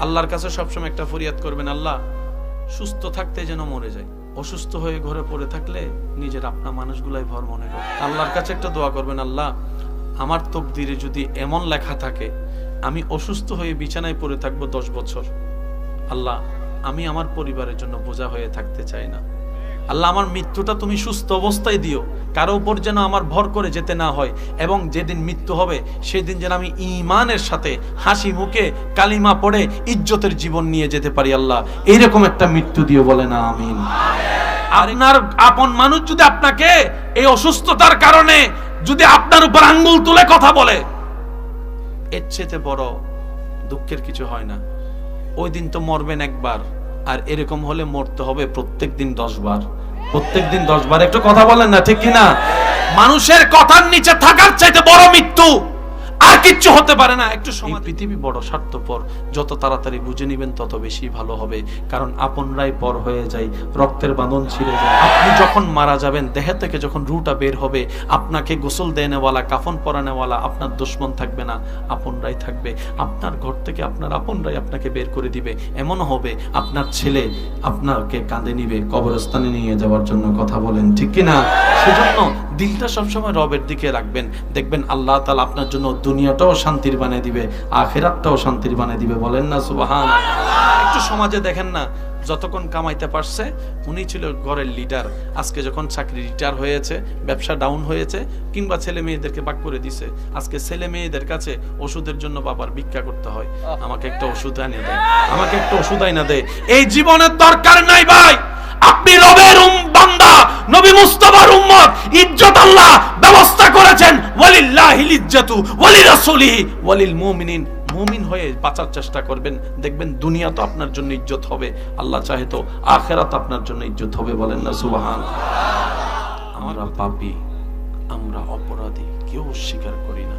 আল্লাহর কাছে সবসময় একটা ফরিয়াদ করবেন, আল্লাহ সুস্থ থাকতে যেন মরে যায়, অসুস্থ হয়ে ঘরে পড়ে থাকলে নিজের আপনা মানুষগুলাই ভর মনে করে। আল্লাহর কাছে একটা দোয়া করবেন, আল্লাহ আমার তকদিরে যদি এমন লেখা থাকে আমি অসুস্থ হয়ে বিছানায় পড়ে থাকবো 10 বছর, আল্লাহ আমি আমার পরিবারের জন্য বোঝা হয়ে থাকতে চাই না। আল্লাহ আমার মৃত্যুটা তুমি সুস্থ অবস্থায় দিও, কারো উপর যেন আমার ভর করে যেতে না হয়, এবং যেদিন মৃত্যু হবে সেদিন যেন আমি ঈমানের সাথে হাসি মুখে কালিমা পড়ে ইজ্জতের জীবন নিয়ে যেতে পারি। আল্লাহ এইরকম একটা মৃত্যু দিও, বলে না আমিন। আপনার আপন মানুষ যদি আপনাকে এই অসুস্থতার কারণে যদি আপনার উপর আঙ্গুল তুলে কথা বলে, এর চেয়ে বড় দুঃখের কিছু হয় না। ওই দিন তো মরবেন একবার, আর এরকম হলে মরতে হবে প্রত্যেক দিন 10 বার, প্রত্যেক দিন 10 বার। একটু কথা বলেন না, ঠিক কিনা? মানুষের কথার নিচে থাকার চাইতে বড় মৃত্যু আর কিচ্ছু হতে পারে না। একটু সময়, পৃথিবী বড় স্বার্থপর, যত তাড়াতাড়ি বুঝে নিবেন তত বেশি ভালো হবে, কারণ আপনরাই পর হয়ে যায়, রক্তের বাঁধন ছিঁড়ে যায়। আপনি যখন মারা যাবেন, দেহ থেকে যখন রুটা বের হবে, আপনাকে গোসল দেনেওয়ালা, কাফন পরানেওয়ালা আপনার দুশমন থাকবে না, আপনরাই থাকবে। আপনার ঘর থেকে আপনার আপনরাই আপনাকে বের করে দিবে। এমনও হবে আপনার ছেলে আপনাকে কাঁধে নিবে কবরস্থানে নিয়ে যাওয়ার জন্য। কথা বলেন ঠিক কিনা? সেজন্য দিলটা সবসময় রবের দিকে রাখবেন, দেখবেন আল্লাহ তাআলা আপনার জন্য দুনিয়াটাও শান্তির বানিয়ে দিবে, আখিরাতটাও শান্তির বানিয়ে দিবে। বলেন না সুবহানাল্লাহ। একটু সমাজে দেখেন না, যতক্ষণ কামাইতে পারছে উনি ছিল ঘরের লিডার, আজকে যখন চাকরি রিটায়ার হয়েছে, ব্যবসা ডাউন হয়েছে, কিংবা ছেলে মেয়েদেরকে ভাগ করে দিছে, আজকে ছেলে মেয়েদের কাছে ওষুধের জন্য বাবার ভিক্ষা করতে হয়, আমাকে একটা ওষুধ আনিয়ে দেয়, আমাকে একটা ওষুধ আইনা দেয়। এই জীবনের দরকার নাই ভাই। আপনি রবের বান্দা, নবী মুস্তাফার উম্মত, ইজ্জত আল্লাহ ব্যবস্থা করেছেন। ওয়ালিল্লাহিল ইজ্জাতু ওয়ালিরাসূলিহি ওয়ালিল মুমিনিন। মুমিন হয়ে বাঁচার চেষ্টা করবেন, দেখবেন দুনিয়া তো আপনার জন্য ইজ্জত হবে, আল্লাহ চাহে তো আখিরাত আপনার জন্য ইজ্জত হবে। বলেন না সুবহানাল্লাহ। আমরা পাপী, আমরা অপরাধী, কেউ অস্বীকার করি না,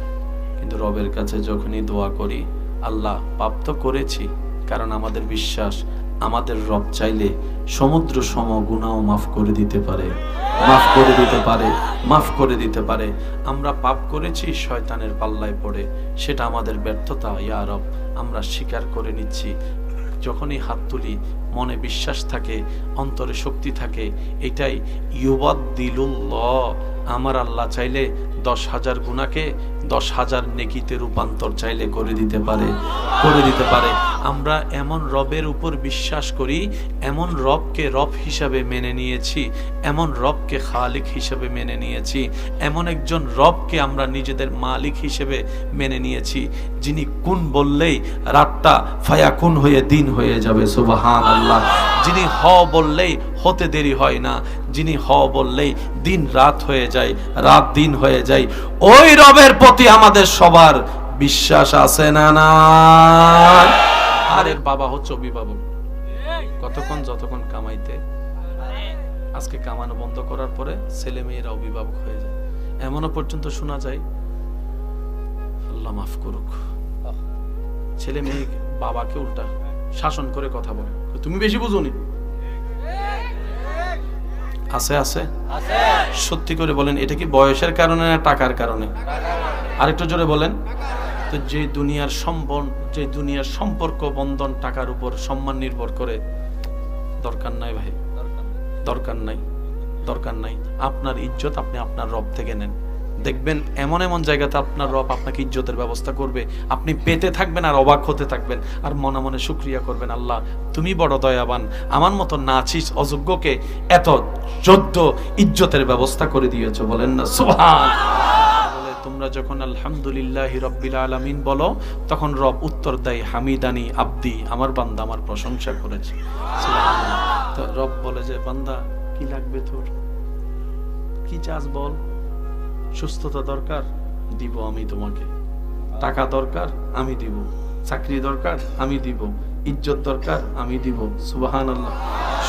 কিন্তু রবের কাছে যখনই দোয়া করি, আল্লাহ পাপ তো করেছি, কারণ আমাদের বিশ্বাস আমাদের রব চাইলে সমুদ্র সম গুনাহও মাফ করে দিতে পারে, মাফ করে দিতে পারে, মাফ করে দিতে পারে। আমরা পাপ করেছি শয়তানের পাল্লায় পড়ে, সেটা আমাদের ব্যর্থতা। ইয়া রব আমরা স্বীকার করে নিচ্ছি। যখনই হাত তুলি মনে বিশ্বাস থাকে, অন্তরে শক্তি থাকে, এটাই ইউবাদদিলুল্লাহ। আমার আল্লাহ চাইলে 10,000 গুনাহকে 10,000 নেকিতে রূপান্তর চাইলে করে দিতে পারে, করে দিতে পারে। আমরা এমন রবের উপর বিশ্বাস করি, এমন রবকে রব হিসাবে মেনে নিয়েছি, এমন রবকে খালিক হিসাবে মেনে নিয়েছি, এমন একজন রবকে আমরা নিজেদের মালিক হিসেবে মেনে নিয়েছি, যিনি কুন বললেই রাতটা ফায়াকুন হয়ে দিন হয়ে যাবে। সুবহানাল্লাহ। যিনি হ বললেই হতে দেরি হয় না, যিনি হ বললেই দিন রাত হয়ে যায়, রাত দিন হয়ে যায়। ওই রবের প্রতি আমাদের সবার বিশ্বাস আছে না? না। আরে বাবা হচ্ছে অভিভাবক, কতক্ষণ যতক্ষণ কামাইতে, আজকে কামানো বন্ধ করার পরে ছেলে মেয়েরা অভিভাবক হয়ে যায়। এমনও পর্যন্ত শোনা যায়, আল্লাহ মাফ করুক, ছেলে মেয়ে বাবাকে উল্টা শাসন করে কথা বলে, তুমি বেশি বুঝোনি। আছে আছে সত্যি করে বলেন, এটা কি বয়সের কারণে না টাকার কারণে? আরেকটু জোরে বলেন তো। যে দুনিয়ার সম্পর্ক বন্ধন টাকার উপর সম্মান নির্ভর করে, দরকার নাই ভাই, দরকার নাই, দরকার নাই। আপনার ইজ্জত আপনি আপনার রব থেকে নেন, দেখবেন এমন এমন জায়গাতে আপনার রব আপনাকে ইজ্জতের ব্যবস্থা করবে, আপনি পেতে থাকবেন আর অবাক হতে থাকবেন, আর মনে মনে শুকরিয়া করবেন, আল্লাহ তুমি বড় দয়াবান, আমার মতো নাচিস অযোগ্যকে এত যোগ্য ইজ্জতের ব্যবস্থা করে দিয়েছো। বলেন না সুবহানাল্লাহ। বলে তোমরা যখন আলহামদুলিল্লাহি রাব্বিল আলামিন বলো, তখন রব উত্তর দেয় হামিদানি আব্দি, আমার বান্দা আমার প্রশংসা করেছে। সুবহানাল্লাহ। তো রব বলে যে বান্দা কি লাগবে তোর, কি চাস বল। সুস্থতা দরকার, দিব আমি তোমাকে। টাকা দরকার, আমি দিব। চাকরি দরকার, আমি দিব। ইজ্জত দরকার, আমি দিব। সুবহানাল্লাহ।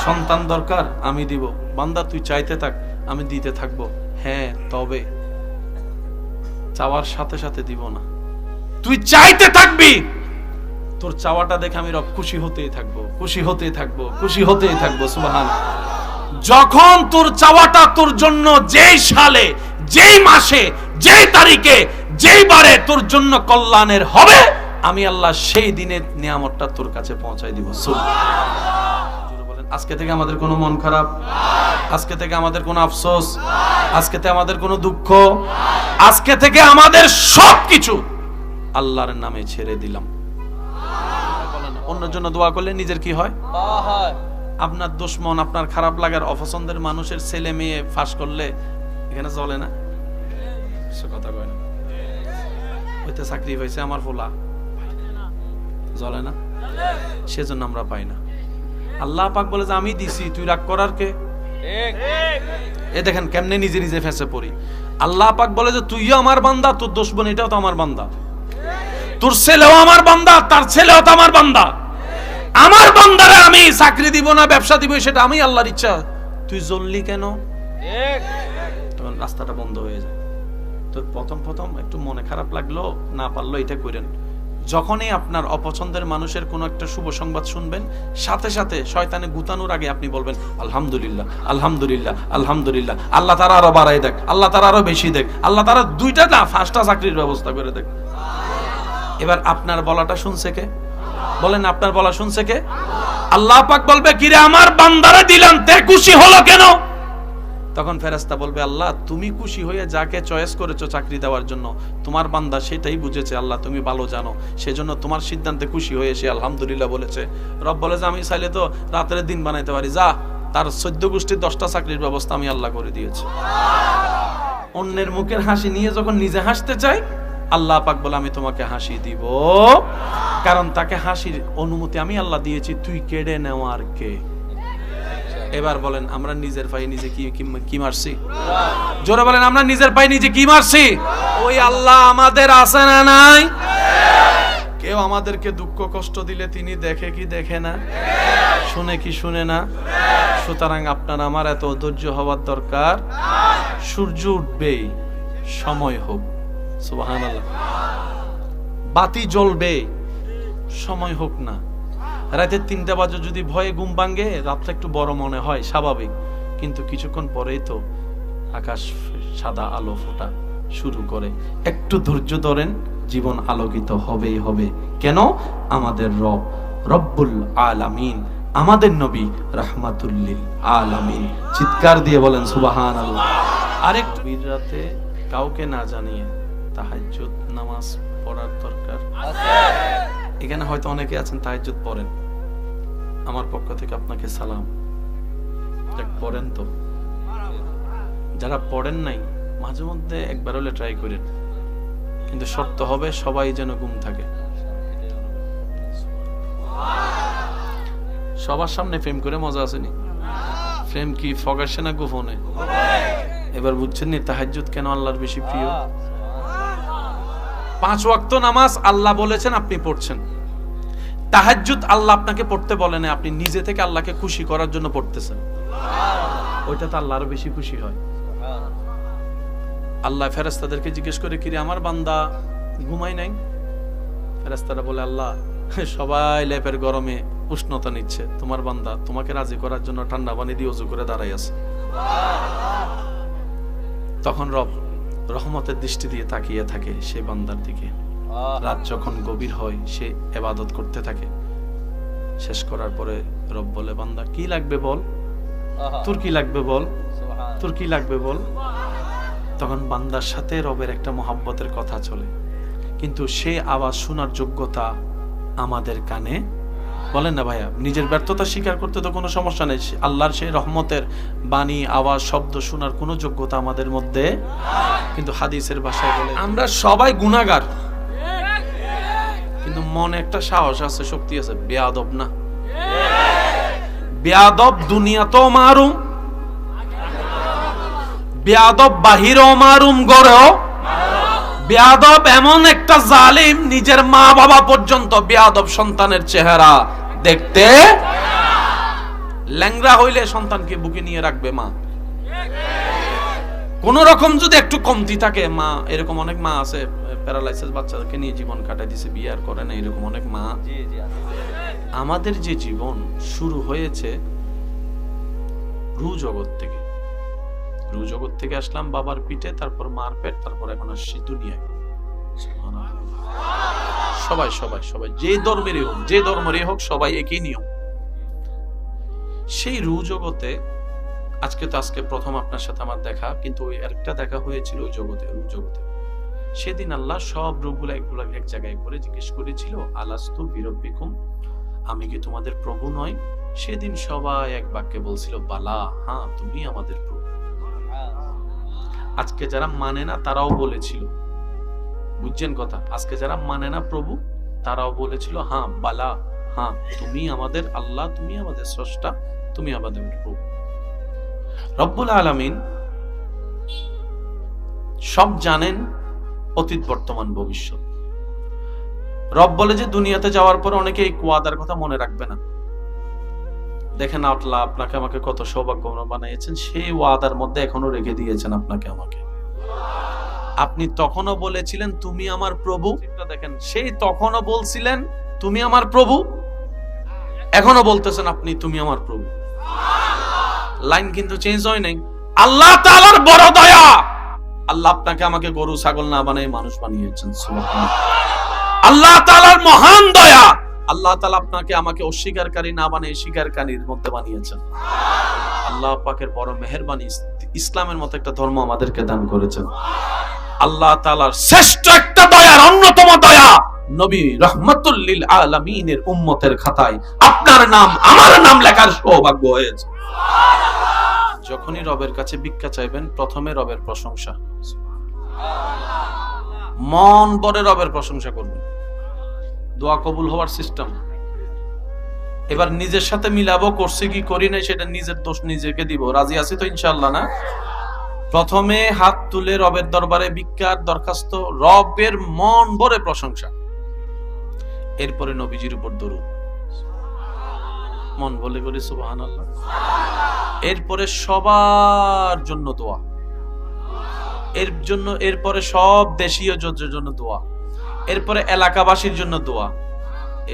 সন্তান দরকার, আমি দিব। বান্দা তুই চাইতে থাক, আমি দিতে থাকবো। হ্যাঁ, তবে চাওয়ার সাথে সাথে দিব না, তুই চাইতে থাকবি। তোর চাওয়াটা দেখে আমি রব খুশি হতেই থাকবো, খুশি হতেই থাকবো, খুশি হতেই থাকবো। সুবহানাল্লাহ। যখন তোর চাওয়াটা তোর জন্য যেই সালে, যেই মাসে, যেই তারিখে, যেই বারে তোর জন্য কল্যাণের হবে, আমি আল্লাহ সেই দিনের নিয়ামতটা তোর কাছে পৌঁছাই দিব। বলেন, আজকে থেকে আমাদের কোনো মন খারাপ, আজকে থেকে আমাদের কোনো আফসোস, আজকে থেকে আমাদের কোনো দুঃখ, আজকে থেকে আমাদের সবকিছু আল্লাহর নামে ছেড়ে দিলাম। অন্যের জন্য দোয়া করলে নিজের কি হয়? আপনার দুশমন, আপনার খারাপ লাগার অপছন্দের মানুষের ছেলে মেয়ে ফাঁস করলে এখানে চলে না, সে কথা কয় না। ওইতে চাকরি হয়েছে আমার ফোলা, চলে না, সেজন্য আমরা পাই না। আল্লাহ পাক বলে যে আমি দিছি, তুই রাগ করার কে? এ দেখেন কেমনে নিজে নিজে ফেঁসে পড়ি। আল্লাহ পাক বলে যে তুইও আমার বান্দা, তোর দুশমন এটাও তো আমার বান্দা, তোর ছেলেও আমার বান্দা, তার ছেলেও তো আমার বান্দা। আমার বান্দারে আমি চাকরি দিব না, ব্যবসা দিব, সেটা আমি আল্লাহর ইচ্ছা। তুই জ্বললি কেন? তখন রাস্তাটা বন্ধ হয়ে যায়। তো প্রথম একটু মনে খারাপ লাগলো, না পারলো এটা করেন। যখনই আপনার অপছন্দের মানুষের কোনো একটা শুভ সংবাদ শুনবেন, সাথে সাথে শয়তানে গুতানোর আগে আপনি বলবেন আলহামদুলিল্লাহ, আলহামদুলিল্লাহ, আলহামদুলিল্লাহ। আল্লাহ তারা আরো বাড়াই দেখ, আল্লাহ তারা আরো বেশি দেখ, আল্লাহ তারা 2টা না 5টা চাকরির ব্যবস্থা করে দেখ। এবার আপনার বলাটা শুনছে কে? বলেন, আপনার বলা শুনছে কে? আল্লাহ পাক বলবে, কিরে আমার বান্দারে দিলাম, তে খুশি হলো কেন? তখন ফেরেশতা বলবে, আল্লাহ তুমি খুশি হয়ে যাকে চয়েস করেছো চাকরি দেওয়ার জন্য, তোমার বান্দা সেটাই বুঝেছে, আল্লাহ তুমি ভালো জানো, সেজন্য তোমার সিদ্ধান্তে খুশি হয়ে সে আলহামদুলিল্লাহ বলেছে। রব বলে যে আমি চাইলে তো রাতের দিন বানাইতে পারি, যা, তার 14 গোষ্ঠীর 10টা চাকরির ব্যবস্থা আমি আল্লাহ করে দিয়েছি। অন্যের মুখের হাসি নিয়ে যখন নিজে হাসতে চাই, আল্লাহ পাক বলে আমি তোমাকে হাসি দিব, কারণ তাকে হাসির অনুমতি আমি আল্লাহ দিয়েছি, তুই কেড়ে নেওয়ার কে? এবার বলেন, আমরা নিজের পায়ে নিজে কি মারছি? জোরে বলেন, আমরা নিজের পায়ে নিজে কি মারছি? ওই আল্লাহ আমাদের আছে না নাই? কেউ আমাদেরকে দুঃখ কষ্ট দিলে তিনি দেখে কি দেখে না? শুনে কি শুনে না? সুতরাং আপনার আমার এত ধৈর্য হওয়ার দরকার। সূর্য উঠবেই, সময় হোক, সুবহানাল্লাহ। বাতি জ্বলবে, সময় হোক না। রাতে 3টা বাজে যদি ভয়ে ঘুম ভাঙে, রাতটা একটু বড় মনে হয়, স্বাভাবিক, কিন্তু কিছুক্ষণ পরেই তো আকাশ সাদা আলো ফোটা শুরু করে। একটু ধৈর্য ধরেন, জীবন আলোকিত হবেই হবে। কেন? আমাদের রব রব্বুল আলামিন, আমাদের নবী রাহমাতুল লিল আলামিন। চিৎকার দিয়ে বলেন সুবহানাল্লাহ। আরেকটু রাতে কাউকে না জানিয়ে তাহাজ্জুদ নামাজ পড়ার দরকার আছে। এখানে হয়তো অনেকে আছেন তাহাজ্জুদ পড়েন, আমার পক্ষ থেকে আপনাকে সালাম। পড়েন তো, যারা পড়েন নাই মাঝে মধ্যে একবার হলে ট্রাই করেন, কিন্তু শর্ত হবে সবাই যেন ঘুম থাকে। সবার সামনে প্রেম করে মজা আসেনি? প্রেম কি ফগাসে না গোপনে? এবার বুঝছেন নি তাহাজ্জুদ কেন আল্লাহর বেশি প্রিয়? 5 ওয়াক্ত নামাজ আল্লাহ বলেছেন, আপনি পড়ছেন। তাহাজ্জুদ আল্লাহ আপনাকে পড়তে বলেন, আপনি নিজে থেকে আল্লাহকে খুশি করার জন্য পড়তেছেন। ওইটা তো আল্লাহ আরো বেশি খুশি হয়। আল্লাহ ফেরেশতাদেরকে জিজ্ঞেস করে, কিরে আমার বান্দা ঘুমাই নাই? ফেরেশতারা বলে, আল্লাহ সবাই লেপের গরমে উষ্ণতা নিচ্ছে, তোমার বান্দা তোমাকে রাজি করার জন্য ঠান্ডা পানি দিয়ে ওযু করে দাঁড়াই আছে। তখন রব রহমতের দৃষ্টি দিয়ে তাকিয়ে থাকে সে বান্দার দিকে। রাত যখন গভীর হয়, সে ইবাদত করতে থাকে। শেষ করার পরে রব বলে, বান্দা কি লাগবে বল, তোর কি লাগবে বল, তোর কি লাগবে বল। তখন বান্দার সাথে রবের একটা মহব্বতের কথা চলে, কিন্তু সে আওয়াজ শোনার যোগ্যতা আমাদের কানে, বলেন না ভাইয়া, নিজের ব্যর্থতা স্বীকার করতে তো কোনো সমস্যা নেই, আল্লাহর সেই রহমতের বাণী আওয়াজ শব্দ শোনার কোনো যোগ্যতা আমাদের মধ্যে। কিন্তু হাদিসের ভাষায় বলে, আমরা সবাই গুনাহগার, কিন্তু মনে একটা সাহস আছে, শক্তি আছে, বেয়াদব না। বেয়াদব দুনিয়াতেও মারুম, বেয়াদব বাহিরেও মারুম, গড়েও বেয়াদব। এমন একটা জালিম, নিজের মা বাবা পর্যন্ত বেয়াদব সন্তানের চেহারা দেখতে। ল্যাংড়া হইলে সন্তানকে বুকে নিয়ে রাখবে মা, কোন রকম যদি একটু কমতি থাকে মা। এরকম অনেক মা আছে প্যারালাইসিস বাচ্চাকে নিয়ে জীবন কাটাই দিছে, বিয়ে আর করে না, এরকম অনেক মা। আমাদের যে জীবন শুরু হয়েছে রু জগৎ থেকে, রু জগৎ থেকে আসলাম বাবার পিঠে, তারপর মার পেট, তারপর এখন আসছি দুনিয়ায়। সবাই সবাই সবাই যে ধর্মেরই হোক, যে ধর্মেরই হোক, সবাই একই নিয়ম। সেই রু জগতে আজকে প্রথম আপনার সাথে আমার দেখা, কিন্তু ওই আরেকটা দেখা হয়েছিল ওই জগতে, রু জগতে। সেদিন আল্লাহ সব রূপগুলো এগুলো এক জায়গায় করে জিজ্ঞেস করেছিল, আলাস্তু বিরব্বিকুম, আমি কি তোমাদের প্রভু নয়? সেদিন সবাই এক বাক্যে বলছিল, বালা, হ্যাঁ তুমি আমাদের প্রভু। আজকে যারা মানে না তারাও বলেছিল, বুঝছেন কথা, আজকে যারা মানে না প্রভু তারাও বলেছিল, হ্যাঁ বালা, হ্যাঁ তুমি আমাদের আল্লাহ, তুমি আমাদের স্রষ্টা, তুমি আমাদের প্রভু। রব্বুল আলামিন সব জানেন, অতীত বর্তমান ভবিষ্যৎ। রব বলে যে দুনিয়াতে যাওয়ার পর অনেকে এই ওয়াদার কথা মনে রাখবে না। দেখেন আল্লাহ আপনাকে আমাকে কত সৌভাগ্যবান বানিয়েছেন, সেই ওয়াদার মধ্যে এখনো রেখে দিয়েছেন আপনাকে আমাকে। আপনি তখনও বলেছিলেন তুমি আমার প্রভু, দেখেন সেই তখনও বলছিলেন তুমি আমার প্রভু, এখনো বলতেছেন আপনি তুমি আমার প্রভু। লাইন কিন্তু চেঞ্জ হয় নাই। আল্লাহ তাআলার বড় দয়া, আল্লাহ আপনাকে আমাকে গরু ছাগল না বানিয়ে মানুষ বানিয়েছেন। সুবহানাল্লাহ। আল্লাহ তাআলার মহান দয়া, আল্লাহ তাআলা আপনাকে আমাকে অস্বীকারী না বানিয়ে স্বীকারকারীর মধ্যে বানিয়েছেন। আল্লাহ পাকের বড় মেহেরবানি, ইসলামের মতো একটা ধর্ম আমাদেরকে দান করেছেন। আল্লাহ তাআলার শ্রেষ্ঠ একটা দয়ার অন্যতম দয়া, নবী রাহমাতুল লিল আলামিনের উম্মতের খাতায় আপনার নাম আমার নাম লেখার সৌভাগ্য হয়েছে। যখনই রবের কাছে ভিক্ষা চাইবেন, প্রথমে রবের প্রশংসা, মন ভরে রবের প্রশংসা করবেন। দোয়া কবুল হওয়ার সিস্টেম। এবার নিজের সাথে মিলাবো, করছি কি করি নাই সেটা নিজের দোষ নিজেকে দিব। রাজি আছি তো ইনশাআল্লাহ? না, প্রথমে হাত তুলে রবের দরবারে ভিক্ষার দরখাস্ত, রবের মন ভরে প্রশংসা, এরপরে নবীজির উপর দরুদ, মন বলে করে সুবহানাল্লাহ। এরপরে সবার জন্য দোয়া, এরপরে সব দেশীয় জন্য দোয়া, এরপরে এলাকাবাসীর জন্য দোয়া,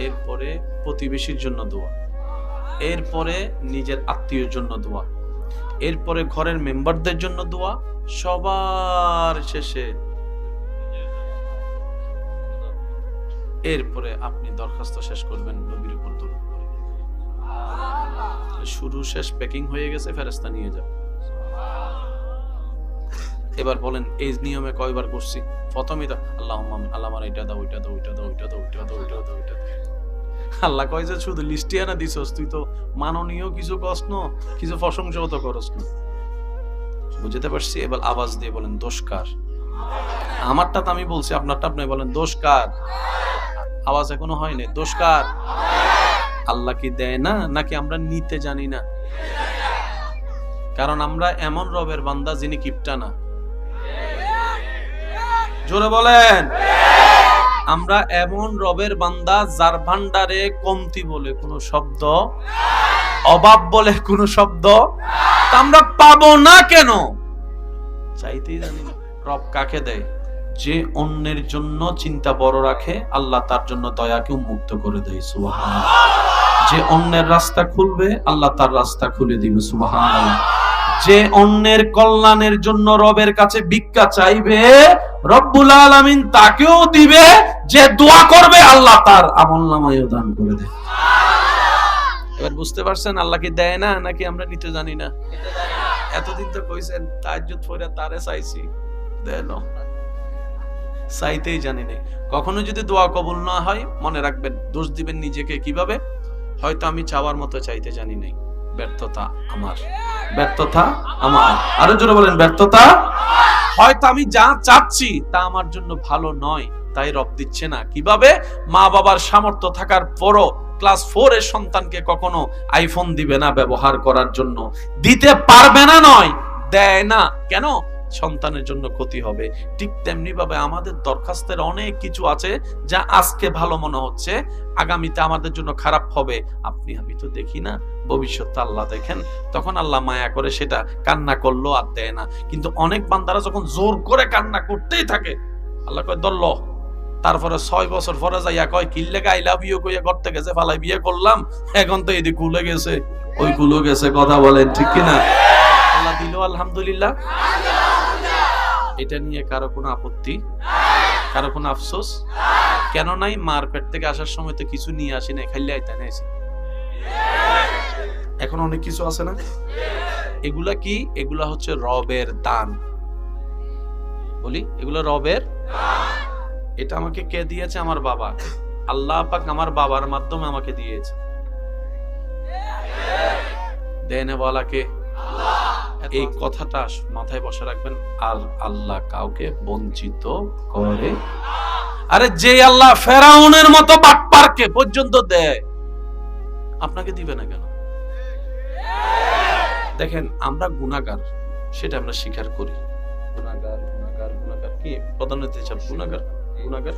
এরপরে প্রতিবেশীর জন্য দোয়া, এরপরে নিজের আত্মীয়ের জন্য দোয়া, এরপরে ঘরের মেম্বারদের জন্য দোয়া, সবার শেষে এরপরে আপনি দরখাস্ত শেষ করবেন, নবীর উপর দরুদ পড়বেন। শুরু শেষ প্যাকিং হয়ে গেছে, ফেরেশতা নিয়ে যাবে। এবার বলেন এই নিয়মে কয়বার করছি? প্রথমেই তো আল্লাহুম্মা আল্লাহ আমার এটা দাও, ওইটা দাও, ওইটা দাও, ওইটা দাও, ওইটা দাও, ওইটা দাও, ওইটা দাও। আল্লাহ কয় যে শুধু লিস্টিয়া না দিছস, তুই তো মাননীয় কিছু কষ্ট, কিছু প্রশংসাও তো করস না। বুঝতে পারছি? এবার আওয়াজ দিয়ে বলেন দোষ কার? আমারটা তো আমি বলছি, আপনারটা আপনি বলেন দোষ কার? আওয়াজ এখনো হয়নি। দোষ কার? আল্লাহ কি দেয় না, নাকি আমরা নিতে জানি না? কারণ আমরা এমন রবের বান্দা যিনি কিপটা না। জোরে বলেন। আমরা এমন রবের বান্দা যার ভান্ডারে কমতি বলে কোনো শব্দ, অভাব বলে কোনো শব্দ আমরা পাবো না। কেন? চাইতেই জানি না। রব কাকে দেয়? যে অন্যের জন্য চিন্তা বড় রাখে, আল্লাহ তার জন্য দয়াকে উন্মুক্ত করে দেয়। সুবহানাল্লাহ। যে অন্যের রাস্তা খুলবে, আল্লাহ তার রাস্তা খুলে দিবে। সুবহানাল্লাহ। যে অন্যের কল্যাণের জন্য রবের কাছে ভিক্ষা চাইবে, রব্বুল আলামিন তাকেও দিবে। যে দোয়া করবে, আল্লাহ তার আমলনামায় দান করে দেয়। এবার বুঝতে পারছেন আল্লাহ কি দেয় না, নাকি আমরা নিতে জানি না? এতদিন তো কইছেন তাহাজ্জুদ পড়ে তারে চাইছি, দেন চাইতেই জানি না। কখনো যদি দোয়া কবুল না হয়, মনে রাখবেন দোষ দিবেন নিজেকে। কিভাবে? হয়তো আমি চাওয়ার মতো চাইতে জানি নাই, ব্যর্থতা আমার, ব্যর্থতা আমার। আরো জোরে বলেন ব্যর্থতা। হয়তো আমি যা চাচ্ছি তা আমার জন্য ভালো নয়, তাই রব দিচ্ছে না। কিভাবে? মা বাবার সামর্থ্য থাকার পরও ক্লাস 4 এর সন্তানকে কখনো আইফোন দিবে না ব্যবহার করার জন্য, দিতে পারবে না নয়, দেয় না। কেন? সন্তানের জন্য ক্ষতি হবে। ঠিক তেমনি ভাবে আমাদের দরখাস্তের অনেক কিছু আছে যা আজকে ভালো মনে হচ্ছে, আগামীতে আমাদের জন্য খারাপ হবে। আপনি আমি তো দেখি না, ভবিষ্যৎটা আল্লাহ দেখেন। তখন আল্লাহ মায়া করে সেটা কান্না করলো আর দেয় না। কিন্তু অনেক বান্দারা যখন জোর করে কান্না করতেই থাকে, আল্লাহ কয় দল্ল। তারপরে 6 বছর পরে যাইয়া কয় কিল্লেগা আই লাভ ইউ কইয়া করতে গেছে, ফালাই বিয়ে করলাম, এখন তো এদিকে কুলে গেছে, ওই কুলো গেছে। কথা বলেন ঠিক কিনা? আল্লাহ দিল, আলহামদুলিল্লাহ। এটা নিয়ে কারো কোনো আপত্তি, কারো কোনো আফসোস? কেন নাই? মার পেট থেকে আসার সময় তো কিছু নিয়ে আসি নাই, খাইলে আইতা নাইছি। এখন অনেক কিছু আছে না? এগুলা কি? এগুলা হচ্ছে রবের দান। বলি এগুলো রবের। এটা আমাকে কে দিয়েছে? আমার বাবা। আল্লাহ পাক আমার বাবার মাধ্যমে আমাকে দিয়েছে। দেনে ওয়ালা কে? এই কথাটা মাথায় বসে রাখবেন। আর আল্লাহ কাউকে বঞ্চিত করে। আরে যে আল্লাহ ফেরাউনের মতো বাটপারকে পর্যন্ত দেয়, আপনাকে দিবে না কেন? দেখেন, আমরা গুনাহগার, সেটা আমরা স্বীকার করি। গুনাহগার গুনাহগার গুনাহগার কি প্রধানমন্ত্রী সাহেব? গুনাহগার গুনাহগার,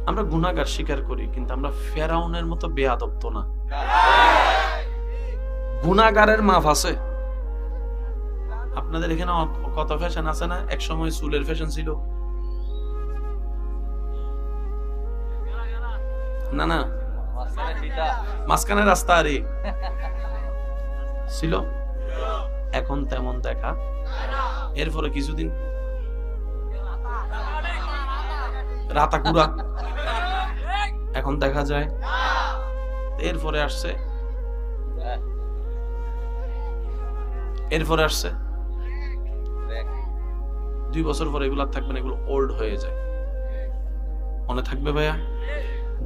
আমরা গুনাহগার স্বীকার করি, কিন্তু আমরা ফেরাউনের মতো বেয়াদব তো না। গুনাহগারের মাফ আছে। আপনাদের এখানে কত ফ্যাশন আছে না? এক সময় চুলের ফ্যাশন ছিল না? না, মাঝখানে রাস্তা আরে ছিল, এখন তেমন দেখা। এরপরে কিছুদিন রাতাকুড়া এখন দেখা যায়। এরপরে আসছে 2 বছর পরে এগুলো থাকবে না, এগুলো ওল্ড হয়ে যায়। মনে থাকবে ভাইয়া,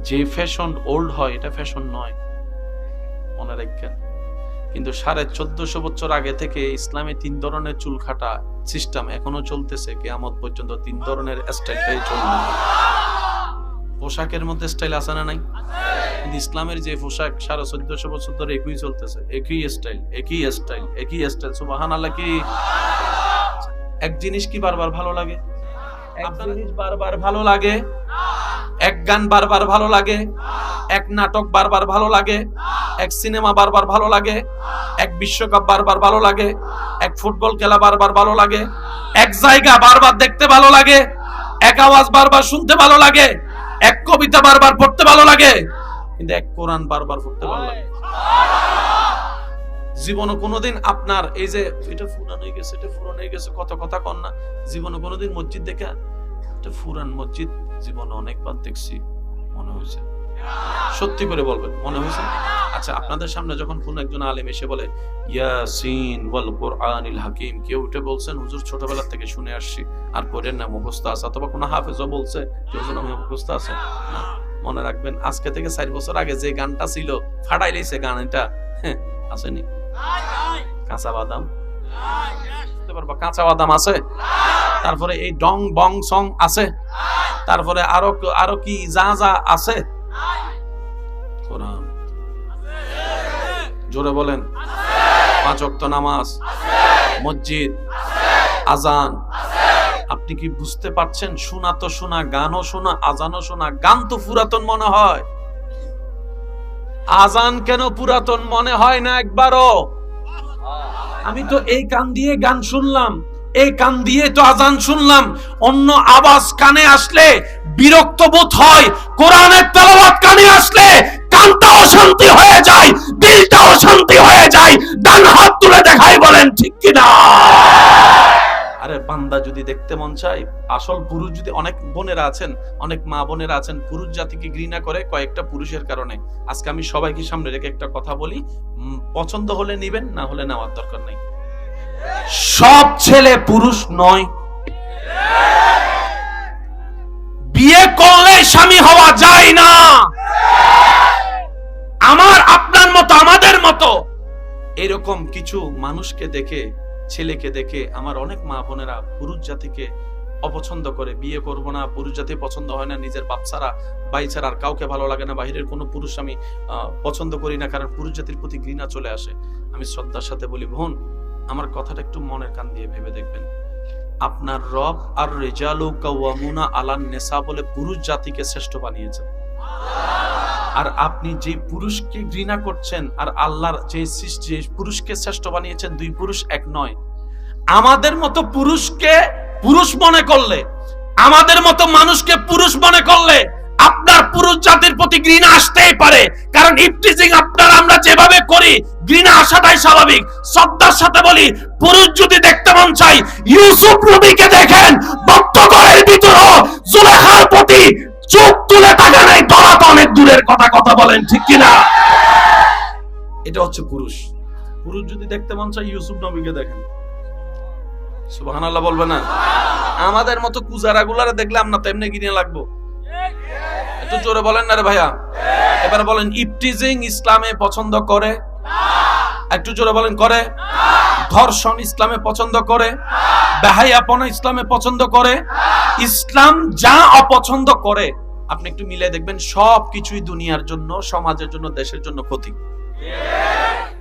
যে ফ্যাশন ওল্ড হয় এটা ফ্যাশন নয়, মনে রাখবেন। কিন্তু 1450 বছর আগে থেকে ইসলামে 3 ধরনের চুল কাটা সিস্টেম এখনো চলতেছে। কিয়ামত পর্যন্ত 3 ধরনের স্টাইলটাই চলবে। পোশাকের মধ্যে স্টাইল আছে না? নাই। কিন্তু ইসলামের যে পোশাক 1450 বছর ধরে একই চলতেছে, একই স্টাইল, একই স্টাইল, একই স্টাইল। সুবহানাল্লাহ। কি এক জিনিস কি বারবার ভালো লাগে? এক জিনিস বারবার ভালো লাগে, এক গান বারবার ভালো লাগে, এক নাটক বারবার ভালো লাগে, এক সিনেমা বারবার ভালো লাগে, এক বিশ্বকাপ বারবার ভালো লাগে, এক ফুটবল খেলা বারবার ভালো লাগে, এক জায়গা বারবার দেখতে ভালো লাগে, এক আওয়াজ বারবার শুনতে ভালো লাগে, এক কবিতা বারবার পড়তে ভালো লাগে, কিন্তু এক কোরআন বারবার পড়তে ভালো লাগে। জীবনে কোনোদিন আপনার এই যে এটা ফুরান হয়ে গেছে, এটা ফুরান হয়ে গেছে, কত কথা কন না, জীবনে কোনোদিন মসজিদ দেখে এটা ফুরান মসজিদ জীবনে অনেকবার দেখছি মনে হয়েছে? সত্যি করে বলবেন, মনে হয়েছে? আচ্ছা, আপনাদের সামনে যখন কোন একজন আলেম এসে বলে ইয়াসিন ওয়াল কুরআনিল হাকিম, কেউ উঠে বলছেন হুজুর ছোটবেলা থেকে শুনে আসছি আর পড়েন না, মুখস্থ আছে? অথবা কোন হাফেজও বলছে হুজুর আমি মুখস্থ আছে? মনে রাখবেন, আজকে থেকে 4 বছর আগে যে গানটা ছিল ফাটাই লাইছে গান, এটা আসেনি? কাঁচা বাদাম, কাঁচা বাদাম আছে। তারপরে এই ডং বং সং আছে। তারপরে আরো কি যা যা আছে? কোরআন। জোরে বলেন। 5 ওয়াক্ত নামাজ, মসজিদ, আজান। আপনি কি বুঝতে পারছেন? শোনা তো শোনা, গানও শোনা, আজানও শোনা। গান তো পুরাতন মনে হয়, আজান কেন পুরাতন মনে হয় না একবারও? আমি তো এই কান দিয়ে গান শুনলাম, এই কান দিয়ে তো আজান শুনলাম। অন্য আওয়াজ কানে আসলে বিরক্ত বোধ হয়, কোরআনের তেলাওয়াত কানে আসলে কানটাও শান্তি হয়ে যায়, দিলটাও শান্তি হয়ে যায়। ডান হাত তুলে দেখাই, বলেন ঠিক কিনা? আরে বান্দা যদি দেখতে মন চায়, আসল পুরুষ যদি, অনেক বোনেরা আছেন, অনেক মা বোনেরা আছেন পুরুষ জাতিকে ঘৃণা করে কয়েকটা পুরুষের কারণে। আজকে আমি সবাইকে সামনে রেখে একটা কথা বলি, পছন্দ হলে নিবেন, না হলে নেওয়ার দরকার নেই। সব ছেলে পুরুষ নয়। বিয়ে করলে স্বামী হওয়া যায় না। আমার আপনার মতো, আমাদের মতো এরকম কিছু মানুষকে দেখে, ছেলেকে দেখে আমার অনেক মা বোনেরা পুরুষ জাতিকে অপছন্দ করে, বিয়ে করবো না, পুরুষ জাতি পছন্দ হয় না, নিজের বাপ ছাড়া ভাই ছাড়া আর কাউকে ভালো লাগে না, বাহিরের কোনো পুরুষ আমি পছন্দ করি না, কারণ পুরুষ জাতির প্রতি ঘৃণা চলে আসে। আমি শ্রদ্ধার সাথে বলি, বোন আমার কথাটা একটু মনের কান দিয়ে ভেবে দেখবেন। আপনার রব আর রিজালু কাওয়ামুনা আলান নিসা বলে পুরুষ জাতিকে শ্রেষ্ঠ বানিয়েছেন। আর আপনি যে পুরুষকে ঘৃণা করছেন আর আল্লাহর যে পুরুষকে শ্রেষ্ঠ বানিয়েছেন, 2 পুরুষ এক নয়। আমাদের মতো পুরুষকে পুরুষ মনে করলে, আমাদের মতো মানুষকে পুরুষ মনে করলে আপনার পুরুষ জাতির প্রতি ঘৃণা আসতেই পারে, কারণ ইফটিজিং আপনারা আমরা যেভাবে করি, ঘৃণা আসাটাই স্বাভাবিক। শ্রদ্ধার সাথে বলি, পুরুষ যদি দেখতে মন চাই, ইউসুফ নবীকে দেখেন, বদ্ধঘরের ভিতর জুলেখার প্রতি চোখ তুলে তাকা নাই, ধরা তো অনেক দূরের কথা। কথা বলেন ঠিক কিনা? এটা হচ্ছে পুরুষ। পুরুষ যদি দেখতে মন চায় ইউসুফ নবীকে দেখেন। সুবহানাল্লাহ বলবে না? আমাদের মতো কুজারা গুলারে দেখলে আমরা তো এমনি গিনে লাগবো। একটু জোরে বলেন না রে ভাইয়া। এবার বলেন, ইফটিজিং ইসলামে পছন্দ করে? একটু জোরে বলেন, করে? ধর্ষণ ইসলামে পছন্দ করে? বেহায়াপনা ইসলামে পছন্দ করে? ইসলাম যা অপছন্দ করে আপনি একটু মিলে দেখবেন সব কিছুই দুনিয়ার জন্য, সমাজের জন্য, দেশের জন্য ক্ষতি।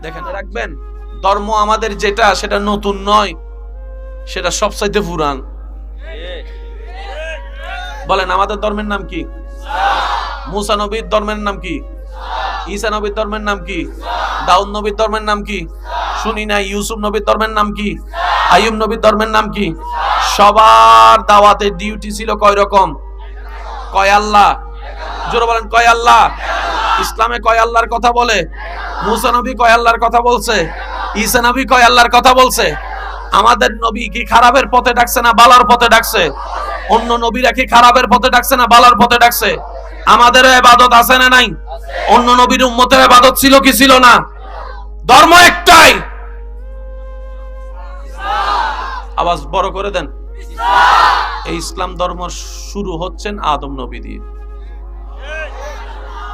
দেখেন রাখবেন, ধর্ম আমাদের যেটা সেটা নতুন নয়, সেটা সবচাইতে পুরান। বলেন আমাদের ধর্মের নাম কি? মুসা নবীর ধর্মের নাম কি? ঈসা নবীর ধর্মের নাম কি? দাউদ নবীর ধর্মের নাম কি? শুনি না। ইউসুফ নবীর ধর্মের নাম কি? আইয়ুব নবীর ধর্মের নাম কি? সবার দাওয়াতের ডিউটি ছিল কয় রকম? কয় আল্লাহ? জোরে বলেন, কয় আল্লাহ? ইসলামে কয় আল্লাহর কথা বলে? মুসা নবী কয় আল্লাহর কথা বলছে? ঈসা নবী কয় আল্লাহর কথা বলছে? আমাদের নবী কি খারাপের পথে ডাকছে না ভালোর পথে ডাকছে? অন্য নবীরা কি খারাপের পথে ডাকছে না ভালোর পথে ডাকছে? আমাদের ইবাদত আছে না নাই? অন্য নবীর উম্মতের ইবাদত ছিল কি ছিল না? ধর্ম একটাই। আওয়াজ বড় করে দেন। এই ইসলাম ধর্ম শুরু হচ্ছেন আদম নবী দিয়ে।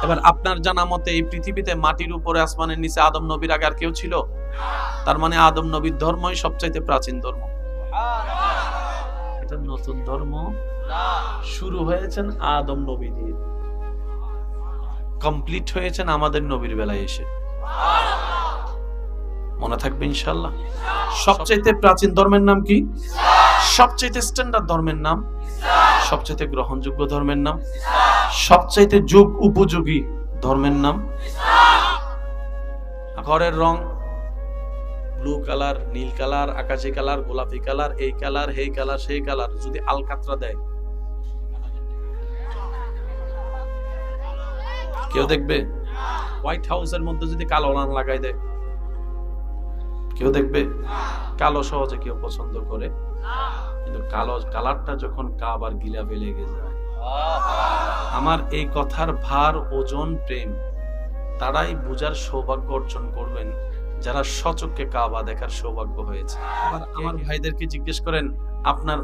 এবার আপনার জানা মতে এই পৃথিবীতে মাটির উপরে আসমানের নিচে আদম নবীর আগে আর কেউ ছিল? তার মানে আদম নবীর ধর্মই সবচাইতে প্রাচীন ধর্ম। এটা নতুন ধর্ম শুরু হয়েছেন আদম নবী দিয়ে, কমপ্লিট হয়েছেন আমাদের নবীর বেলায় এসে। মনে থাকবে ইনশাআল্লাহ। সবচাইতে প্রাচীন ধর্মের নাম কি? সবচাইতে স্ট্যান্ডার্ড ধর্মের নাম, সবচাইতে গ্রহণযোগ্য ধর্মের নাম, সবচাইতে যুগ উপযোগী ধর্মের নাম। ঘরের রং ব্লু কালার, নীল কালার, আকাশি কালার, গোলাপি কালার, এই কালার, সেই কালার, সেই কালার, যদি আলকাতরা দেয় কেউ দেখবে? হোয়াইট হাউসের মধ্যে যদি কালো লান লাগাই দেয় কেউ দেখবে? কালো সহজে কেউ পছন্দ করে, কিন্তু কালো কালারটা যখন কাবার গিলাফে লেগে যায়, আমার এই কথার ভার, ওজন, প্রেম তারাই বুঝার সৌভাগ্য অর্জন করবেন যারা সচক্ষে কাবা দেখার সৌভাগ্য হয়েছে। আবার আমার ভাইদেরকে জিজ্ঞেস করেন, আপনার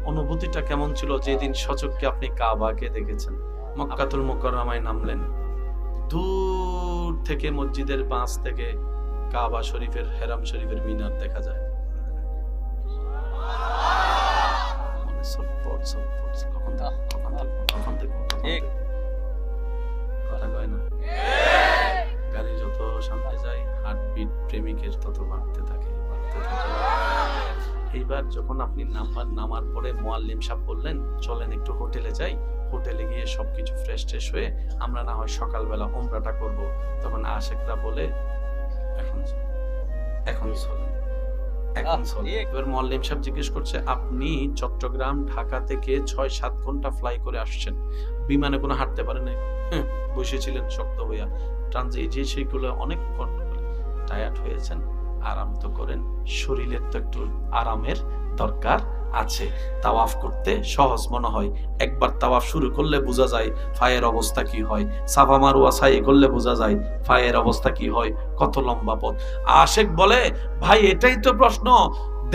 অনুভূতিটা কেমন ছিল যেদিন সচক্ষে আপনি কাবাকে দেখেছেন? মক্কাতুল মুকাররমায় নামলেন, দূর থেকে মসজিদের পাশ থেকে কাবা শরীফের, হেরাম শরীফের মিনার দেখা যায়। গাড়ি যত সামনে যায় হার্টবিট প্রেমিকের তত বাড়তে থাকে। এইবার যখন আপনি নামার পরে মুয়াল্লিম সাহেব বললেন চলেন একটু হোটেলে যাই, হোটেলে গিয়ে সবকিছু ফ্রেশ ট্রেশ হয়ে আমরা না হয় সকালবেলা উমরাটা করব, তখন আশেকরা বলে এখন চলেন। এবার মুয়াল্লিম সাহেব জিজ্ঞেস করছে, আপনি চট্টগ্রাম ঢাকা থেকে 6-7 ঘন্টা ফ্লাই করে আসছেন, বিমানে কোনো হাঁটতে পারে নাই? বসেছিলেন শক্ত হইয়া, ট্রানজিট সেগুলো অনেক টায়ার্ড হয়েছেন, আরাম তো করেন, শরীরের তো একটু আরামের দরকার আছে। তাওয়াফ করতে সহজ মনে হয়, একবার তাওয়াফ শুরু করলে বোঝা যায় পায়ের অবস্থা কি হয়, সাফা মারওয়া সাই করলে বোঝা যায় পায়ের অবস্থা কি হয়, কত লম্বা পথ। আশেক বলে, ভাই এটাই তো প্রশ্ন,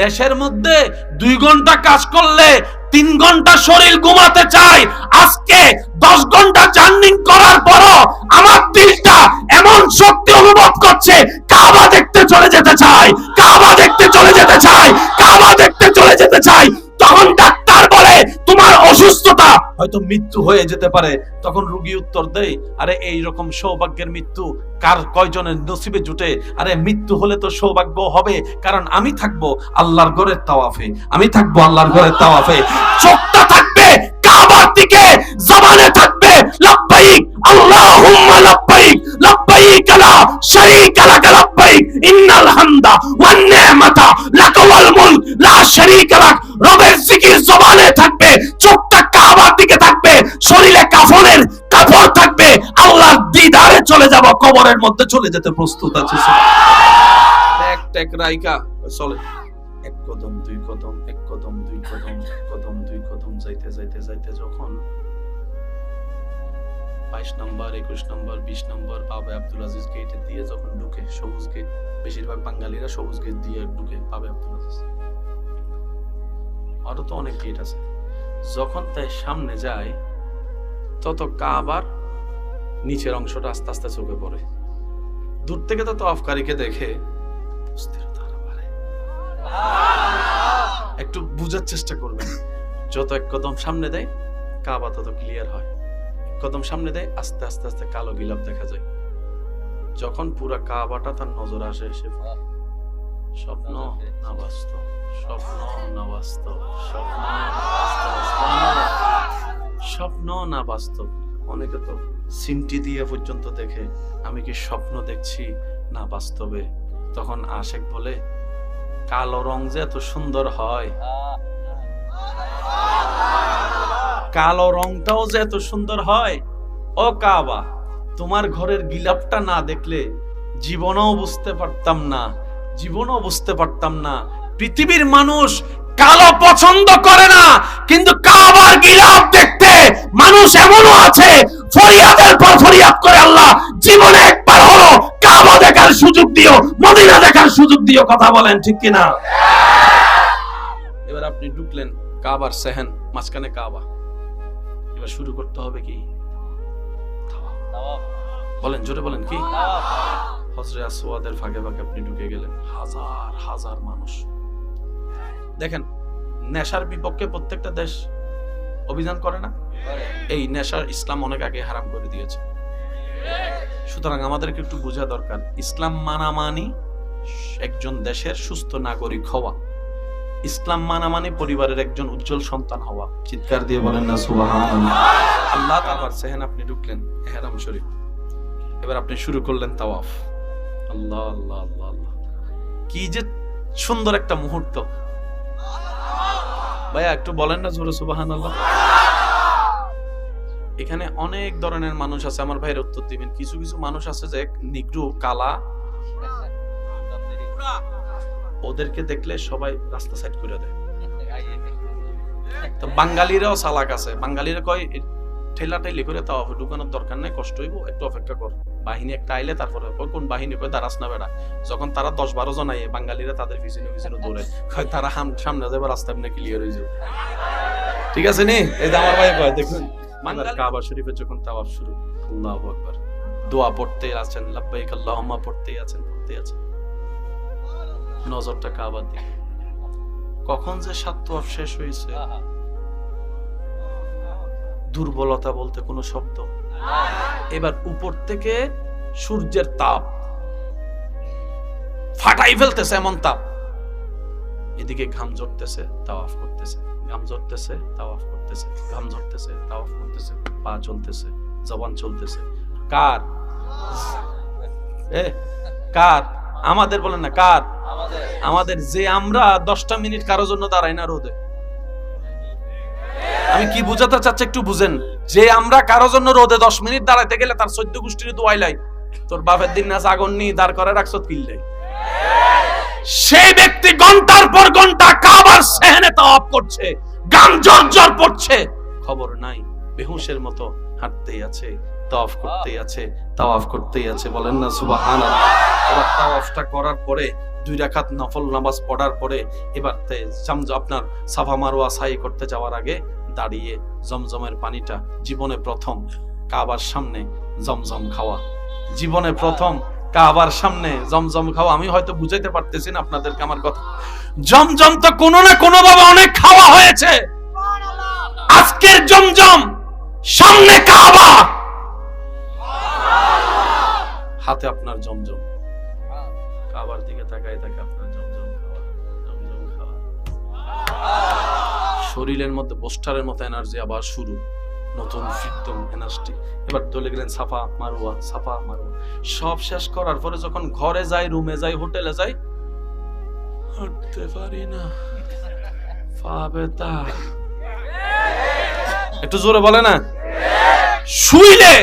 দেশের মধ্যে 2 ঘন্টা কাজ করলে 3 ঘন্টা শরীর ঘুমাতে চায়, আজকে 10 ঘন্টা জার্নি করার পরও আমার দিলটা এমন শক্তি অনুভব করছে কাবা দেখতে চলে যেতে চায়, কাবা দেখতে চলে যেতে চায়, কাবা দেখতে চলে যেতে চায়। তখন ডাক্তার বলে তোমার অসুস্থতা হয়তো মৃত্যু হয়ে যেতে পারে, তখন রোগী উত্তর দেয়, আরে এই রকম সৌভাগ্যের মৃত্যু কার কয়জনের নসিবে জুটে? আরে মৃত্যু হলে তো সৌভাগ্য হবে, কারণ আমি থাকবো আল্লাহর ঘরের তাওয়াফে, আমি থাকবো আল্লাহর ঘরের তাওয়াফে। চোখটা থাকবে কাবার দিকে, জবানে থাকবে লাব্বাইক আল্লাহুম্মা লাব্বাইক, লাব্বাইক লা শারীকা লাক লাব্বাইক, ইন্নাল হামদা ওয়ান নি'মাতা লাক ওয়াল মুলক লা শারীকা লাক। রবের জিকির জবানে থাকবে, চোখটা কাবার দিকে থাকবে, শরীরে কাফনের কাপড় থাকবে, আল্লাহর দিদারে চলে যাব, কবরের মধ্যে চলে যেতে প্রস্তুত আছে। এক টেক রাইকা চলে, এক কদম, 2 কদম, 1 কদম, 2 কদম, 1 কদম, 2 কদম, যাইতে যাইতে যাইতে যখন 22 নম্বর, 21 নম্বর, 20 নম্বর পাবে আব্দুল আজিজ গেট দিয়ে যখন ঢুকে, সবুজ গেট, বেশিরভাগ বাঙালিরা সবুজ গেট দিয়ে ঢুকে পাবে আব্দুল আজিজ। আরো তো অনেক গেট আছে। যখন তাই সামনে যায় তত কাবার নিচের অংশটা আস্তে আস্তে চোখে পড়ে। দূর থেকে তো তওয়াফকারীকে দেখে অস্থিরতা আরো বাড়ে। একটু বুঝার চেষ্টা করবেন, যত এক কদম সামনে দেয় কাবা তত ক্লিয়ার হয়। কদম সামনে দেয় আস্তে আস্তে আস্তে কালো গিলাপ দেখা যায়। যখন পুরা কাবাটা তার নজর আসে, সে স্বপ্ন না বাস্তব, স্বপ্ন না বাস্তব, স্বপ্ন না বাস্তব, স্বপ্ন না বাস্তব। অনেকে তো সিমটি দিয়ে পর্যন্ত দেখে আমি কি স্বপ্ন দেখছি না বাস্তবে। তখন আশেক বলে, কালো রং যে এত সুন্দর হয়, কালো রংটাও যে এত সুন্দর হয়, ও কাবা, তোমার ঘরের গিলাপটা না দেখলে জীবনেও বুঝতে পারতাম না, জীবনেও বুঝতে পারতাম না। পৃথিবীর মানুষ কালো পছন্দ করে না, কিন্তু কাবার গিলাপ দেখতে মানুষ এমনও আছে ফরিয়াদের পর ফরিয়াদ করে, আল্লাহ জীবনে একবার হলো কাবা দেখার সুযোগ দিও, মদিনা দেখার সুযোগ দিও। কথা বলেন ঠিক কিনা? এবার আপনি ঢুকলেন কাবার সেহেন, মাঝখানে কাবা। এবার শুরু করতে হবে কি? বলেন, জোরে বলেন, কি? হজরে আসওয়াদের ফাঁকে ফাঁকে আপনি ঢুকে গেলেন। হাজার হাজার মানুষ। দেখেন, নেশার বিপক্ষে প্রত্যেকটা দেশ অভিযান করে না? এই নেশার ইসলাম অনেক আগে হারাম করে দিয়েছে। সুতরাং আমাদেরকে একটু বোঝা দরকার, ইসলাম মানামানি একজন দেশের সুস্থ নাগরিক হওয়া, ইসলাম মানামানি পরিবারের একজন উজ্জ্বল সন্তান হওয়া। চিৎকার দিয়ে বলেন না সুবহানাল্লাহ। আল্লাহ তাআলার সেহেন আপনি ঢুকলেন, ইহরাম শরীফ। এবার আপনি শুরু করলেন তাওয়াফ। আল্লাহ আল্লাহ আল্লাহ আল্লাহ, কি যে সুন্দর একটা মুহূর্ত। ভাইয়া একটু বলেন না জোরে সুবহানাল্লাহ। এখানে অনেক ধরনের মানুষ আছে, আমার ভাইয়ের উত্তর দিবেন। কিছু কিছু মানুষ আছে যে নিগ্রো, কালা, ওদেরকে দেখলে সবাই রাস্তা সাইড করে দেয়। তো বাঙালিরাও চালাক আছে, বাঙালিরা কয় ঠেলা ঠেলি করে তাও ঢুকানোর দরকার নাই, কষ্ট হইব, একটু অপেক্ষা কর, বাহিনী একটা আইলে তারপরে। কোন বাহিনী? কয় দাঁড়াস না বেড়া। যখন তারা 10-12 জন আইয়ে, বাঙালিরা তাদের পিছনে পিছনে দৌড়ে, কয় তারা সামনে যাবে, রাস্তা এমনি ক্লিয়ার হয়ে যাবে। ঠিক আছে নি? এই যে আমার ভাই কয়, দেখুন কাবা শরীফে যখন তাওয়াফ শুরু, আল্লাহু আকবার, দোয়া পড়তে আছেন, লাব্বাইক আল্লাহুম্মা পড়তেই আছেন, নজরটা কাবার দিকে। কখন যে সাত তাওয়াফ শেষ হয়েছে, দুর্বলতা বলতে কোনো শব্দ। এবার উপর থেকে সূর্যের তাপ ফাটাই ফেলতেছে, এমন তাপ। এদিকে ঘাম ঝরতেছে, তাওয়াফ করতেছে, ঘাম ঝরতেছে, তাওয়াফ করতেছে, ঘাম ঝরতেছে, তাওয়াফ করতেছে, পা চলতেছে, জবান চলতেছে। কার? কার? আমাদের বলেন না, কার? আমাদের। যে আমরা 10টা মিনিট কারোর জন্য দাঁড়াই না রোদে। আমি কি বুঝাতে চাচ্ছি একটু বুঝেন। যে আমরা কারোর জন্য রোদে 10 মিনিট দাঁড়াইতে গেলে তার 14 গোষ্ঠীর দোয়াইলাই, তোর বাপের দিন না জাগন নি দাঁড় করে রাখছ কিল্লাই, সেই ব্যক্তি ঘন্টার পর ঘন্টা কাবার সেহেনে তাওয়াফ করছে, গাম জর্জর পড়ছে, খবর নাই, বেহুশের মতো হাঁটতেই আছে, তাওয়াফ করতেই আছে, তাওয়াফ করতেই আছে। বলেন না সুবহানাল্লাহ। এবার তাওয়াফটা করার পরে 2 রাকাত নফল নামাজ পড়ার পরে এবার আপনার সাফা মারওয়া সাই করতে যাওয়ার আগে দাঁড়িয়ে জমজমের পানিটা, জীবনে প্রথম কাবার সামনে জমজম খাওয়া, জীবনে প্রথম কাবার সামনে জমজম খাওয়া। আমি হয়তো বুঝাইতে পারতেছি না আপনাদেরকে আমার কথা। জমজম তো কোনো না কোনো ভাবে অনেক খাওয়া হয়েছে, আজকের জমজম সামনে কাবা, হাতে আপনার জমজম, কাবার দিকে তাকায় থাকে আপনার জমজম খাওয়া, জমজম খাওয়া। শরীরের মধ্যে পোস্টারের মতো এনার্জি আবার শুরু, নতুন ফিরতম এনার্জি। এবার চলে গেলেন সাফা মারওয়া, সাফা মারওয়া সব শেষ করার পরে যখন ঘরে যাই, রুমে যাই, হোটেলে যাই, হাঁটতে পারি না, পা ব্যথা। একটু জোরে বলে না। শুইলে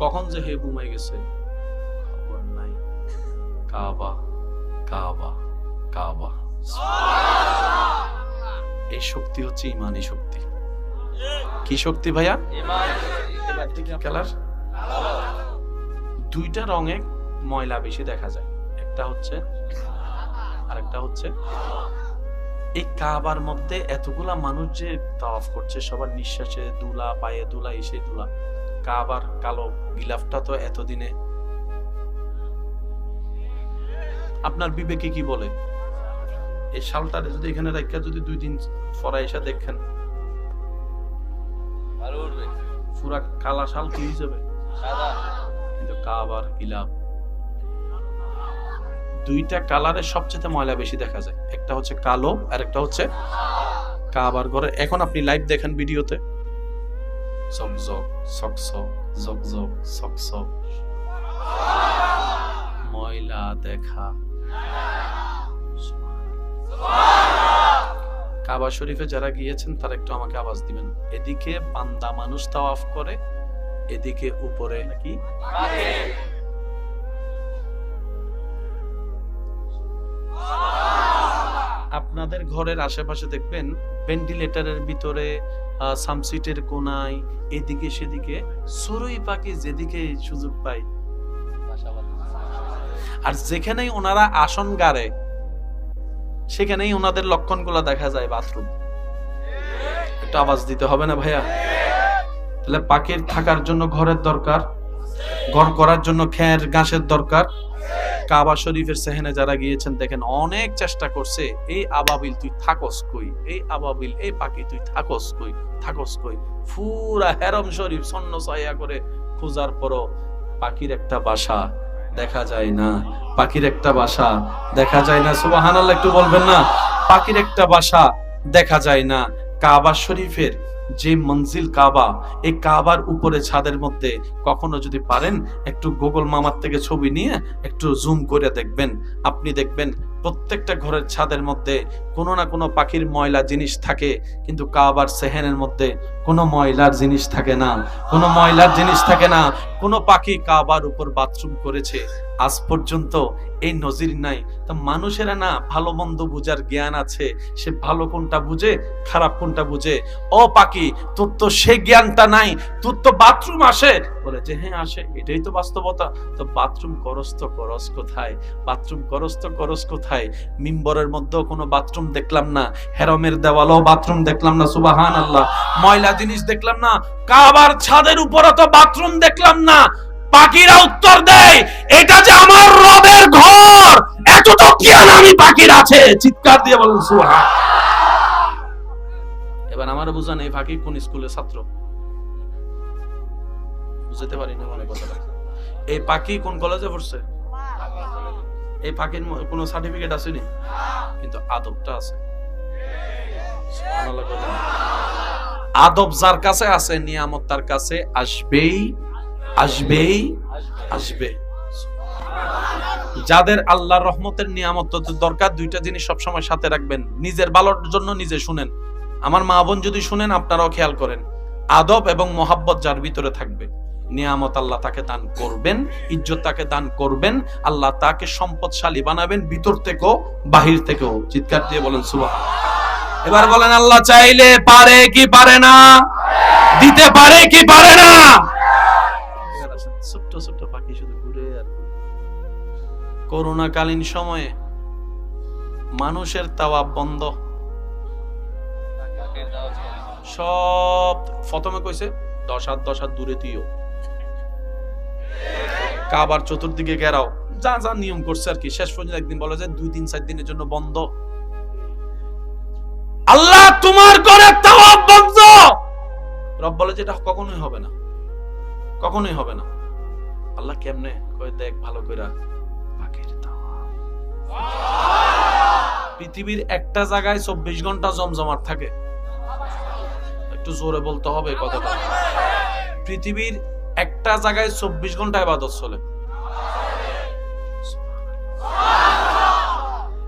কখন যে হে ঘুমাই গেছে খবর নাই। কাবা, কাবা, কাবা। এই শক্তি হচ্ছে ইমানি শক্তি। কি শক্তি ভাইয়া? দুইটা রঙে ময়লা বেশি দেখা যায়, একটা হচ্ছে আর একটা হচ্ছে এই কাবার মধ্যে এতগুলা মানুষ যে তাওয়াফ করছে, সবার নিঃশ্বাসে দুলা, পায়ে দুলা, এসে দুলা। কাবার কালো গিলাফটা তো এতদিনে আপনার বিবেকে কি বলে? এই শালটারে যদি এখানে রাখা যদি 2 দিন পরে এসে দেখেন পুরা কালা শাল কি হিসেবে, কিন্তু কাবার গিলাফ দুইটা কালারের সবচেয়ে ময়লা বেশি দেখা যায়, একটা হচ্ছে কালো আর একটা হচ্ছে কাবার ঘরে। এখন আপনি লাইভ দেখেন ভিডিওতে, ঝকঝক সকসক ঝকঝক সকসক, ময়লা দেখা। কাবা শরীফে যারা গিয়েছেন তারা একটু আমাকে আওয়াজ দিবেন। এদিকে বান্দা মানুষ তাওয়াফ করে, এদিকে উপরে নাকি আপনাদের ঘরের আশেপাশে দেখবেন ভেন্টিলেটরের ভিতরে, সামসিটের কোনায়, এদিকে সেদিকে চড়ুই পাখি যেদিকে সুযোগ পায়, আর যেখানেই ওনারা আসন গাড়ে সেখানেই ওনাদের লক্ষণগুলো দেখা যায় বাথরুম। একটু আওয়াজ দিতে হবে না ভাইয়া? তাহলে পাখির থাকার জন্য ঘরের দরকার, ঘর করার জন্য খের ঘাসের দরকার। কাবা শরীফের সেহেনে যারা গিয়েছেন দেখেন অনেক চেষ্টা করছে, এই আবাবিল তুই থাকস কই, এই আবাবিল, এই পাখি তুই থাকস কই, থাকস কই। পুরা হেরম শরীফ সন্ন ছায়া করে খোঁজার পরও পাখির একটা বাসা দেখা যায় না, পাখির একটা বাসা দেখা যায় না। সুবহানাল্লাহ একটু বলবেন না? পাখির একটা বাসা দেখা যায় না। কাবা শরীফের যে মঞ্জিল কাবা, এই কাবার উপরে ছাদের মধ্যে কখনো যদি পারেন একটু গুগল মামার থেকে ছবি নিয়ে একটু জুম করে দেখবেন, আপনি দেখবেন প্রত্যেকটা ঘরের ছাদের মধ্যে কোনো না কোনো পাখির ময়লা জিনিস থাকে, কিন্তু কাবার সেহেনের মধ্যে কোনো ময়লার জিনিস থাকে না, কোনো ময়লার জিনিস থাকে না। কোনো পাখি কাবার উপর বাথরুম করেছে আজ পর্যন্ত এই নজির নাই। তা মানুষেরা না ভালো মন্দ বুঝার জ্ঞান আছে, সে ভালো কোনটা বুঝে খারাপ কোনটা বুঝে। ও পাখি, তোর তো সে জ্ঞানটা নাই, তোর তো বাথরুম আসে, বলে যে হ্যাঁ আসে, এটাই তো বাস্তবতা। তো বাথরুম করস তো করস কোথায়, বাথরুম করস তো করস কোথায়? মিম্বরের মধ্যেও কোনো বাথরুম দেখলাম না, হেরমের দেওয়ালেও বাথরুম দেখলাম না, সুবহানাল্লাহ। ময়লা জিনিস দেখলাম না, কাবার ছাদের উপরে তো বাথরুম দেখলাম না। পাখিরা উত্তর দেয়, এটা যে আমার রবের ঘর, এতটা জ্ঞান আমি পাখির আছে। চিৎকার দিয়ে বলেন সুবহান। এবার আমার বুঝান, এই পাখি কোন স্কুলের ছাত্র? বুঝতে পারি না মনে কথা। এই পাখি কোন কলেজে পড়ছে? এই পাখির কোনো সার্টিফিকেট আছে নি, কিন্তু আদবটা আছে। সুবহানাল্লাহ বলেন। আদব যার কাছে আছে, নিয়ামত তার কাছে আসবেই আসবেই আসবে। যাদের আল্লাহর রহমতের নিয়ামত দরকার, দুইটা জিনিস সবসময় সাথে রাখবেন, নিজের ভালোর জন্য নিজে শুনেন। আমার মা বোন যদি শুনেন, আপনারাও খেয়াল করেন, আদব এবং মোহাব্বত যার ভিতরে থাকবে, নিয়ামত আল্লাহ তাকে দান করবেন, ইজ্জত তাকে দান করবেন, আল্লাহ তাকে সম্পদশালী বানাবেন, ভিতর থেকেও বাহির থেকেও। চিৎকার দিয়ে বলেন সুবহানাল্লাহ। এবার বলেন, আল্লাহ চাইলে পারে কি পারে না? দিতে পারে কি পারে না? ছোট্ট ছোট্ট পাখি শুধু ঘুরে আর করোনাকালীন সময়ে মানুষের তাওয়াফ বন্ধ, সব প্রথমে কইছে 10 হাত দূরে তুইও, কাবার চতুর্দিকে ঘেরাও, যা যা নিয়ম করছে আর কি। শেষ পর্যন্ত একদিন বলে যে 2-3-4 দিনের জন্য বন্ধ। আল্লাহ তোমার ঘরে তাওয়াফ বন্ধ। রব বলে যে এটা কখনোই হবে না, কখনোই হবে না। আল্লাহ কেমনে কয়, দেখ ভালো কইরা, পাখির তাওয়াফ। পৃথিবীর একটা জায়গায় 24 ঘন্টা জমজমাট থাকে। একটু জোরে বলতে হবে কথাটা। পৃথিবীর একটা জায়গায় 24 ঘন্টা ইবাদত চলে।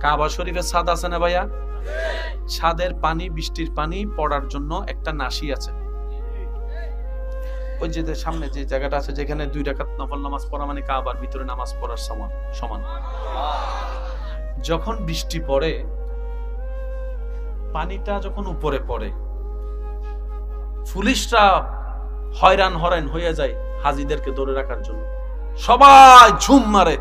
কাবা শরীফের ছাদ আছে না ভাইয়া? ছাদের পানি, বৃষ্টির পানি পড়ার জন্য একটা নাসি আছে। ওই যে সামনে যে জায়গাটা আছে, যেখানে 2 রাকাত নফল নামাজ পড়া মানে কাবার ভিতরে নামাজ পড়ার সমান। যখন বৃষ্টি পড়ে, পানিটা যখন উপরে পড়ে, পুলিশরা হয়রান হয়ে যায়, হাজিদেরকে ধরে রাখার জন্য সবাই ঝুম মারে।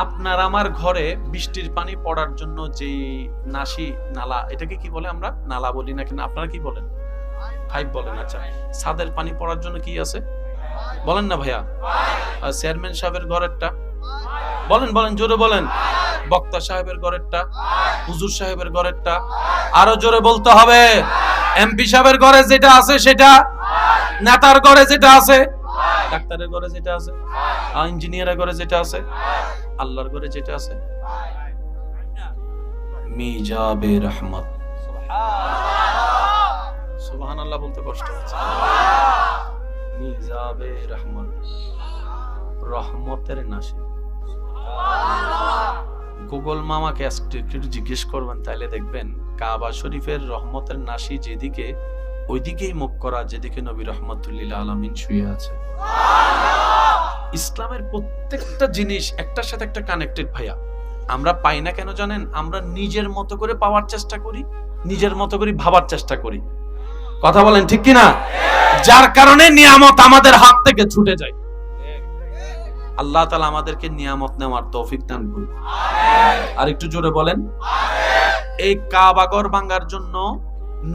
আপনার আমার ঘরে বৃষ্টির পানি পড়ার জন্য যে নাসি নালা, এটাকে কি বলে? আমরা নালা বলি না, কিন্তু আপনারা কি বলেন? পাইপ বলেন। আচ্ছা, ছাদের পানি পড়ার জন্য কি আছে বলেন না ভাইয়া? আর চেয়ারম্যান সাহেবের ঘরেরটা বলেন, বলেন জোরে বলেন। বক্তা সাহেবের ঘরেরটা, হুজুর সাহেবের ঘরেরটা, আরো জোরে বলতে হবে। এমপি সাহেবের ঘরে যেটা আছে সেটা, নেতার ঘরে যেটা আছে, ডাক্তারের ঘরে যেটা আছে, ইঞ্জিনিয়ারের ঘরে যেটা আছে, আল্লাহর ঘরে যেটা আছে, মিজাবে রহমত। সুবহানাল্লাহ বলতে কষ্ট হচ্ছে। মিজাবে রহমত, রহমতের নাশি। গুগল মামাকে একটু জিজ্ঞেস করবেন, তাইলে দেখবেন কাবা শরীফের রহমতের নাশি যেদিকে, ওইদিকেই মুখ করা যেদিকে নবী রহমাতুল্লিল আলামিন শুয়ে আছে। ইসলামের প্রত্যেকটা জিনিস একটার সাথে একটা কানেক্টেড ভাইয়া। আমরা পাই না কেন জানেন? আমরা নিজের মতো করে পাওয়ার চেষ্টা করি, নিজের মতো করে ভাবার চেষ্টা করি। কথা বলেন ঠিক কিনা? যার কারণে নিয়ামত আমাদের হাত থেকে ছুটে যায়। আল্লাহ তাআলা আমাদেরকে নিয়ামত নেওয়ার তৌফিক দান করুন। আর একটু জোরে বলেন। এই কাবাগর ভাঙার জন্য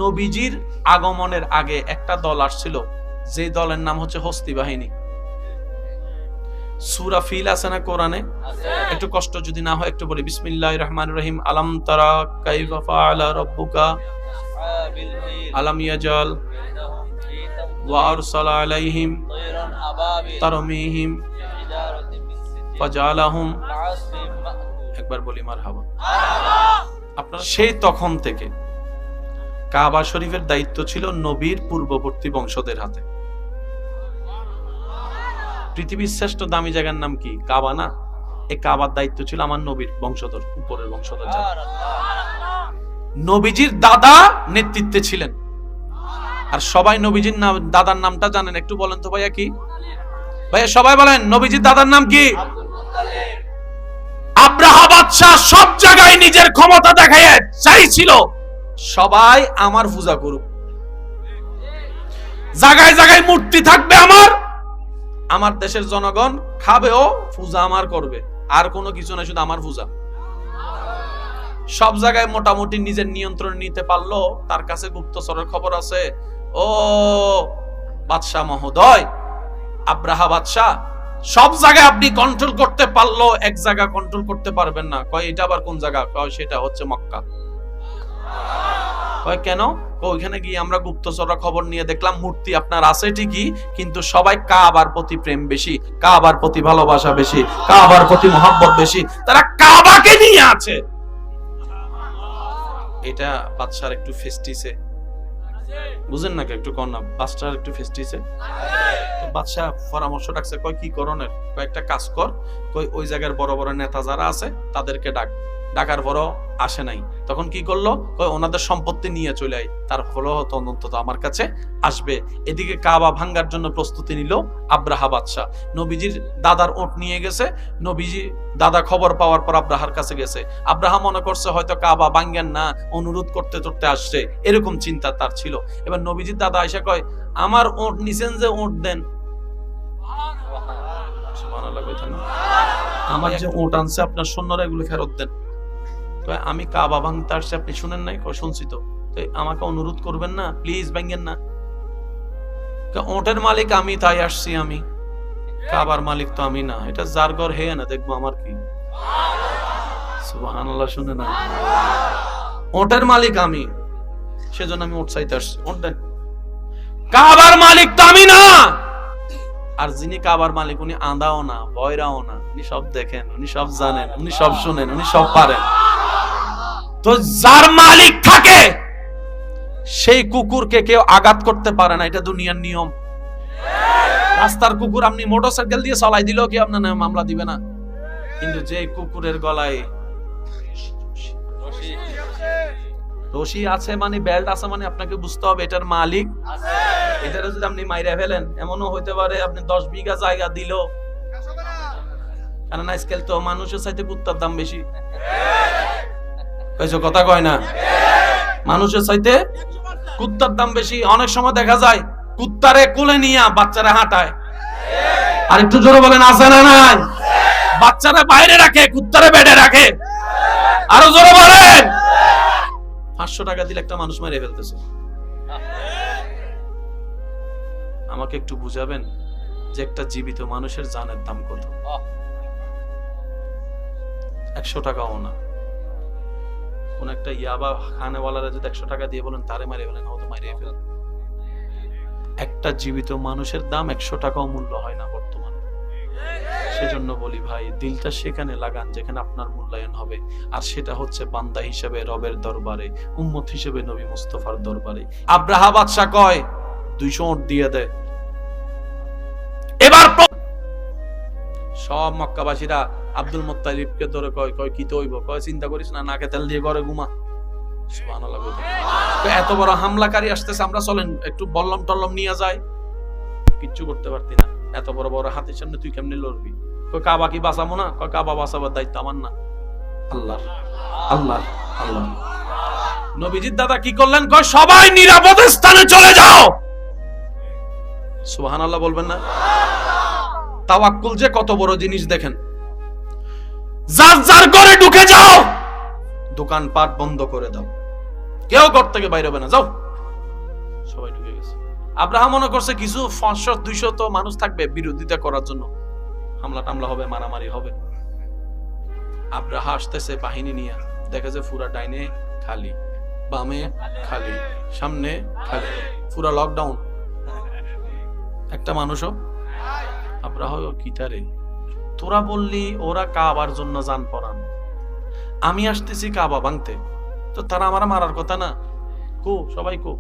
নবীজির আগমনের আগে একটা দল আসছিল, যে দলের নাম হচ্ছে হস্তি বাহিনী। সূরা ফিল আছে না কোরআনে? একটু কষ্ট যদি না হয় একটু বলি। বিসমিল্লাহির রহমানির রহিম। আলাম তারা কাইফা ফাআলা রাব্বুকা আলাম ইয়াজাল ওয়া আরসালা আলাইহিম তারমিহিম ফাজালাহুম। একবার বলি মারহাবা। আপনারা সেই তখন থেকে কাবা শরীফের দায়িত্ব ছিল নবীর পূর্ববর্তী বংশদের হাতে। পৃথিবীর শ্রেষ্ঠ দামি জায়গার নাম কি? কাবা না? এই কাবার দায়িত্ব ছিল আমার নবীর বংশধর, উপরের বংশধর যারা। নবীজির দাদা নেতৃত্বে ছিলেন। আর সবাই নবীজির দাদার নামটা জানেন? একটু বলেন তো ভাইয়া, কি ভাইয়া সবাই বলেন নবীজির দাদার নাম কি? আব্রাহা বাদশা সব জায়গায় নিজের ক্ষমতা দেখায় চাইছিল সবাই আমার পূজা করুক, জায়গায় জায়গায় মূর্তি থাকবে আমার দেশের জনগণ খাবেও, পূজা আমার করবে, আর কোনো কিছু না, শুধু আমার পূজা। সব জায়গায় মোটামুটি নিজের নিয়ন্ত্রণ নিতে পারলো। তার কাছে গুপ্তচরের খবর আছে, ও বাদশা মহোদয়, আব্রাহা বাদশা সব জায়গায় আপনি কন্ট্রোল করতে পারলো, এক জায়গা কন্ট্রোল করতে পারবেন না। কয় এটা আবার কোন জায়গা? কয় সেটা হচ্ছে মক্কা। কয় কেন? ওইখানে গিয়ে আমরা গুপ্তচররা খবর নিয়ে দেখলাম মূর্তি আপনার আছে ঠিকই, কিন্তু সবাই কাবার প্রতি প্রেম বেশি, কাবার প্রতি ভালোবাসা বেশি, কাবার প্রতি মহব্বত বেশি, তারা কাবাকে নিয়ে আছে। এটা বাদশার একটু ফেস্টিসে, বুঝেন না? একটু কর না, বাদশার একটু ফেস্টিসে। বাদশা পরামর্শ ডাকছে, কয় কি করণের? কয়েকটা কাজ কর, কই ওই জায়গার বড় বড় নেতা যারা আছে তাদেরকে ডাকার বড় আসে নাই। তখন কি করলো? কই ওনাদের সম্পত্তি নিয়ে চলে আয়, তার ফলে অন্তত আমার কাছে আসবে। এদিকে কাবা ভাঙ্গার জন্য প্রস্তুতি নিল আব্রাহা বাদশা। নবীজির দাদার ওট নিয়ে গেছে। নবীজি দাদা খবর পাওয়ার পর আব্রাহার কাছে গেছে। আব্রাহা মনে করছে হয়তো কাবা ভাঙ্গেন না, অনুরোধ করতে করতে আসছে, এরকম চিন্তা তার ছিল। এবার নবীজির দাদা আয়সা কয়, আমার ওট নিছেন যে, ওট দেন। আমার যে ওট আনছে আপনার সৈন্যরা, এগুলো ফেরত দেন। আমি কাবা ভাঙতে আসছি, আপনি শুনেন নাই? শুনছি তো, আমাকে অনুরোধ করবেন না প্লিজ, ভাঙেন না। ওটের মালিক আমি, তাই আসছি আমি, কাবার মালিক তো আমি না। এটা যার ঘর হে না দেখবো আমার কি। সুবহানাল্লাহ, শুনে না? ওটের মালিক আমি, সেজন্য আমি ওট চাইতে আসছি, ওট দেন। কাবার মালিক তো আমি না। আর যিনি কাবার মালিক উনি আঁধাও না, বয়রাও না, উনি সব দেখেন, উনি সব জানেন, উনি সব শুনেন, উনি সব পারেন। তো যার মালিক থাকে সেই কুকুরকে কেউ আঘাত করতে পারে না, এটা দুনিয়ার নিয়ম। রাস্তার কুকুর আপনি মোটরসাইকেল দিয়ে চালাই দিলেও কি আপনার মামলা দিবে না? কিন্তু যে কুকুরের গলায় রশি আছে মানে, বেল্ট আছে মানে, আপনাকে বুঝতে হবে এটার মালিক আছে। এটারে যদি আপনি মাইরা ফেলেন, এমনও হইতে পারে আপনি 10 বিঘা জায়গা দিল, কারণ আজকাল তো মানুষের চাইতে কুত্তার দাম বেশি। কথা কয় না? মানুষের চাইতে কুত্তার দাম বেশি। অনেক সময় দেখা যায় কুত্তারে কোলে নিয়ে বাচ্চারা হাঁটায়। আর একটু জোরে বলেন, আছে না নাই? বাচ্চারা বাইরে রাখে, কুত্তারে বেডে রাখে। আরো জোরে বলেন। 500 টাকা দিলে একটা মানুষ মেরে ফেলতেছে। আমাকে একটু বুঝাবেন যে একটা জীবিত মানুষের জানের দাম কত? 100 টাকাও না। কোন একটা ইয়াবা খানেওয়ালারা যদি 100 টাকা দিয়ে বলেন তারে মারিয়ে ফেলেন, হয়তো মারিয়ে ফেলেন। একটা জীবিত মানুষের দাম 100 টাকাও মূল্য হয় না বর্তমানে। সেজন্য বলি ভাই, দিলটা সেখানে লাগান যেখানে আপনার মূল্যায়ন হবে, আর সেটা হচ্ছে বান্দা হিসেবে রবের দরবারে, উম্মত হিসেবে নবী মুস্তাফার দরবারে। আব্রাহা বাদশা কয় 200 ওট দিয়ে দেয়। এবার সব মক্কাবাসীরা আব্দুল মুত্তালিবকে ধরে কয় কি তো হইব? কয় চিন্তা করিস না, নাকে তেল দিয়ে ঘরে ঘুমা। সুবহানাল্লাহ। এত বড় হামলাকারী আসতেছে, আমরা চলেন একটু বল্লম টল্লম নিয়ে যাই। কিচ্ছু করতে পারতি না, এত বড় বড় হাতের সামনে তুই কেমনে লড়বি? কয় কাবা কি বাঁচাবো না? কয় কাবা বাঁচাবার দায়িত্ব আমার না, আল্লাহ আল্লাহ আল্লাহ। নবীজির দাদা কি করলেন? কয় সবাই নিরাপদ স্থানে চলে যাও। সুবহানাল্লাহ বলবেন না? তাওয়াক্কুল যে কত বড় জিনিস দেখেন। যার যার ঘরে ঢুকে যাও, দোকানপাট বন্ধ করে দাও, কেউ ঘর থেকে বাইরে হবে না, যাও। সবাই ঢুকে গেছে। আব্রাহাম মনে করছে কিছু 500-200 তো মানুষ থাকবে বিরোধিতা করার জন্য, হামলা টামলা হবে, মারামারি হবে। আব্রাহা আসতেছে বাহিনী নিয়ে, দেখে যে পুরা ডাইনে খালি, বামে খালি, সামনে খালি, পুরা লকডাউন, একটা মানুষও। আব্রাহা কিটারে, তোরা বললি ওরা কাবার জন্য জান পরান, আমি আসতেছি কাবা ভাঙতে, তো তারা আমার মারার কথা না? কো সবাই কো।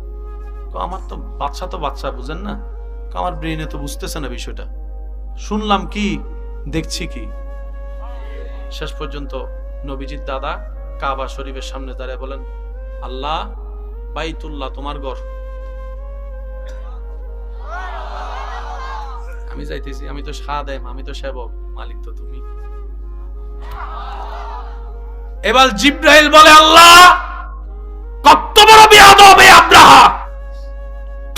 আমার তো বাচ্চা বুঝেন না, আমার ব্রেনে তো বুঝতেছে না বিষয়টা। শুনলাম কি, দেখছি কি। শেষ পর্যন্ত নবীজির দাদা কাবা শরীফের সামনে দাঁড়িয়ে বলেন, আল্লাহ, বাইতুল্লাহ তোমার ঘর, আমি যাইতেছি, আমি তো খাদেম, আমি তো সেবক, মালিক তো তুমি। এবার জিব্রাইল বলে, আল্লাহ কত বড় বেয়াদব এই আব্রাহা,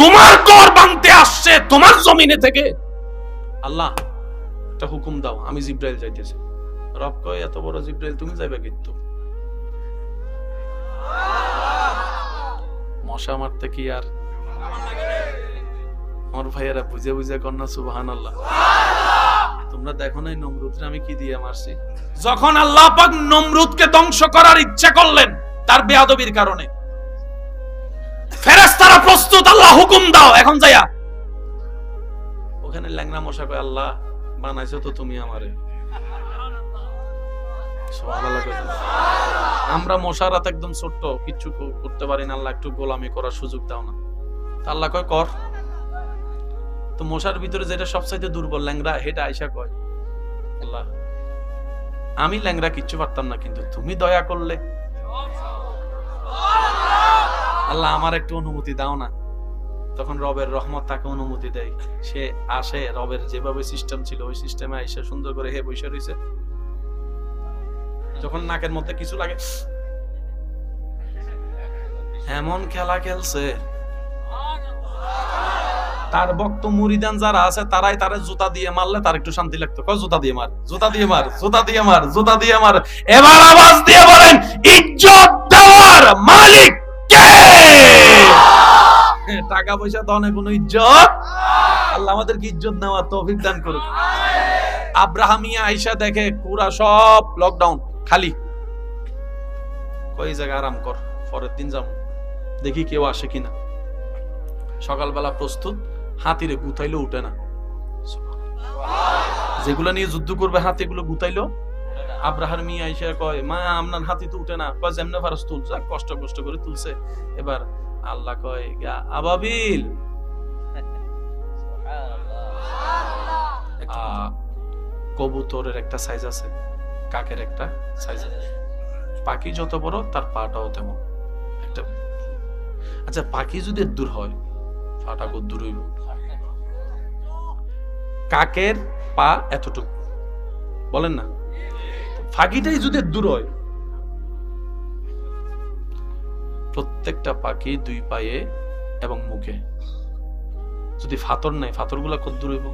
তোমার ঘর ভাঙতে আসছে তোমার জমিনে থেকে। আল্লাহ একটা হুকুম দাও, আমি জিব্রাইল যাইতেছি। রব কয়, এত বড় জিব্রাইল তুমি যাইবে কিন্তু? মশা মারতে কি আর আমার ভাইয়েরা বুঝে বুঝে কন্যা সুবহানাল্লাহ। তোমরা দেখো নাই নমরুদকে আমি কি দিয়ে মারছি? যখন আল্লাহ পাক নমরুদকে ধ্বংস করার ইচ্ছা করলেন তার বেয়াদবির কারণে, ফেরেশতারা প্রস্তুত, আল্লাহ হুকুম দাও, এখন যাইয়া। ওখানে ল্যাংড়া মশা কয়, আল্লাহ বানাইছো তো তুমি আমারে। সুবহানাল্লাহ। আমরা মশার রাত একদম ছোট্ট, কিচ্ছু করতে পারি না, আল্লাহ একটু গোলামি করার সুযোগ দাও না। আল্লাহ কয় কর। তো মশার ভিতরে যেটা সবচাইতে দুর্বল ল্যাংড়া, হেটা আইসা কয়, আল্লাহ আমি ল্যাংড়া কিচ্ছু পারতাম না, কিন্তু তুমি দয়া করলে আল্লাহ আমার একটু অনুমতি দাও না। তখন রবের রহমত তাকে অনুমতি দেয়, সে আসে, রবের যেভাবে সিস্টেম ছিল ওই সিস্টেমে আইসা সুন্দর করে হে বসে রইছে। যখন নাকের মধ্যে কিছু লাগে, এমন খেলা খেলছে, তার ভক্ত মুরিদান যারা আছে তারাই তারা জুতা দিয়ে মারলে তার একটু শান্তি লাগতো। কয় জুতা দিয়ে মার, জুতা দিয়ে মার, জুতা দিয়ে মার, জুতা দিয়ে মার। এবার আওয়াজ দিয়ে বলেন, ইজ্জত দেওয়ার মালিক কে? টাকা পয়সা তো অনেক, কোনো ইজ্জত। আল্লাহ আমাদেরকে ইজ্জত নেওয়ার তৌফিক দান করুন। আব্রাহামিয়া আয়েশা দেখে পুরা সব লকডাউন খালি, কই জায়গা আরাম কর, পরের দিন যাবো, দেখি কেউ আসে কিনা। সকালবেলা প্রস্তুত, হাতিরে গুতাইলো উঠে না। যেগুলো নিয়ে যুদ্ধ করবে হাতি, এগুলো গুতাইলো। আব্রাহার মিয়া আইসা কয়, মা আপনার হাতি তো উঠে না। কয় যেমনে ফারস তুল, যাক কষ্ট করে তুলছে। এবার আল্লাহ কয়, আবাবিল, কবুতরের একটা সাইজ আছে, কাকের একটা সাইজ আছে, পাখি যত বড় তার পাটাও তেমন একটা। আচ্ছা পাখি যদি দূর হয়, পাটা কত দূর হইব? কাকের পা এতটুকু, বলেন না? পাখিটাই যদি দূর হয়, প্রত্যেকটা পাখি 2 পায়ে এবং মুখে যদি ফাতর নাই, ফাতর গুলা কত দূর হইব?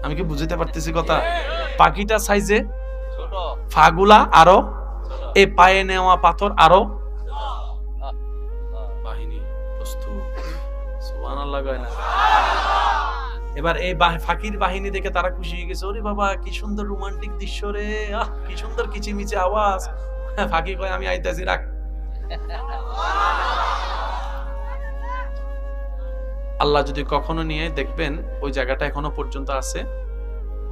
আমি কি বুঝতে পারতেছি কথা? পাখিটা সাইজে ফাগুলা আরো, এই পায়ে নেওয়া পাথর আরো বাহিনী প্রস্তুত। সুবহানাল্লাহ কয় না? এবার এই ফাকির বাহিনী দেখে তারা খুশি হয়ে গেছে, ওরে বাবা কি সুন্দর রোমান্টিক দৃশ্য রে, আহ কি সুন্দর কিচিমিচি আওয়াজ। ফাকি কয় আমি আইতাছি, রাখ। আল্লাহ যদি কখনো নিয়ে দেখবেন ওই জায়গাটা এখনো পর্যন্ত আছে,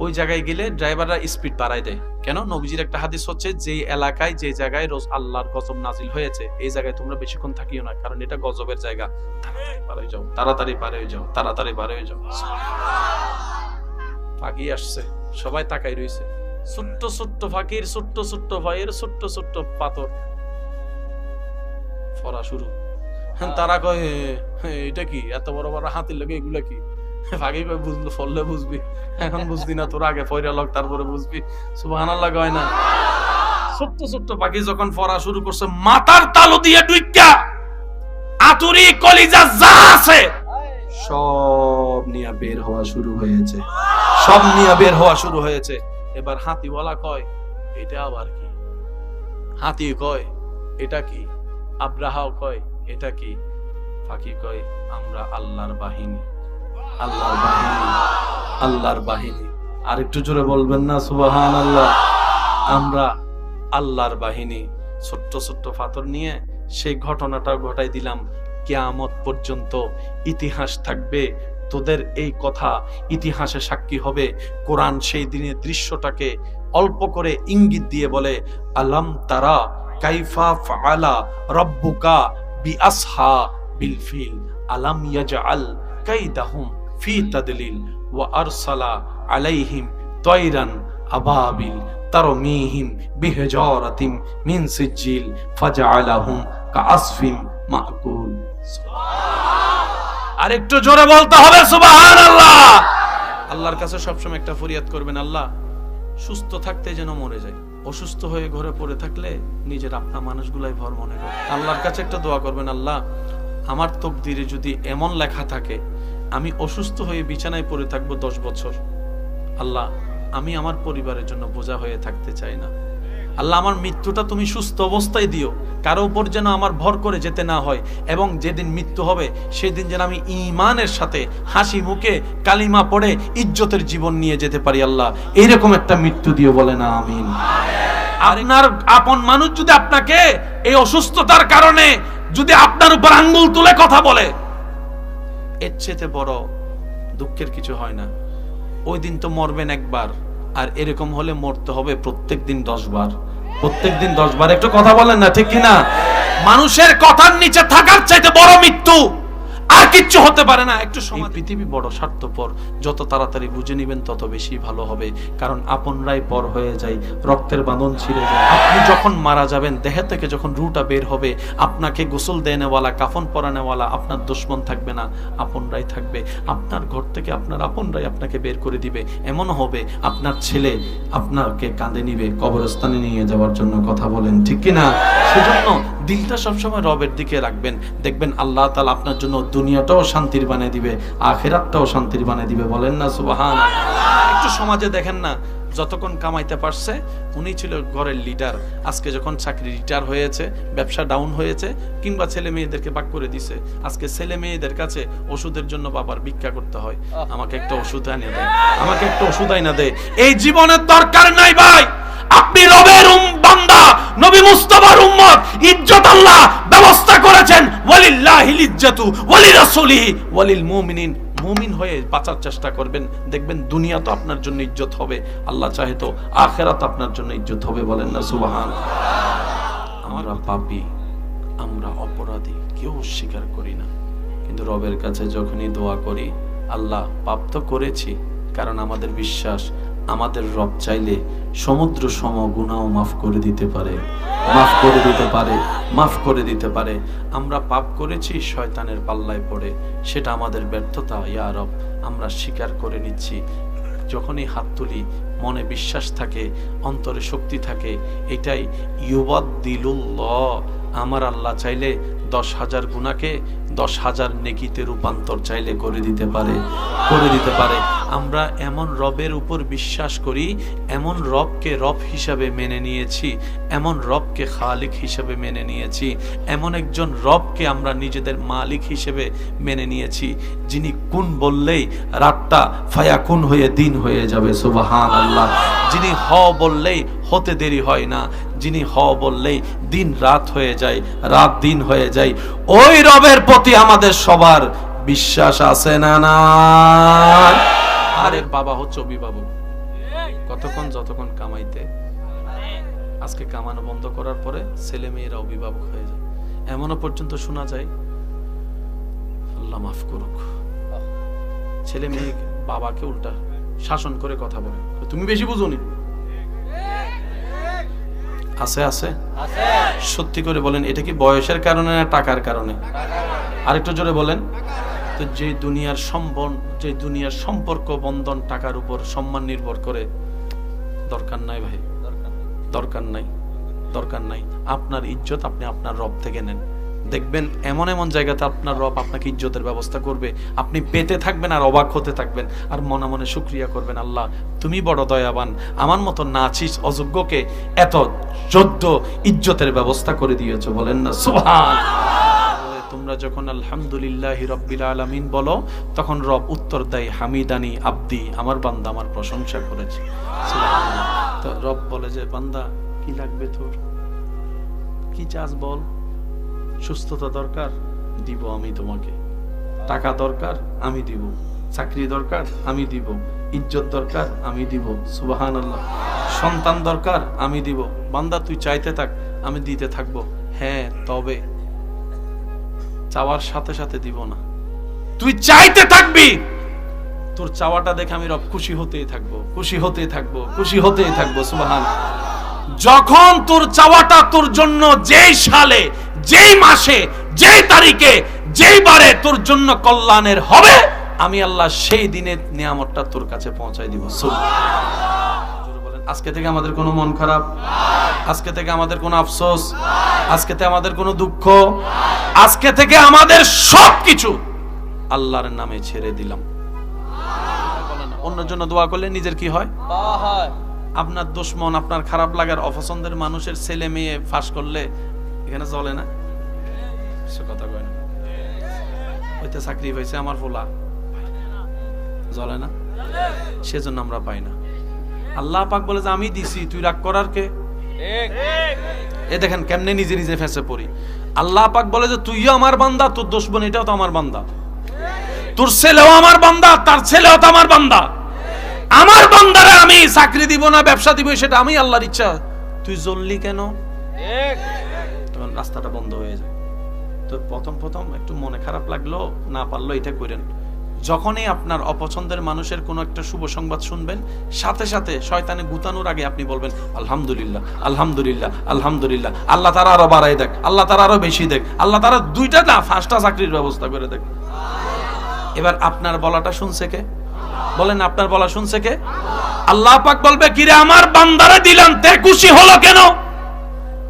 ওই জায়গায় গেলে ড্রাইভাররা স্পিড বাড়ায় দেয়। কেন? নবীজির একটা হাদিস হচ্ছে, যে এলাকায় যে জায়গায় রোজ আল্লাহর গজব নাজিল হয়েছে এই জায়গায় তোমরা বেশিক্ষণ থাকিও না, কারণ এটা গজবের জায়গা। তাড়াতাড়ি পার হয়ে যাও, তাড়াতাড়ি পার হয়ে যাও, তাড়াতাড়ি পার হয়ে যাও। ফাঁকি আসছে, সবাই তাকাই রয়েছে। ছোট্ট ছোট্ট ফাঁকির, ছোট্ট ছোট্ট ভাইয়ের, ছোট্ট ছোট্ট পাথর ফরা শুরু। তারা কয় এটা কি, এত বড় বড় হাতির লাগে এগুলা কি? ফাঁকি কয় বুঝলো, ফললে বুঝবি, এখন বুঝবি না, তোর আগে ফয়রা লগ তারপরে বুঝবি। সুবহানাল্লাহ কয় না? ছোট্ট ছোট্ট পাখি যখন ফরা শুরু করছে, মাথার তালু দিয়ে ডুইকা আতুরি কলিজা যা আছে সব নিয়ে বের হওয়া শুরু হয়েছে, সব নিয়ে বের হওয়া শুরু হয়েছে। এবার হাতিওয়ালা কয় এটা আবার কি? হাতি কয় এটা কি? আব্রাহাও কয় এটা কি? ফাঁকি কয় আমরা আল্লাহর বাহিনী, আল্লাহর বাহিনী, আল্লাহর বাহিনী। আর একটু জোরে বলবেন না সুবহানাল্লাহ? আমরা আল্লাহর বাহিনী। ছোট্ট ছোট্ট পাথর নিয়ে সেই ঘটনাটা ঘটাই দিলাম। কিয়ামত পর্যন্ত ইতিহাস থাকবে, তোদের এই কথা ইতিহাসে সাক্ষী হবে। কোরআন সেই দিনের দৃশ্যটাকে অল্প করে ইঙ্গিত দিয়ে বলে, আলাম তারা কাইফা ফাআলা রাব্বুকা বিআসহাবিল ফিল আলাম ইয়াজআল কাইদাহুম ফি তাদলিল ওয়া আরসালা আলাইহিম তায়রান আবাবিল তারমিহিম বিহিজারাতিম মিন সিজিল ফাজআলাহুম কাআসফিন মাকুল। আর একটু জোরে বলতে হবে সুবহানাল্লাহ। আল্লাহর কাছে সবসময় একটা ফরিয়াদ করবেন, আল্লাহ সুস্থ থাকতে যেন মরে যায়। অসুস্থ হয়ে ঘরে পড়ে থাকলে নিজের আপনা মানুষগুলাই ভর মনে করে। আল্লাহর কাছে একটা দোয়া করবেন, আল্লাহ আমার তকদিরে যদি এমন লেখা থাকে আমি অসুস্থ হয়ে বিছানায় পড়ে থাকবো 10 বছর, আল্লাহ আমি আমার পরিবারের জন্য বোঝা হয়ে থাকতে চাই না। আল্লাহ আমার মৃত্যুটা তুমি সুস্থ অবস্থায় দিও, কারো উপর যেন আমার ভর করে যেতে না হয়, এবং যেদিন মৃত্যু হবে সেদিন যেন আমি ঈমানের সাথে হাসি মুখে কালিমা পড়ে ইজ্জতের জীবন নিয়ে যেতে পারি। আল্লাহ এইরকম একটা মৃত্যু দিও, বলে না আমিন। আপনার আপন মানুষ যদি আপনাকে এই অসুস্থতার কারণে যদি আপনার উপর আঙ্গুল তুলে কথা বলে, এর চেয়ে বড় দুঃখের কিছু হয় না। ওই দিন তো মরবেন একবার, আর এরকম হলে মরতে হবে প্রত্যেকদিন 10 বার, প্রত্যেকদিন 10 বার। একটু কথা বলেন না, ঠিক কিনা? মানুষের কথার নিচে থাকার চাইতে বড় মৃত্যু আর কিচ্ছু হতে পারে না। একটু সময়, পৃথিবী বড় স্বার্থপর, যত তাড়াতাড়ি বুঝে নিবেন তত বেশি ভালো হবে, কারণ আপনরাই পর হয়ে যায়, রক্তের বাঁধন ছিঁড়ে যায়। আপনি যখন মারা যাবেন, দেহ থেকে যখন রুটা বের হবে, আপনাকে গোসল দেনেওয়ালা, কাফন পরানেওয়ালা আপনার দুশমন থাকবে না, আপনরাই থাকবে। আপনার ঘর থেকে আপনার আপনরাই আপনাকে বের করে দিবে। এমন হবে আপনার ছেলে আপনাকে কাঁধে নিবে কবরস্থানে নিয়ে যাওয়ার জন্য। কথা বলেন ঠিক কিনা? সেজন্য দিলটা সবসময় রবের দিকে রাখবেন, দেখবেন আল্লাহ তাআলা আপনার জন্য দুনিয়াটাও শান্তির বানিয়ে দিবে, আখিরাতটাও শান্তির বানিয়ে দিবে। বলেন না সুবহানাল্লাহ? একটু সমাজে দেখেন না, যতক্ষণ কামাইতে পারছে উনি ছিল ঘরের লিডার, আজকে যখন চাকরি রিটায়ার হয়েছে, ব্যবসা ডাউন হয়েছে, কিংবা ছেলে মেয়েদেরকে বাক করে দিছে, আজকে ছেলে মেয়েদের কাছে ওষুধের জন্য বাবার ভিক্ষা করতে হয়, আমাকে একটা ওষুধ এনে দেয়, আমাকে একটা ওষুধ এনে দেয়। এই জীবনের দরকার নাই ভাই। আপনি রবের বান্দা, নবী মুস্তাফার উম্মত, ইজ্জত আল্লাহ ব্যবস্থা করেছেন। ওয়ালিল্লাহিল ইজ্জাতু ওয়ালিরাসূলিহি ওয়ালিল মুমিনিন। মুমিন হয়ে বাঁচার চেষ্টা করবেন, দেখবেন দুনিয়া তো আপনার জন্য ইজ্জত হবে, আল্লাহ চাহে তো আখিরাত আপনার জন্য ইজ্জত হবে। বলেন না সুবহানাল্লাহ? আমরা পাপী, আমরা অপরাধী, কেউ স্বীকার করি না, কিন্তু রবের কাছে যখনই দোয়া করি, আল্লাহ পাপ তো করেছি, কারণ আমাদের বিশ্বাস আমাদের রব চাইলে সমুদ্র সম গুনাহ মাফ করে দিতে পারে, মাফ করে দিতে পারে, মাফ করে দিতে পারে। আমরা পাপ করেছি শয়তানের পাল্লায় পড়ে, সেটা আমাদের ব্যর্থতা। ইয়া রব আমরা স্বীকার করে নিচ্ছি। যখনই হাত তুলি মনে বিশ্বাস থাকে, অন্তরে শক্তি থাকে, এটাই ইউবাদদিলুল্লাহ। আমার আল্লাহ চাইলে 10,000 গুনাহকে 10,000 নেকিতে রূপান্তর চাইলে করে দিতে পারে। আমরা এমন রবের উপর বিশ্বাস করি, এমন রবকে রব হিসাবে মেনে নিয়েছি, এমন রবকে খালিক হিসাবে মেনে নিয়েছি, এমন একজন রবকে আমরা নিজেদের মালিক হিসেবে মেনে নিয়েছি, যিনি কুন বললেই রাতটা ফায়াকুন হয়ে দিন হয়ে যাবে। সুবহানাল্লাহ। যিনি হ বললেই হতে দেরি হয় না, যিনি হ বললেই দিন রাত হয়ে যায়, রাত দিন হয়ে যায়। ওই রবের প্রতি আমাদের সবার বিশ্বাস আছে না? না। আরে বাবা হচ্ছে অভিভাবক, কতক্ষণ যতক্ষণ কামাইতে, আজকে কামানো বন্ধ করার পরে ছেলে মেয়েরা অভিভাবক হয়ে যায়। এমনও পর্যন্ত শোনা যায়, আল্লাহ মাফ করুক, ছেলে মেয়ে বাবাকে উল্টা শাসন করে কথা বলে, তুমি বেশি বুঝোনি। আছে আছে সত্যি করে বলেন, এটা কি বয়সের কারণে না টাকার কারণে? আরেকটু জোরে বলেন তো। যে দুনিয়ার সম্পর্ক বন্ধন টাকার উপর সম্মান নির্ভর করে, দরকার নাই ভাই, দরকার নাই। আপনার ইজ্জত আপনি আপনার রব থেকে নেন। দেখবেন এমন এমন জায়গাতে আপনার রব আপনাকে ইজ্জতের ব্যবস্থা করবে, আপনি পেতে থাকবেন আর অবাক হতে থাকবেন, আর মনে মনে শুকরিয়া করবেন, আল্লাহ তুমি বড় দয়াবান, আমার মতো নাচিস অযোগ্যকে এত যোগ্য ইজ্জতের ব্যবস্থা করে দিয়েছো। বলেন না সুবহানাল্লাহ। তোমরা যখন আলহামদুলিল্লাহি রাব্বিল আলামিন বলো, তখন রব উত্তর দেয় হামিদানি আব্দি, আমার বান্দা আমার প্রশংসা করেছে। সুবহানাল্লাহ। তো রব বলে যে বান্দা কি লাগবে তোর, কি চাস বল। সুস্থতা দরকার, দিব আমি তোমাকে। টাকা দরকার, আমি দিব। চাকরি দরকার, আমি দিব। ইজ্জত দরকার, আমি দিব। সুবহানাল্লাহ। সন্তান দরকার, আমি দিব। বান্দা তুই চাইতে থাক, আমি দিতে থাকবো। হ্যাঁ, তবে চাওয়ার সাথে সাথে দিব না, তুই চাইতে থাকবি। তোর চাওয়াটা দেখে আমি রব খুশি হতেই থাকবো। সুবহানাল্লাহ। যখন তোর চাওয়াটা তোর জন্য যেই সালে, যেই মাসে, যেই তারিখে, যেই বারে তোর জন্য কল্যাণের হবে, আমি আল্লাহ সেই দিনের নিয়ামতটা তোর কাছে পৌঁছাই দিব। আজকে থেকে আমাদের কোনো মন খারাপ, আজকে থেকে আমাদের কোনো আফসোস, আজকে থেকে আমাদের কোনো দুঃখ, আজকে থেকে আমাদের সবকিছু আল্লাহর নামে ছেড়ে দিলাম। অন্যের জন্য দোয়া করলে নিজের কি হয়? আপনার দুশমন, আপনার খারাপ লাগার অপছন্দের মানুষের ছেলে মেয়ে ফাঁস করলে এখানে চলে না, সে কথা কয় না। হইতে চাকরি পাইছে আমার ফোলা, চলে না, সেজন্য আমরা পাই না। আল্লাহ পাক বলে যে আমি দিছি, তুই রাগ করার কে? এ দেখেন কেমনে নিজে নিজে ফেঁসে পড়ি। আল্লাহ পাক বলে যে তুইও আমার বান্দা, তোর দুশমন এটাও তো আমার বান্দা, তোর ছেলেও আমার বান্দা, তার ছেলেও তো আমার বান্দা। আমার বান্দারে আমি চাকরি দিব না, ব্যবসা দিব, সেটা আমি আল্লাহর ইচ্ছা। তুই জ্বললি কেন? তখন রাস্তাটা বন্ধ হয়ে যায়। তো প্রথম একটু মনে খারাপ লাগলো, না পারলো এটা করেন। যখনই আপনার অপছন্দের মানুষের কোনো একটা শুভ সংবাদ শুনবেন, সাথে সাথে শয়তানে গুতানোর আগে আপনি বলবেন আলহামদুলিল্লাহ, আলহামদুলিল্লাহ, আলহামদুলিল্লাহ। আল্লাহ তারা আরো বাড়াই দেখ, আল্লাহ তারা আরো বেশি দেখ, আল্লাহ তারা 2টা না 5টা চাকরির ব্যবস্থা করে দেখ। এবার আপনার বলাটা শুনছে কে? বলেন, আপনার বলা শুনছে কে? আল্লাহ পাক বলবে কিরে আমার বান্দারে দিলাম, তে খুশি হলো কেন?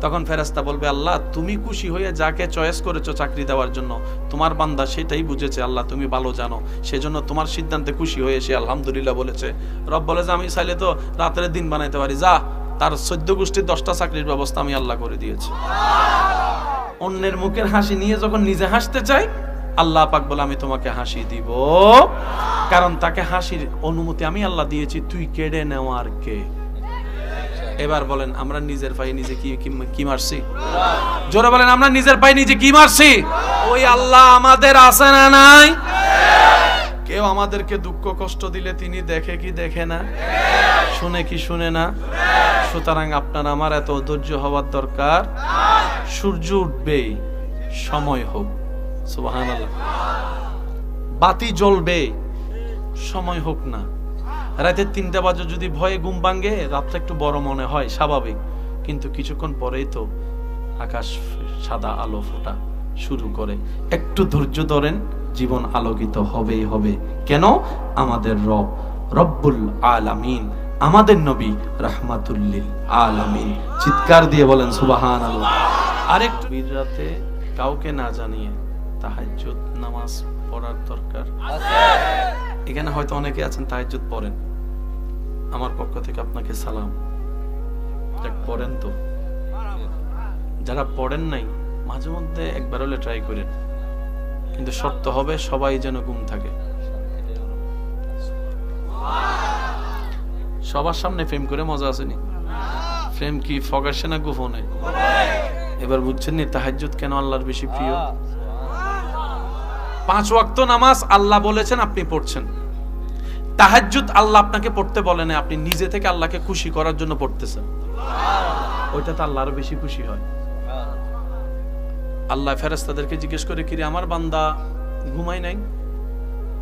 তখন ফেরেশতা বলবে আল্লাহ তুমি খুশি হয়ে যাকে চয়েস করেছো চাকরি দেওয়ার জন্য, তোমার বান্দা সেটাই বুঝেছে, আল্লাহ তুমি ভালো জানো, সেজন্য তোমার সিদ্ধান্তে খুশি হয়ে সে আলহামদুলিল্লাহ বলেছে। রব বলে যে আমি চাইলে তো রাতের দিন বানাইতে পারি, যা তার 14 গোষ্ঠীর 10টা চাকরির ব্যবস্থা আমি আল্লাহ করে দিয়েছি। অন্যের মুখের হাসি নিয়ে যখন নিজে হাসতে চাই, আল্লাহ পাক বলে আমি তোমাকে হাসি দিব, কারণ তাকে হাসির অনুমতি আমি আল্লাহ দিয়েছি, তুই কেড়ে নেওয়ার কে? এবার বলেন আমরা নিজের পায়ে নিজে কি মারছি? জোরে বলেন, আমরা নিজের পায়ে নিজে কি মারছি? ওই আল্লাহ আমাদের আছে না নাই? কেউ আমাদেরকে দুঃখ কষ্ট দিলে তিনি দেখে কি দেখে না? শুনে কি শুনে না? সুতরাং আপনার আমার এত ধৈর্য হওয়ার দরকার। সূর্য উঠবে, সময় হোক, সুবহানাল্লাহ। বাতি জ্বলবে, সময় হোক না। রাতে 3টা বাজে যদি ভয়ে ঘুম ভাঙে, রাতটা একটু বড় মনে হয়, স্বাভাবিক, কিন্তু কিছুক্ষণ পরেই তো আকাশ সাদা আলো ফোটা শুরু করে। একটু ধৈর্য ধরেন, জীবন আলোকিত হবেই হবে। কেন? আমাদের রব রব্বুল আলামিন, আমাদের নবী রাহমাতুল লিল আলামিন। চিৎকার দিয়ে বলেন সুবহানাল্লাহ। আরেকটু রাতে কাউকে না জানিয়ে তাহাজ্জুদ নামাজ পড়ার দরকার এখানে হয়তো অনেকে আছেন তাহাজ্জুদ পড়েন, আমার পক্ষ থেকে আপনাকে সালাম। পড়েন তো, যারা পড়েন নাই মাঝে মধ্যে একবার হলে ট্রাই করেন, কিন্তু শর্ত হবে সবাই যেন ঘুম থাকে। সবার সামনে প্রেম করে মজা আসেনি? প্রেম কি ফগাসে না গোপনে? এবার বুঝছেন নি তাহাজ্জুদ কেন আল্লাহর বেশি প্রিয়? 5 ওয়াক্ত নামাজ আল্লাহ বলেছেন, আপনি পড়ছেন। তাহাজ্জুদ আল্লাহ আপনাকে পড়তে বলেন, আপনি নিজে থেকে আল্লাহকে খুশি করার জন্য পড়তেছেন। ওইটা তো আল্লাহ আরো বেশি খুশি হয়। আল্লাহ ফেরেশতাদেরকে জিজ্ঞেস করে, কিরে আমার বান্দা ঘুমাই নাই?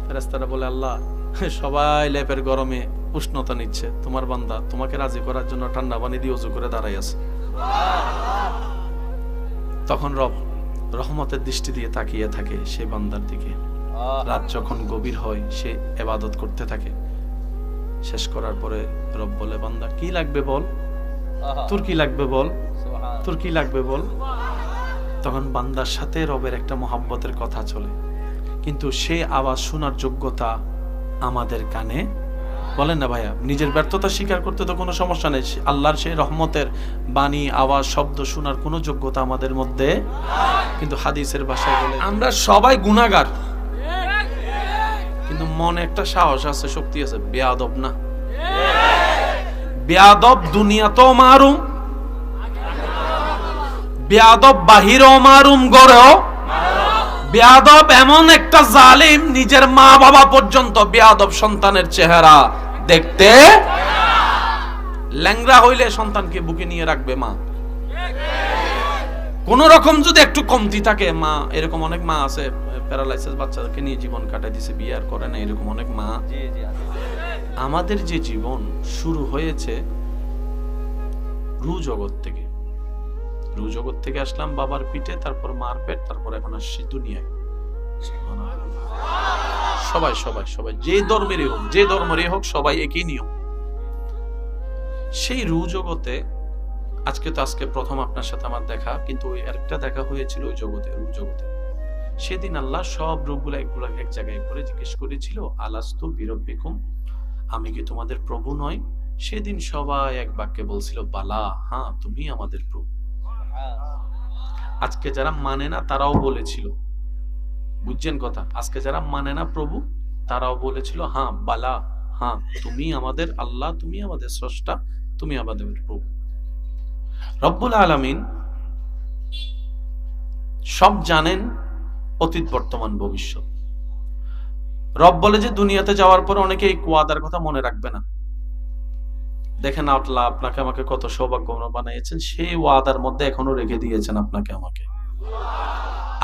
ফেরেশতারা বলে, আল্লাহ সবাই লেপের গরমে উষ্ণতা নিচ্ছে, তোমার বান্দা তোমাকে রাজি করার জন্য ঠান্ডা পানি দিয়ে ওযু করে দাঁড়াই আছে। তখন রব রহমতের দৃষ্টি দিয়ে তাকিয়ে থাকে সে বান্দার দিকে। রাত যখন গভীর হয় সে ইবাদত করতে থাকে। শেষ করার পরে রব বলে, বান্দা কি লাগবে বল, তোর কি লাগবে বল, তোর কি লাগবে বল। তখন বান্দার সাথে রবের একটা মহব্বতের কথা চলে, কিন্তু সে আওয়াজ শোনার যোগ্যতা আমাদের কানে। বলেন না ভাইয়া, নিজের ব্যর্থতা স্বীকার করতে তো কোনো সমস্যা নেই, আল্লাহর সেই রহমতের বাণী আওয়াজ শব্দ শোনার কোনো যোগ্যতা আমাদের মধ্যে। কিন্তু হাদিসের ভাষায় বলে, আমরা সবাই গুনাহগার, কিন্তু মনে একটা সাহস আছে, শক্তি আছে। বেয়াদব না, বেয়াদব দুনিয়াতেও মারুম, বেয়াদব বাহিরেও মারুম, গড়েও বেয়াদব। এমন একটা জালিম নিজের মা বাবা পর্যন্ত বেয়াদব সন্তানের চেহারা দেখতে। ল্যাংড়া হইলে সন্তানকে বুকে নিয়ে রাখবে মা, কোন রকম যদি একটু কমতি থাকে মা। এরকম অনেক মা আছে প্যারালাইসিস বাচ্চাকে নিয়ে জীবন কাটাই দিছে, বিয়ে আর করে না, এরকম অনেক মা। আমাদের যে জীবন শুরু হয়েছে রু জগৎ থেকে, রু জগৎ থেকে আসলাম বাবার পিঠে, তারপর মার পেট, তারপর এখন আসছি দুনিয়ায়। সবাই সবাই সবাই যে ধর্মেরই হোক, যে ধর্মেরই হোক, সবাই একই নিয়ম। সেই রু জগতে আজকে প্রথম আপনার সাথে আমার দেখা, কিন্তু ওই আরেকটা দেখা হয়েছিল ওই জগতে, রু জগতে। সেদিন আল্লাহ সব রূপগুলো একগুলো এক জায়গায় করে জিজ্ঞেস করেছিল, আলাস্তু বিরব্বিকুম, আমি কি তোমাদের প্রভু নয়? সেদিন সবাই এক বাক্যে বলছিল, বালা, হ্যাঁ তুমি আমাদের প্রভু। আজকে যারা মানে না তারাও বলেছিল, বুঝছেন কথা, আজকে যারা মানে না প্রভু তারাও বলেছিল, হ্যাঁ বালা, হ্যাঁ তুমি আমাদের আল্লাহ, তুমি আমাদের স্রষ্টা, তুমি আমাদের প্রভু। রব্বুল আলামিন সব জানেন, অতীত বর্তমান ভবিষ্যৎ। রব বলে যে দুনিয়াতে যাওয়ার পর অনেকে এই ওয়াদার কথা মনে রাখবে না। দেখেন আল্লাহ আপনাকে আমাকে কত সৌভাগ্যবান বানিয়েছেন, সেই ওয়াদার মধ্যে এখনো রেখে দিয়েছেন আপনাকে আমাকে।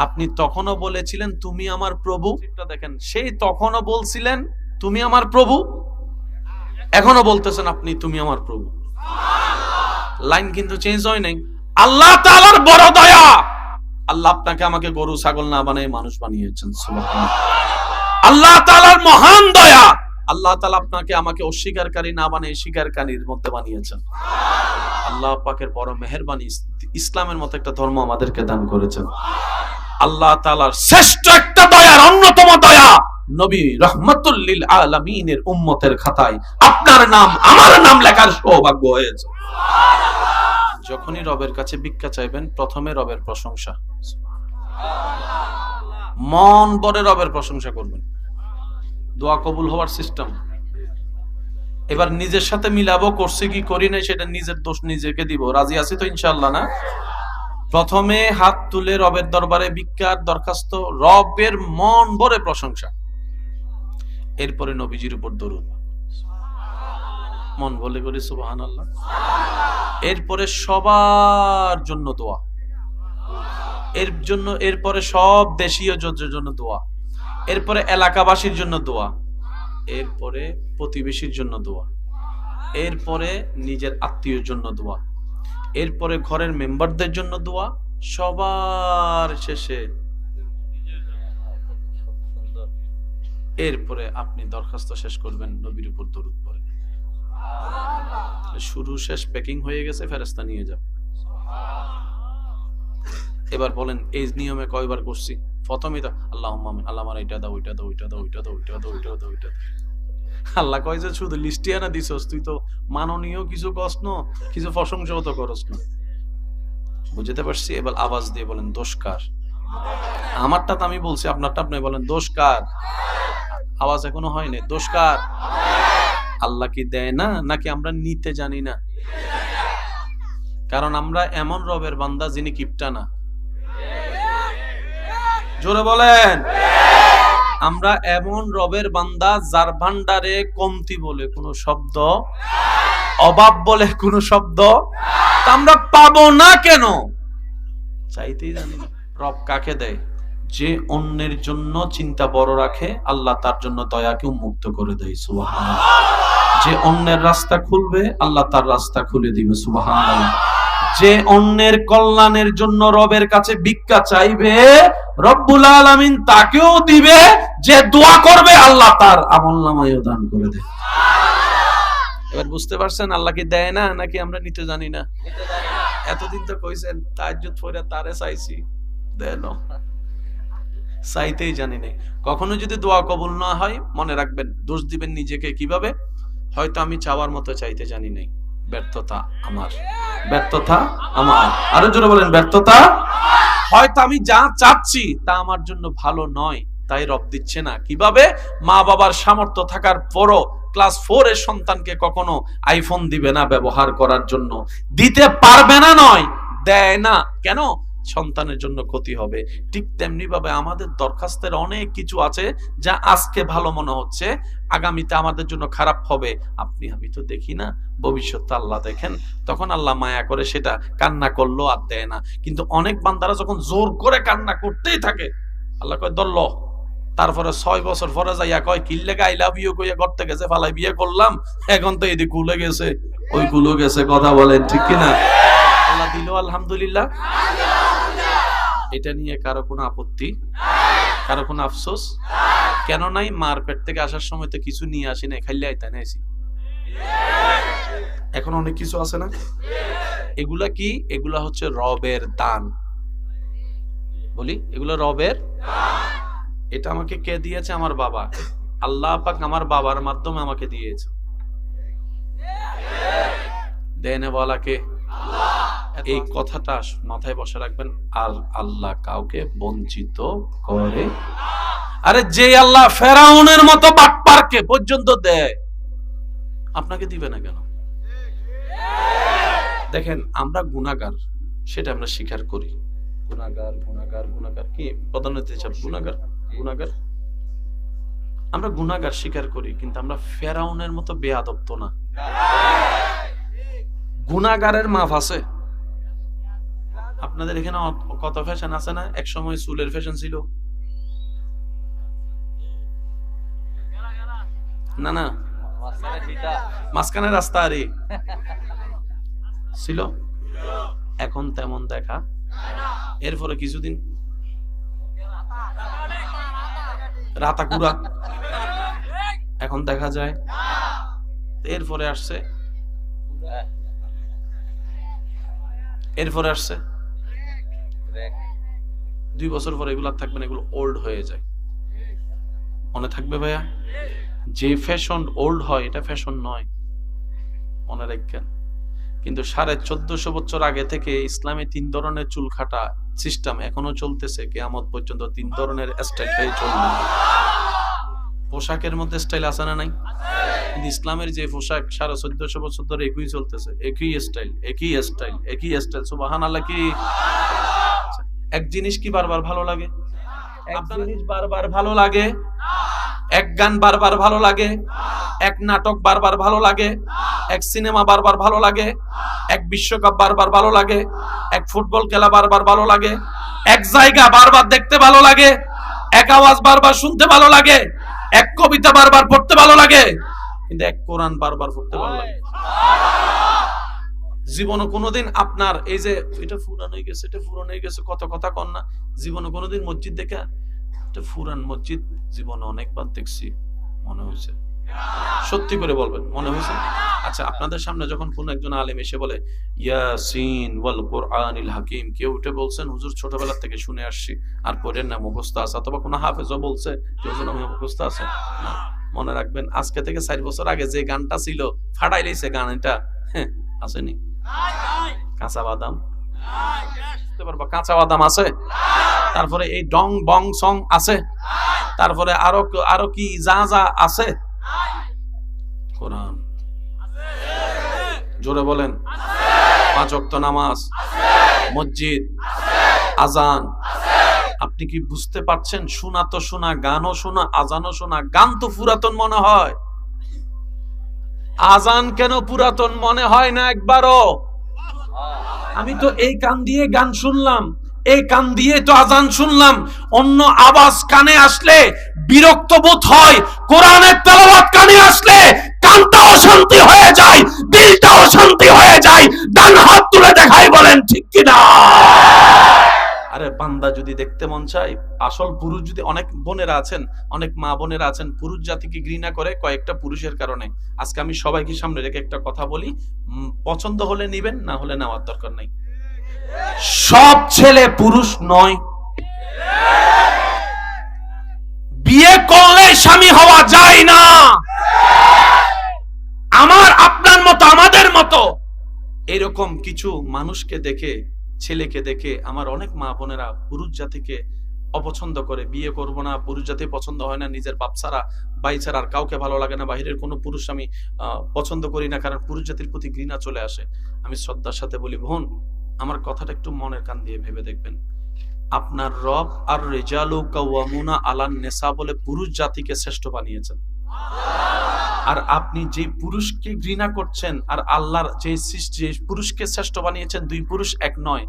আপনি তখনও বলেছিলেন তুমি আমার প্রভু, দেখেন সেই তখনও বলছিলেন তুমি আমার প্রভু, এখনো বলতেছেন আপনি তুমি আমার প্রভু। লাইন কিন্তু চেঞ্জ হয় নাই। আল্লাহ তাআলার বড় দয়া, আল্লাহ আপনাকে আমাকে গরু ছাগল না বানিয়ে মানুষ বানিয়েছেন। সুবহানাল্লাহ। আল্লাহ তাআলার মহান দয়া, আল্লাহ তাআলা আপনাকে আমাকে অস্বীকারী না বানিয়ে স্বীকারকারীর মধ্যে বানিয়েছেন। আল্লাহ পাকের বড় মেহেরবানি, ইসলামের মতো একটা ধর্ম আমাদেরকে দান করেছেন। আল্লাহ তাআলার শ্রেষ্ঠ একটা দয়ার অন্যতম দয়া, নবী রাহমাতুল লিল আলামিনের উম্মতের খাতায় আপনার নাম আমার নাম লেখার সৌভাগ্য হয়েছে। যখনই রবের কাছে ভিক্ষা চাইবেন, প্রথমে রবের প্রশংসা, মন ভরে রবের প্রশংসা করবেন। দোয়া কবুল হওয়ার সিস্টেম এবার নিজের সাথে মিলাবো, করছি কি করি নাই সেটা নিজের দোষ নিজেকে দিব। রাজি আছি তো ইনশাআল্লাহ? না, প্রথমে হাত তুলে রবের দরবারে ভিক্ষার দরখাস্ত, রবের মন ভরে প্রশংসা, এরপরে নবীজির উপর দরুদ, মন বলে করি সুবহানাল্লাহ। এরপরে সবার জন্য দোয়া, এরপরে সব দেশীয় জন্য দোয়া, এরপরে এলাকাবাসীর জন্য দোয়া, এরপরে প্রতিবেশীর জন্য দোয়া, এরপরে নিজের আত্মীয়ের জন্য দোয়া, এরপরে ঘরের মেম্বারদের জন্য দোয়া, সবার শেষে এরপরে আপনি দরখাস্ত শেষ করবেন, নবীর উপর দরুদ পড়ে। শুরু শেষ প্যাকিং হয়ে গেছে, ফেরেশতা নিয়ে যাবে। এবার বলেন এই নিয়মে কয়বার করছি? প্রথমেই তো আল্লাহুম্মা আমিন, আল্লাহ আমার এটা দাও, ওইটা দাও, ওইটা দাও, ওইটা দাও, ওইটা দাও, ওইটা দাও, ওইটা দাও। আল্লাহ কয় যে শুধু লিস্টিয়া না দিছস, তুই তো মাননীয় কিছু কস না, কিছু প্রশংসাও তো করস না। বুঝতে পারছি? এবার আওয়াজ দিয়ে বলেন দোষ কার? আমারটা তো আমি বলছি, আপনারটা আপনি বলেন দোষ কার? আওয়াজ এখনো হয়নি। দোষ কার? আল্লাহ কি দেয় না, নাকি আমরা নিতে জানি না? কারণ আমরা এমন রবের বান্দা যিনি কিপটা না। জোরে বলেন। আমরা এমন রবের বান্দা যার ভান্ডারে কমতি বলে কোনো শব্দ, অভাব বলে কোনো শব্দ আমরা পাবো না। কেন? চাইতেই জানি না। রব কাকে দেয়? যে অন্যের জন্য চিন্তা বড় রাখে, আল্লাহ তার জন্য দয়াকে উন্মুক্ত করে দেয়। সুবহানাল্লাহ। যে অন্যের রাস্তা খুলবে, আল্লাহ তার রাস্তা খুলে দিবে। সুবহানাল্লাহ। যে অন্যের কল্যাণের জন্য রবের কাছে ভিক্ষা চাইবে, রব্বুল আলামিন তাকেও দিবে। যে দোয়া করবে, আল্লাহ তার আমলনামায় দান করে দেয়। এবার বুঝতে পারছেন আল্লাহ কি দেয় না, নাকি আমরা নিতে জানি না? এতদিন তো কইছেন তাহাজ্জুদ পড়ে তারে চাইছি, দেন চাইতেই জানি না। কখনো যদি দোয়া কবুল না হয়, মনে রাখবেন দোষ দিবেন নিজেকে। কিভাবে? হয়তো আমি চাওয়ার মতো চাইতে জানি নাই। ব্যর্থতা আমার, ব্যর্থতা আমার। আরো জোরে বলেন ব্যর্থতা। হয়তো আমি যা চাচ্ছি তা আমার জন্য ভালো নয়, তাই রব দিচ্ছে না। কিভাবে? মা বাবার সামর্থ্য থাকার পরও ক্লাস 4 এর সন্তানকে কখনো আইফোন দিবে না ব্যবহার করার জন্য। দিতে পারবে না নয়, দেয় না। কেন? সন্তানের জন্য ক্ষতি হবে। ঠিক তেমনি ভাবে আমাদের দরখাস্তের অনেক কিছু আছে যা আজকে ভালো মনে হচ্ছে, আগামীতে আমাদের জন্য খারাপ হবে। আপনি আমি তো দেখি না, ভবিষ্যৎ আল্লাহ দেখেন। তখন আল্লাহ মায়া করে সেটা কান্না করলো আর দেয় না। কিন্তু অনেক বান্দারা যখন জোর করে কান্না করতেই থাকে, আল্লাহ কয় দল্ল। তারপরে 6 বছর পরে যাইয়া কয় কিল্লেগে আই লাভ ইউ কইয়া করতে গেছে, ফালাই বিয়ে করলাম, এখন তো এদিকে খুলে গেছে, ওই খুলে গেছে। কথা বলেন ঠিক কিনা? আল্লাহ দিল আলহামদুলিল্লাহ। এটা নিয়ে কারো কোনো আপত্তি, কারো কোনো আফসোস কেন নাই? মার পেট থেকে আসার সময় তো কিছু নিয়ে আসি নাই, খাইলে আইতা নাইছি। এখন অনেক কিছু আছে না? এগুলা কি? এগুলা হচ্ছে রবের দান। বলি এগুলা রবের। এটা আমাকে কে দিয়েছে? আমার বাবা। আল্লাহ পাক আমার বাবার মাধ্যমে আমাকে দিয়েছে। দেনে বলা কে? এই কথাটা মাথায় বসে রাখবেন। আর আল্লাহ কাউকে বঞ্চিত করে। আরে যে আল্লাহ ফেরাউনের মতো বাটপারকে পর্যন্ত দেয়, আপনাকে দিবে না কেন? দেখেন আমরা গুনাহগার, সেটা আমরা স্বীকার করি। গুনাহগার, গুনাহগার, গুনাহগার। কি প্রধানমন্ত্রী সাহেব? গুনাহগার, গুনাহগার। আমরা গুনাহগার স্বীকার করি, কিন্তু আমরা ফেরাউনের মতো বেয়াদব তো না। গুনাহগারের মাফ আছে। আপনাদের এখানে কত ফ্যাশন আছে না? এক সময় চুলের ফ্যাশন ছিল না? না, মাঝখানে রাস্তা আরে ছিল, এখন তেমন দেখা। এরপরে কিছুদিন রাতাকুড়া এখন দেখা যায়। এরপরে আসছে 2 বছর পরে এগুলো থাকবে না, এগুলো ওল্ড হয়ে যায়। মনে থাকবে ভাইয়া? যে ফ্যাশন ওল্ড হয় এটা ফ্যাশন নয়, মনে রাখবেন। কিন্তু 1450 বছর আগে থেকে ইসলামে 3 ধরনের চুল কাটা সিস্টেম এখনো চলতেছে। কিয়ামত পর্যন্ত 3 ধরনের স্টাইল চলবে। পোশাকের মধ্যে স্টাইল আছে না নাই? কিন্তু ইসলামের যে পোশাক 1450 বছর ধরে একই চলতেছে, একই স্টাইল, একই স্টাইল, একই স্টাইল। সুবহানাল্লাহ। কি এক জিনিস কি বারবার ভালো লাগে? এক জিনিস বারবার ভালো লাগে? এক গান বারবার ভালো লাগে? এক নাটক বারবার ভালো লাগে? এক সিনেমা বারবার ভালো লাগে? এক বিশ্বকাপ বারবার ভালো লাগে? এক ফুটবল খেলা বারবার ভালো লাগে? এক জায়গা বারবার দেখতে ভালো লাগে? এক আওয়াজ বারবার শুনতে ভালো লাগে? এক কবিতা বারবার পড়তে ভালো লাগে? কিন্তু এক কোরআন বারবার পড়তে ভালো লাগে? জীবনে কোনোদিন আপনার এই যে এটা ফুরান হয়ে গেছে, এটা ফুরান হয়ে গেছে, কত কথা কন না? জীবনে কোনোদিন মসজিদ দেখে এটা ফুরান মসজিদ জীবনে অনেকবার দেখছি মনে হয়েছে? সত্যি করে বলবেন, মনে হয়েছে? আর আচ্ছা, আপনাদের সামনে যখন কোন একজন আলেম এসে বলে ইয়াসিন ওয়াল কুরআনিল হাকিম, কেউ উঠে বলছেন হুজুর ছোটবেলা থেকে শুনে আসছি আর পড়েন না, মুখস্থ আছে, অথবা কোনো হাফেজও বলছে যে হুজুর আমি মুখস্থ আছে না। মনে রাখবেন, আজকে থেকে 4 বছর আগে যে গানটা ছিল ফাটাই লাইছে গান, এটা আসেনি? কাঁচা বাদাম, বুঝতে পারবা, কাঁচা বাদাম আছে। তারপরে এই ডং বং সং আছে। তারপরে আরো কি যা যা আছে। কোরআন, জোরে বলেন। 5 ওয়াক্ত নামাজ, মসজিদ, আজান। আপনি কি বুঝতে পারছেন? শোনা তো শোনা, গানও শোনা, আজানও শোনা। গান তো পুরাতন মনে হয়, আজান কেন পুরাতন মনে হয় না একবারও? আমি তো এই কান দিয়ে গান শুনলাম, এই কান দিয়ে তো আজান শুনলাম। অন্য আওয়াজ কানে আসলে বিরক্ত বোধ হয়, কোরআনের তেলাওয়াত কানে আসলে কানটা অশান্তি হয়ে যায়, দিলটা অশান্তি হয়ে যায়। ডান হাত তুলে দেখাই, বলেন ঠিক কিনা? আরে বান্দা যদি দেখতে মন চায়, আসল পুরুষ যদি, অনেক বোনেরা আছেন, অনেক মা বোনেরা আছেন পুরুষ জাতিকে ঘৃণা করে কয়েকটা পুরুষের কারণে। আজকে আমি সবাইকে সামনে রেখে একটা কথা বলি, পছন্দ হলে নিবেন, না হলে নেওয়ার দরকার নাই। সব ছেলে পুরুষ নয়। বিয়ে করলে স্বামী হওয়া যায় না। আমার আপনার মতো, আমাদের মতো এরকম কিছু মানুষকে দেখে, ছেলেকে দেখে আমার অনেক মা বোনেরা পুরুষ জাতিকে অপছন্দ করে। বিয়ে করব না, পুরুষ জাতি পছন্দ হয় না, নিজের বাপ ছাড়া, ভাই ছাড়া আর কাউকে ভালো লাগে না, বাহিরের কোনো পুরুষ আমি পছন্দ করি না, কারণ পুরুষ জাতির প্রতি ঘৃণা চলে আসে। আমি শ্রদ্ধার সাথে বলি, বোন, আমার কথাটা একটু মনের কান দিয়ে ভেবে দেখবেন। আপনার রব আর রিজালু কাওয়ামুনা আলান নিসা বলে পুরুষ জাতিকে শ্রেষ্ঠ বানিয়েছেন। আর আপনি যে পুরুষকে ঘৃণা করছেন আর আল্লাহর যে সৃষ্টি পুরুষকে শ্রেষ্ঠ বানিয়েছেন, দুই পুরুষ এক নয়।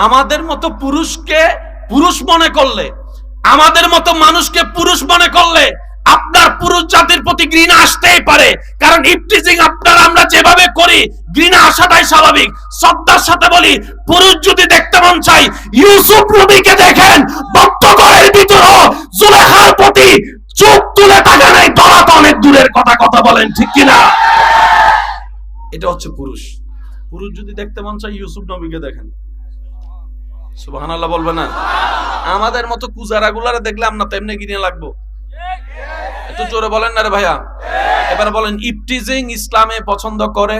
আমাদের মতো পুরুষকে পুরুষ মনে করলে, আমাদের মতো মানুষকে পুরুষ মনে করলে আপনার পুরুষ জাতির প্রতি ঘৃণা আসতেই পারে, কারণ ইফটিজিং আপনারা আমরা যেভাবে করি, ঘৃণা আসাটাই স্বাভাবিক। শ্রদ্ধার সাথে বলি, পুরুষ যদি দেখতে মন চাই, ইউসুফ নবীকে দেখেন, বক্তগণের ভিতরও জুলেখার প্রতি চোখ তুলে তাকা নাই, তোরা তো অনেক দূরের কথা। কথা বলেন ঠিক কিনা? এটা হচ্ছে পুরুষ। পুরুষ যদি দেখতে মন চাই, ইউসুফ নবীকে দেখেন। সুবহানাল্লাহ বলবে না? আমাদের মতো কুজারা গুলারে দেখলে আমরা তেমনি ঘৃণা লাগবো। একটু জোরে বলেন না রে ভাইয়া। এবার বলেন, ইফটিজিং ইসলামে পছন্দ করে?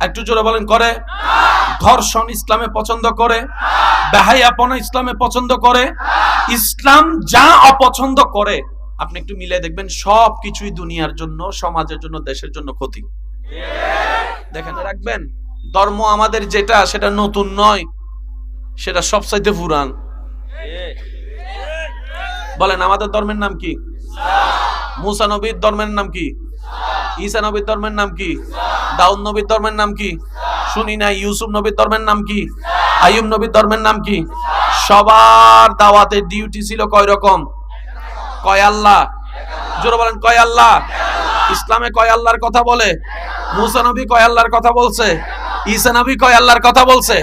একটু জোরে বলেন, করে? ধর্ষণ ইসলামে পছন্দ করে? বেহায়াপনা ইসলামে পছন্দ করে? ইসলাম যা অপছন্দ করে আপনি একটু মিলে দেখবেন, সব কিছুই দুনিয়ার জন্য, সমাজের জন্য, দেশের জন্য ক্ষতি। দেখেন, রাখবেন, ধর্ম আমাদের যেটা, সেটা নতুন নয়, সেটা সবচাইতে পুরান। বলেন, আমাদের ধর্মের নাম কি? মুসা নবীর ধর্মের নাম কি? ঈসা নবীর ধর্মের নাম কি? দাউদ নবীর ধর্মের নাম কি? শুনি না। ইউসুফ নবীর ধর্মের নাম কি? আইয়ুব নবীর ধর্মের নাম কি? সবার দাওয়াতের ডিউটি ছিল কয় রকম? কয় আল্লাহ? জোরে বলেন, কয় আল্লাহ? ইসলামে কয় আল্লাহর কথা বলে? মুসা নবী কয় আল্লাহর কথা বলছে? ঈসা নবী কয় আল্লাহর কথা বলছে?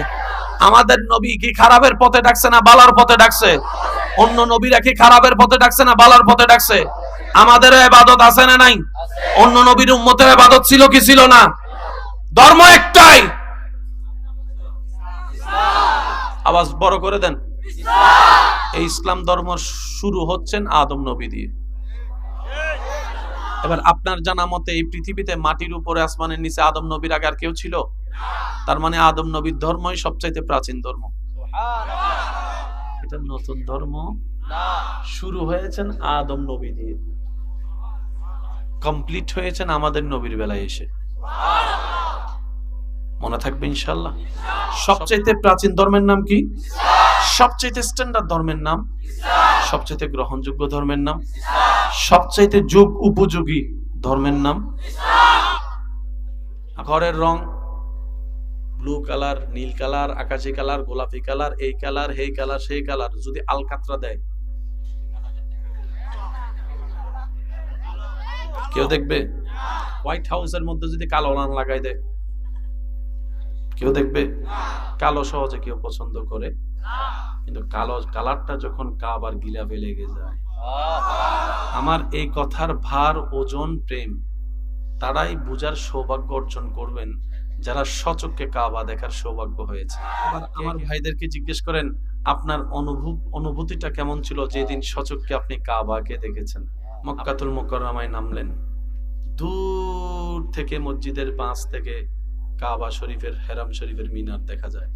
আমাদের নবী কি খারাপের পথে ডাকছে না ভালোর পথে ডাকছে? অন্য নবীরা কি খারাপের পথে ডাকছে না ভালোর পথে ডাকছে? আমাদের ইবাদত আছে না নাই? অন্য নবীর উম্মতের ইবাদত ছিল কি ছিল না? ধর্ম একটাই। আওয়াজ বড় করে দেন। এই ইসলাম ধর্ম শুরু হচ্ছেন আদম নবী দিয়ে। এবার আপনার জানা মতে এই পৃথিবীতে মাটির উপরে, আসমানের নিচে আদম নবীর আগে আর কেউ ছিল? তার মানে আদম নবীর ধর্মই সবচাইতে প্রাচীন ধর্ম। এটা নতুন ধর্ম শুরু হয়েছেন আদম নবী দিয়ে, কমপ্লিট হয়েছেন আমাদের নবীর বেলায় এসে। মনে থাকবে ইনশাআল্লাহ। সবচাইতে প্রাচীন ধর্মের নাম কি? সবচাইতে স্ট্যান্ডার্ড ধর্মের নাম, সবচাইতে গ্রহণযোগ্য ধর্মের নাম, সবচাইতে যুগ উপযোগী ধর্মের নাম। ঘরের রং ব্লু কালার, নীল কালার, আকাশি কালার, গোলাপি কালার, এই কালার, সেই কালার, সেই কালার, যদি আলকাতরা দেয় কেউ দেখবে? হোয়াইট হাউসের মধ্যে যদি কালো রং লাগাই দেয় কেউ দেখবে? কালো সহজে কেউ পছন্দ করে, কিন্তু কালো কালারটা যখন কাবার গিলাফে লেগে যায়, আমার এই কথার ভার, ওজন, প্রেম তারাই বুঝার সৌভাগ্য অর্জন করবেন যারা সচক্ষে কাবা দেখার সৌভাগ্য হয়েছে। এবার আমার ভাইদেরকে জিজ্ঞেস করেন, আপনার অনুভূতিটা কেমন ছিল যেদিন সচক্ষে আপনি কাবাকে দেখেছেন? মক্কাতুল মুকাররমায় নামলেন, দূর থেকে মসজিদের পাশ থেকে কাবা শরীফের, হেরাম শরীফের মিনার দেখা যায়।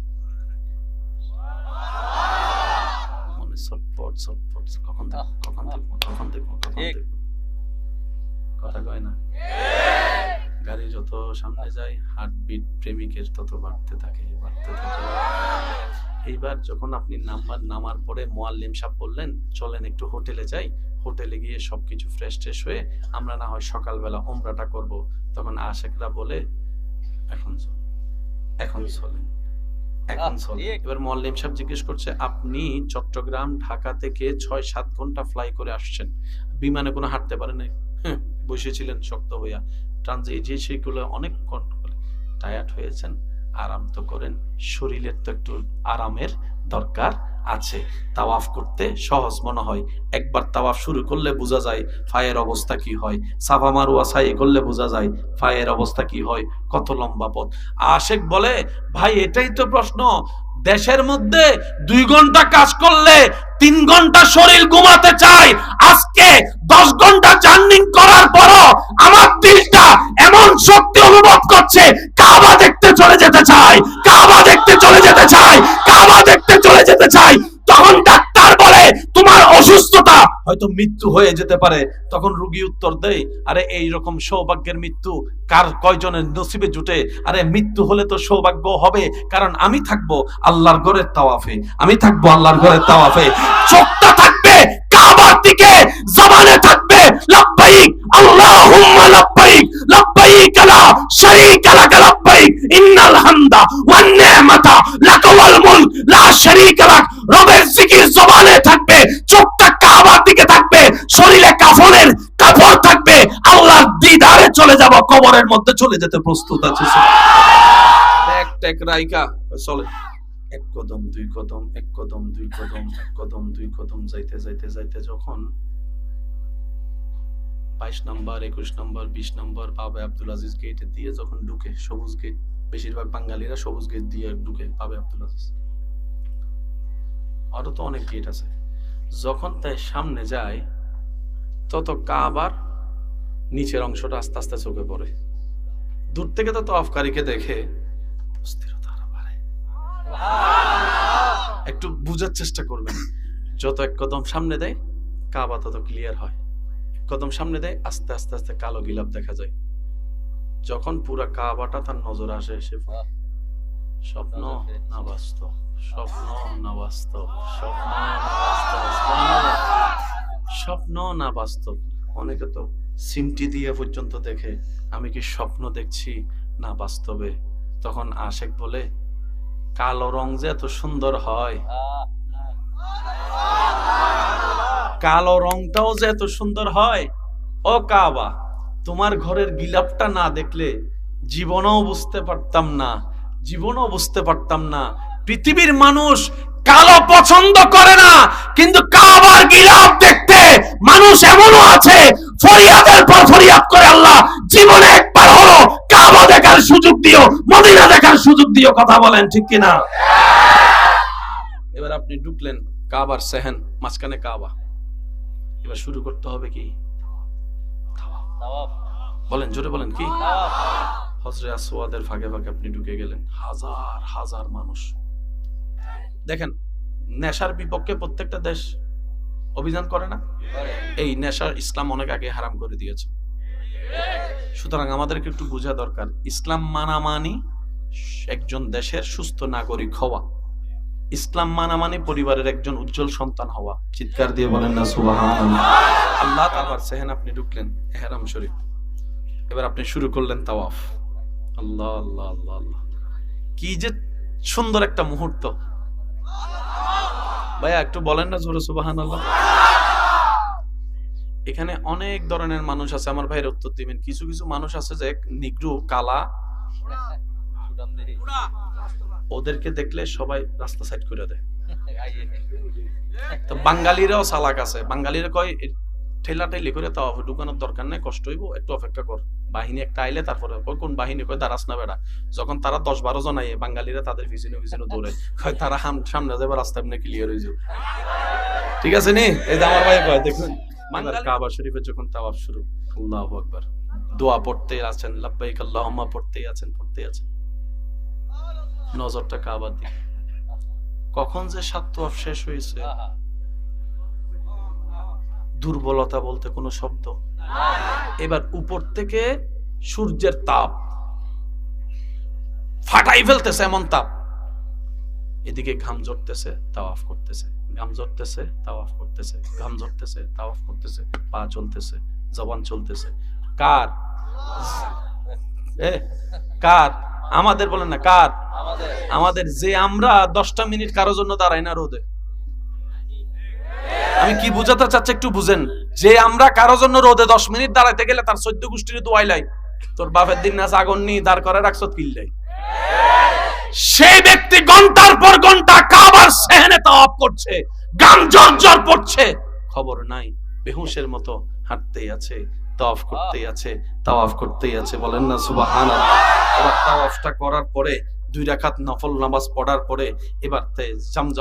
মনে ছটফট ছটফট, কখন দেখবো কখন দেখবো কখন দেখবো কখন দেখবো, কথা কয় না? গাড়ি যত সামনে যায় হার্টবিট প্রেমিকের তত বাড়তে থাকে বাড়তে থাকে। এইবার যখন আপনি নামার পরে মুয়াল্লিম সাহেব বললেন চলেন একটু হোটেলে যাই, হোটেলে গিয়ে সবকিছু ফ্রেশ ট্রেশ হয়ে আমরা না হয় সকালবেলা উমরাটা করব, তখন আশেকরা বলে এখন চল, এখন চলেন, এখন চলে। এবার মুয়াল্লিম সাহেব জিজ্ঞেস করছে, আপনি চট্টগ্রাম ঢাকা থেকে 6-7 ঘন্টা ফ্লাই করে আসছেন, বিমানে কোনো হাঁটতে পারে নাই, বসেছিলেন শক্ত হইয়া, ট্রানজিট সেগুলো অনেক টায়ার্ড হয়েছেন, আরাম তো করেন, শরীরের তো একটু আরামের দরকার আছে। তাওয়াফ করতে সহজ মনে হয়, একবার তাওয়াফ শুরু করলে বোঝা যায় পায়ের অবস্থা কি হয়, সাফা মারওয়া সাই করলে বোঝা যায় পায়ের অবস্থা কি হয়, কত লম্বা পথ। আশেক বলে, ভাই এটাই তো প্রশ্ন, দেশের মধ্যে 2 ঘন্টা কাজ করলে 3 ঘন্টা শরীর ঘুমাতে চায়, আজকে 10 ঘন্টা জার্নি করার পরও আমার দিলটা এমন শক্তি অনুভব করছে, কাবা দেখতে চলে যেতে চাই, কাবা দেখতে চলে যেতে চাই, কাবা দেখতে চলে যেতে চাই। তখন ডাক্তার বলে তোমার অসুস্থতা হয়তো মৃত্যু হয়ে যেতে পারে, তখন রোগী উত্তর দেয়, আরে এই রকম সৌভাগ্যের মৃত্যু কার কয়জনের নসিবে জুটে? আরে মৃত্যু হলে তো সৌভাগ্য হবে, কারণ আমি থাকবো আল্লাহর ঘরের তাওয়াফে, আমি থাকবো আল্লাহর ঘরের তাওয়াফে, চোখটা থাকবে কাবার দিকে, জবানে থাকবে লাব্বাইক আল্লাহুম্মা লাব্বাইক, লাব্বাইক লা শারীকা লাক লাব্বাইক, ইন্নাল হামদা ওয়ান নি'মাতা লাক ওয়াল মুলক লা শারীকা লাক। রবের জিকির জবানে থাকবে, চোখটা কাবার দিকে থাকবে, শরীরে কাফনের কাপড় থাকবে, আল্লাহর দিদারে চলে যাব, কবরের মধ্যে চলে যেতে প্রস্তুত আছে। এক টেক রাইকা চলে, 1 কদম 2 কদম 1 কদম 2 কদম 1 কদম 2 কদম যাইতে যাইতে যাইতে যখন 22 নম্বর 21 নম্বর 20 নম্বর বাবা আব্দুল আজিজ গেটে দিয়ে যখন ঢুকে, সবুজ গেট, বেশিরভাগ বাঙালিরা সবুজ গেট দিয়ে ঢুকে বাবা আব্দুল আজিজ, আরো তো অনেক গেট আছে, যখন তাই সামনে যায় তত কাবার নিচের অংশটা আস্তে আস্তে চোখে পড়ে। দূর থেকে তো তাওয়াফকারীকে দেখে অস্থিরতা আরো বাড়ে। একটু বুঝার চেষ্টা করবেন, যত 1 কদম সামনে দেয় কাবা তত ক্লিয়ার হয়, 1 কদম সামনে দেয় আস্তে আস্তে আস্তে কালো গিলাপ দেখা যায়। যখন পুরা কাবাটা তার নজরে আসে, সে স্বপ্ন না বাস্তব, স্বপ্ন না বাস্তব, স্বপ্ন না বাস্তব, স্বপ্ন না বাস্তব। অনেকে তো সিমটি দিয়ে পর্যন্ত দেখে আমি কি স্বপ্ন দেখছি না বাস্তবে। তখন আশেক বলে, কালো রং যে এত সুন্দর হয়, কালো রংটাও যে এত সুন্দর হয়, ও কাবা তোমার ঘরের গিলাপটা না দেখলে জীবনও বুঝতে পারতাম না, জীবনও বুঝতে পারতাম না। পৃথিবীর মানুষ কালো পছন্দ করে না, কিন্তু কাবার গিলাপ দেখতে মানুষ এমনও আছে ফরিয়াদের পর ফরিয়াদ করে, আল্লাহ জীবনে একবার হলো কাবা দেখার সুযোগ দিও, মদিনা দেখার সুযোগ দিও। কথা বলেন ঠিক কিনা? এবার আপনি ঢুকলেন কাবার সেহেন, মাঝখানে কাবা, এবার শুরু করতে হবে কি? বলেন জোরে বলেন কি? হজরে আসওয়াদের ফাঁকে ফাঁকে আপনি ঢুকে গেলেন, হাজার হাজার মানুষ। দেখেন নেশার বিপক্ষে প্রত্যেকটা দেশ অভিযান করে না? এই নেশার ইসলাম অনেক আগে হারাম করে দিয়েছে। সুতরাং আমাদেরকে একটু বোঝা দরকার, ইসলাম মানামানি একজন দেশের সুস্থ নাগরিক হওয়া, ইসলাম মানামানি পরিবারের একজন উজ্জ্বল সন্তান হওয়া। চিৎকার দিয়ে বলেন না সুবহানাল্লাহ। আল্লাহ তাআলার সেহেন আপনি ঢুকলেন, ইহরাম শরীফ, এবার আপনি শুরু করলেন তাওয়াফ। আল্লাহ আল্লাহ আল্লাহ আল্লাহ, কি যে সুন্দর একটা মুহূর্ত। ভাইয়া একটু বলেন না জোরে সুবহানাল্লাহ। এখানে অনেক ধরনের মানুষ আছে, আমার ভাইয়ের উত্তর দিবেন। কিছু কিছু মানুষ আছে যে নিগ্রু, কালা, ওদেরকে দেখলে সবাই রাস্তা সাইড করে দেয়। তো বাঙালিরাও চালাক আছে, বাঙালিরা কয় ঠেলাঠেলি করে তাওয়াফে ঢুকানোর দরকার নাই, কষ্ট হইব, একটু অপেক্ষা কর, বাহিনী একটা আইলে তারপরে। কোন বাহিনী? কয় দাঁড়াস না বেড়া। যখন তারা 10-12 জন আইয়ে, বাঙালিরা তাদের পিছনে পিছনে দৌড়ে, কয় তারা সামনে যাবে, রাস্তা এমনি ক্লিয়ার হয়ে যাবে। ঠিক আছে নি? এই যে আমার ভাই কয়, দেখুন কাবা শরীফের যখন তাওয়াফ শুরু, আল্লাহু আকবার, দোয়া পড়তে আছেন, লাব্বাইক আল্লাহুম্মা পড়তেই আছেন। নজরটা কাবার দিকে। কখন যে 7 তাওয়াফ শেষ হয়েছে, দুর্বলতা বলতে কোনো শব্দ। এবার উপর থেকে সূর্যের তাপ ফাটাই ফেলতেছে, এমন তাপ। এদিকে ঘাম ঝরতেছে, তাওয়াফ করতেছে, ঘাম ঝরতেছে, তাওয়াফ করতেছে, ঘাম ঝরতেছে, তাওয়াফ করতেছে, পা চলতেছে, জবান চলতেছে। কার? কার? আমাদের বলেন না, কার? আমাদের। যে আমরা 10টা মিনিট কারোর জন্য দাঁড়াই না রোদে। আমি কি বুঝাতে চাচ্ছি একটু বুঝেন। যে আমরা কারোর জন্য রোদে 10 মিনিট দাঁড়াইতে গেলে তার 14 গোষ্ঠীর দোয়াইলাই, তোর বাপের দিন না জাগন নি দাঁড় করে রাখছত কিল্লাই। সেই ব্যক্তি ঘন্টার পর ঘন্টা কাবার সেহেনে তাওয়াফ করছে, গাম জর্জর পড়ছে, খবর নাই, বেহুশের মতো হাঁটতেই আছে, তাওয়াফ করতেই আছে, তাওয়াফ করতেই আছে। বলেন না সুবহানাল্লাহ। এবার তাওয়াফটা করার পরে 2 রাকাত নফল নামাজ পড়ার পরে এবার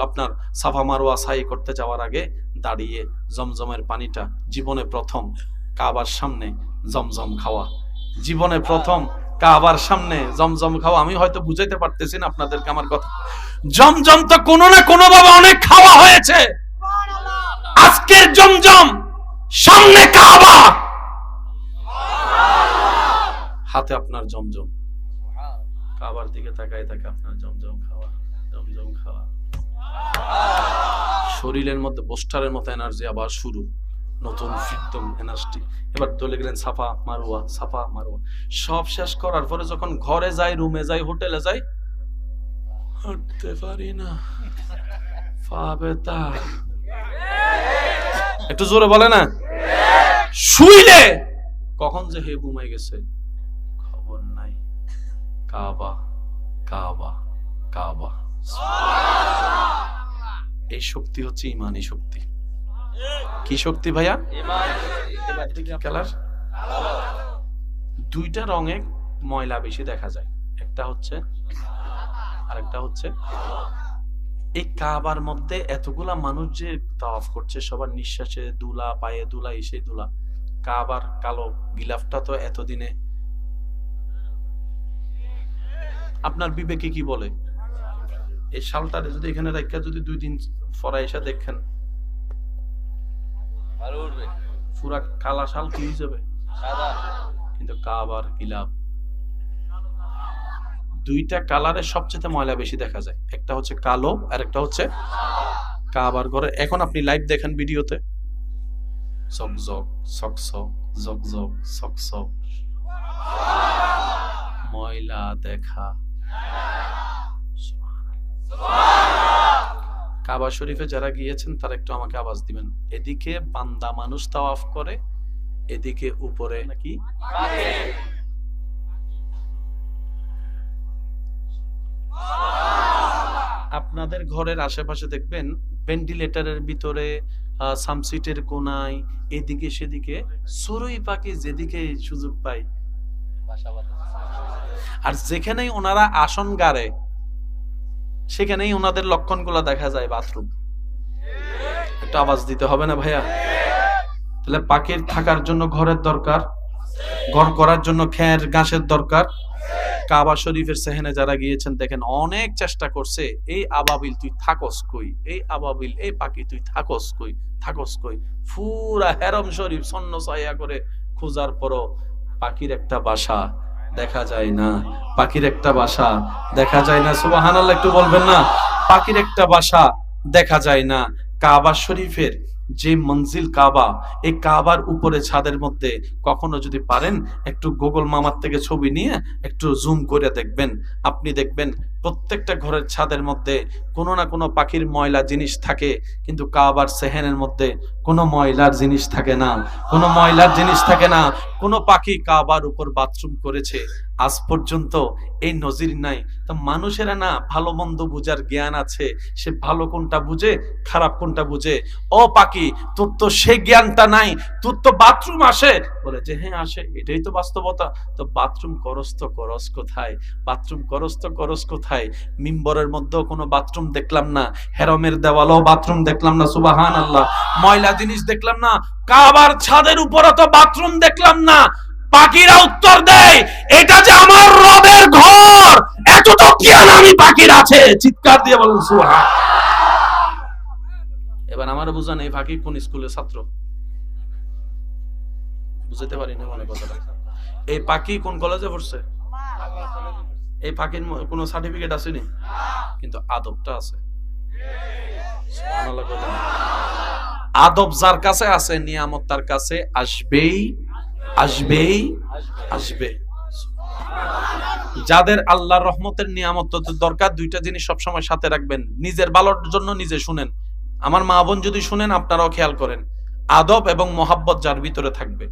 আপনার সাফা মারওয়া সাই করতে যাওয়ার আগে দাঁড়িয়ে জমজমের পানিটা, জীবনে প্রথম কাবার সামনে জমজম খাওয়া, জীবনে প্রথম কাবার সামনে জমজম খাওয়া। আমি হয়তো বুঝাইতে পারতেছি না আপনাদেরকে আমার কথা। জমজম তো কোনো না কোনো ভাবে অনেক খাওয়া হয়েছে। আজকের জমজম, সামনে কাবা, হাতে আপনার জমজম, কাবার দিকে তাকায় থাকে আপনার জমজম খাওয়া, জমজম খাওয়া। শরীরের মধ্যে পোস্টারের মতো এনার্জি আবার শুরু, নতুন ফিরতম এনার্জি। এবার চলে গেলেন সাফা মারওয়া, সাফা মারওয়া। সব শেষ করার পরে যখন ঘরে যাই, রুমে যাই, হোটেলে যাই, হাঁটতে পারি না, পা ব্যথা। একটু জোরে বলে না। শুইলে কখন যে হে ঘুমাই গেছে খবর নাই। কাবা, কাবা, কাবা। এই শক্তি হচ্ছে ইমানি শক্তি। কি শক্তি ভাইয়া? কালার। 2টা রঙে ময়লা বেশি দেখা যায়, একটা হচ্ছে আরেকটা হচ্ছে। এই কাবার মধ্যে এতগুলা মানুষ যে তাওয়াফ করছে, সবার নিঃশ্বাসে দুলা, পায়ে দুলা, এসে দুলা। কাবার কালো গিলাফটা তো এতদিনে আপনার বিবেকে কি বলে? এই শালটারে যদি এখানে রাখা যদি 2 দিন পরে এসে দেখেন, পুরা কালা শাল কি হয়ে যাবে? কিন্তু কাবার গিলাফ 2টা কালারে সবচেয়ে ময়লা বেশি দেখা যায়, একটা হচ্ছে কালো আর একটা হচ্ছে কাবার ঘরে। এখন আপনি লাইভ দেখেন ভিডিওতে, ঝকঝক সকসক, ঝকঝক সকসক, ময়লা দেখা। কাবা শরীফে যারা গিয়েছেন তারা একটু আমাকে আওয়াজ দিবেন। এদিকে বান্দা মানুষ তাওয়াফ করে, এদিকে উপরে নাকি আপনাদের ঘরের আশেপাশে দেখবেন ভেন্টিলেটরের ভিতরে, সামসিটের কোনায়, এদিকে সেদিকে চড়ুই পাখি যেদিকে সুযোগ পায়। আর যেখানেই ওনারা আসন গাড়ে সেখানেই ওনাদের লক্ষণগুলো দেখা যায়, বাথরুম। একটা আওয়াজ দিতে হবে না ভাইয়া? তাহলে পাখির থাকার জন্য ঘরের দরকার, ঘর করার জন্য খের ঘাসের দরকার। কাবা শরীফের সেহেনে যারা গিয়েছেন দেখেন অনেক চেষ্টা করছে, এই আবাবিল তুই থাকস কই, এই আবাবিল, এই পাখি তুই থাকস কই, থাকস কই। পুরা হেরম শরীফ সন্ন ছায়া করে খোঁজার পরও পাখির একটা বাসা দেখা যায় না, পাখির একটা বাসা দেখা যায় না। সুবহানাল্লাহ একটু বলবেন না? পাখির একটা বাসা দেখা যায় না। কাবা শরীফের যে মঞ্জিল কাবা, এই কাবার উপরে ছাদের মধ্যে কখনো যদি পারেন একটু গুগল মামার থেকে ছবি নিয়ে একটু জুম করে দেখবেন, আপনি দেখবেন প্রত্যেকটা ঘরের ছাদের মধ্যে কোনো না কোনো পাখির ময়লা জিনিস থাকে, কিন্তু কাবার সেহেনের মধ্যে কোনো ময়লার জিনিস থাকে না, কোনো ময়লার জিনিস থাকে না। কোনো পাখি কাবার উপর বাথরুম করেছে আজ পর্যন্ত এই নজির নাই। তো মানুষেরা না ভালো মন্দ বুঝার জ্ঞান আছে, সে ভালো কোনটা বুঝে খারাপ কোনটা বুঝে। ও পাখি, তোর তো সেই জ্ঞানটা নাই, তোর তো বাথরুম আসে, বলে যে হ্যাঁ আসে, এটাই তো বাস্তবতা। তো বাথরুম করস তো করস কোথায়, বাথরুম করস তো করস কোথায়? মিম্বরের মধ্যেও কোনো বাথরুম দেখলাম না, হেরমের দেওয়ালও বাথরুম দেখলাম না, সুবহানাল্লাহ। ময়লা জিনিস দেখলাম না, কাবার ছাদের উপরও তো বাথরুম দেখলাম না। পাখিরা উত্তর দেয়, এটা যে আমার রবের ঘর, এতটা জ্ঞান আমি পাখির আছে। চিৎকার দিয়ে বলেন সুবহান। এবার আমার বুঝান, এই পাখি কোন স্কুলের ছাত্র? বুঝতে পারি না মনে কথাটা। এই পাখি কোন কলেজে পড়ছে? এই পাখির কোনো সার্টিফিকেট আসেনি, কিন্তু আদবটা আছে। সুবহানাল্লাহ বলেন। আদব যার কাছে আছে, নিয়ামত তার কাছে আসবেই আসবেই আসবে। যাদের আল্লাহর রহমতের নিয়ামত দরকার, দুইটা জিনিস সবসময় সাথে রাখবেন, নিজের ভালোর জন্য নিজে শুনেন। আমার মা বোন যদি শুনেন, আপনারাও খেয়াল করেন, আদব এবং মোহাব্বত যার ভিতরে থাকবে,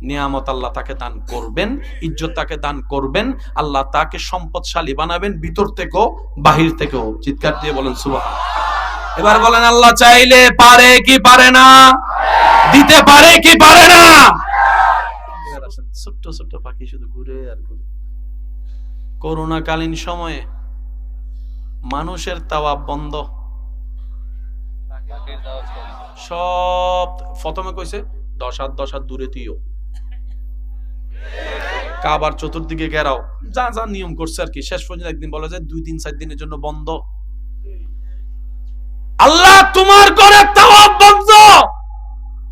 নিয়ামত আল্লাহ তাকে দান করবেন, ইজ্জত তাকে দান করবেন, আল্লাহ তাকে সম্পদশালী বানাবেন, ভিতর থেকেও বাহির থেকেও। চিৎকার দিয়ে বলেন সুবহান। এবার বলেন, আল্লাহ চাইলে পারে কি পারে না? দিতে পারে কি পারে না? ছোট্ট ছোট্ট পাখি শুধু ঘুরে আর ঘুরে। করোনাকালীন সময়ে মানুষের তাওয়াব বন্ধ, সব প্রথমে কইছে 10 হাত দূরে দিও, কাবার চতুর্দিকে ঘেরাও, যা যা নিয়ম করছে আর কি। শেষ পর্যন্ত একদিন বলা যায় 2-3-4 দিনের জন্য বন্ধ। আল্লাহ তোমার ঘরে তাওয়াব বন্ধ।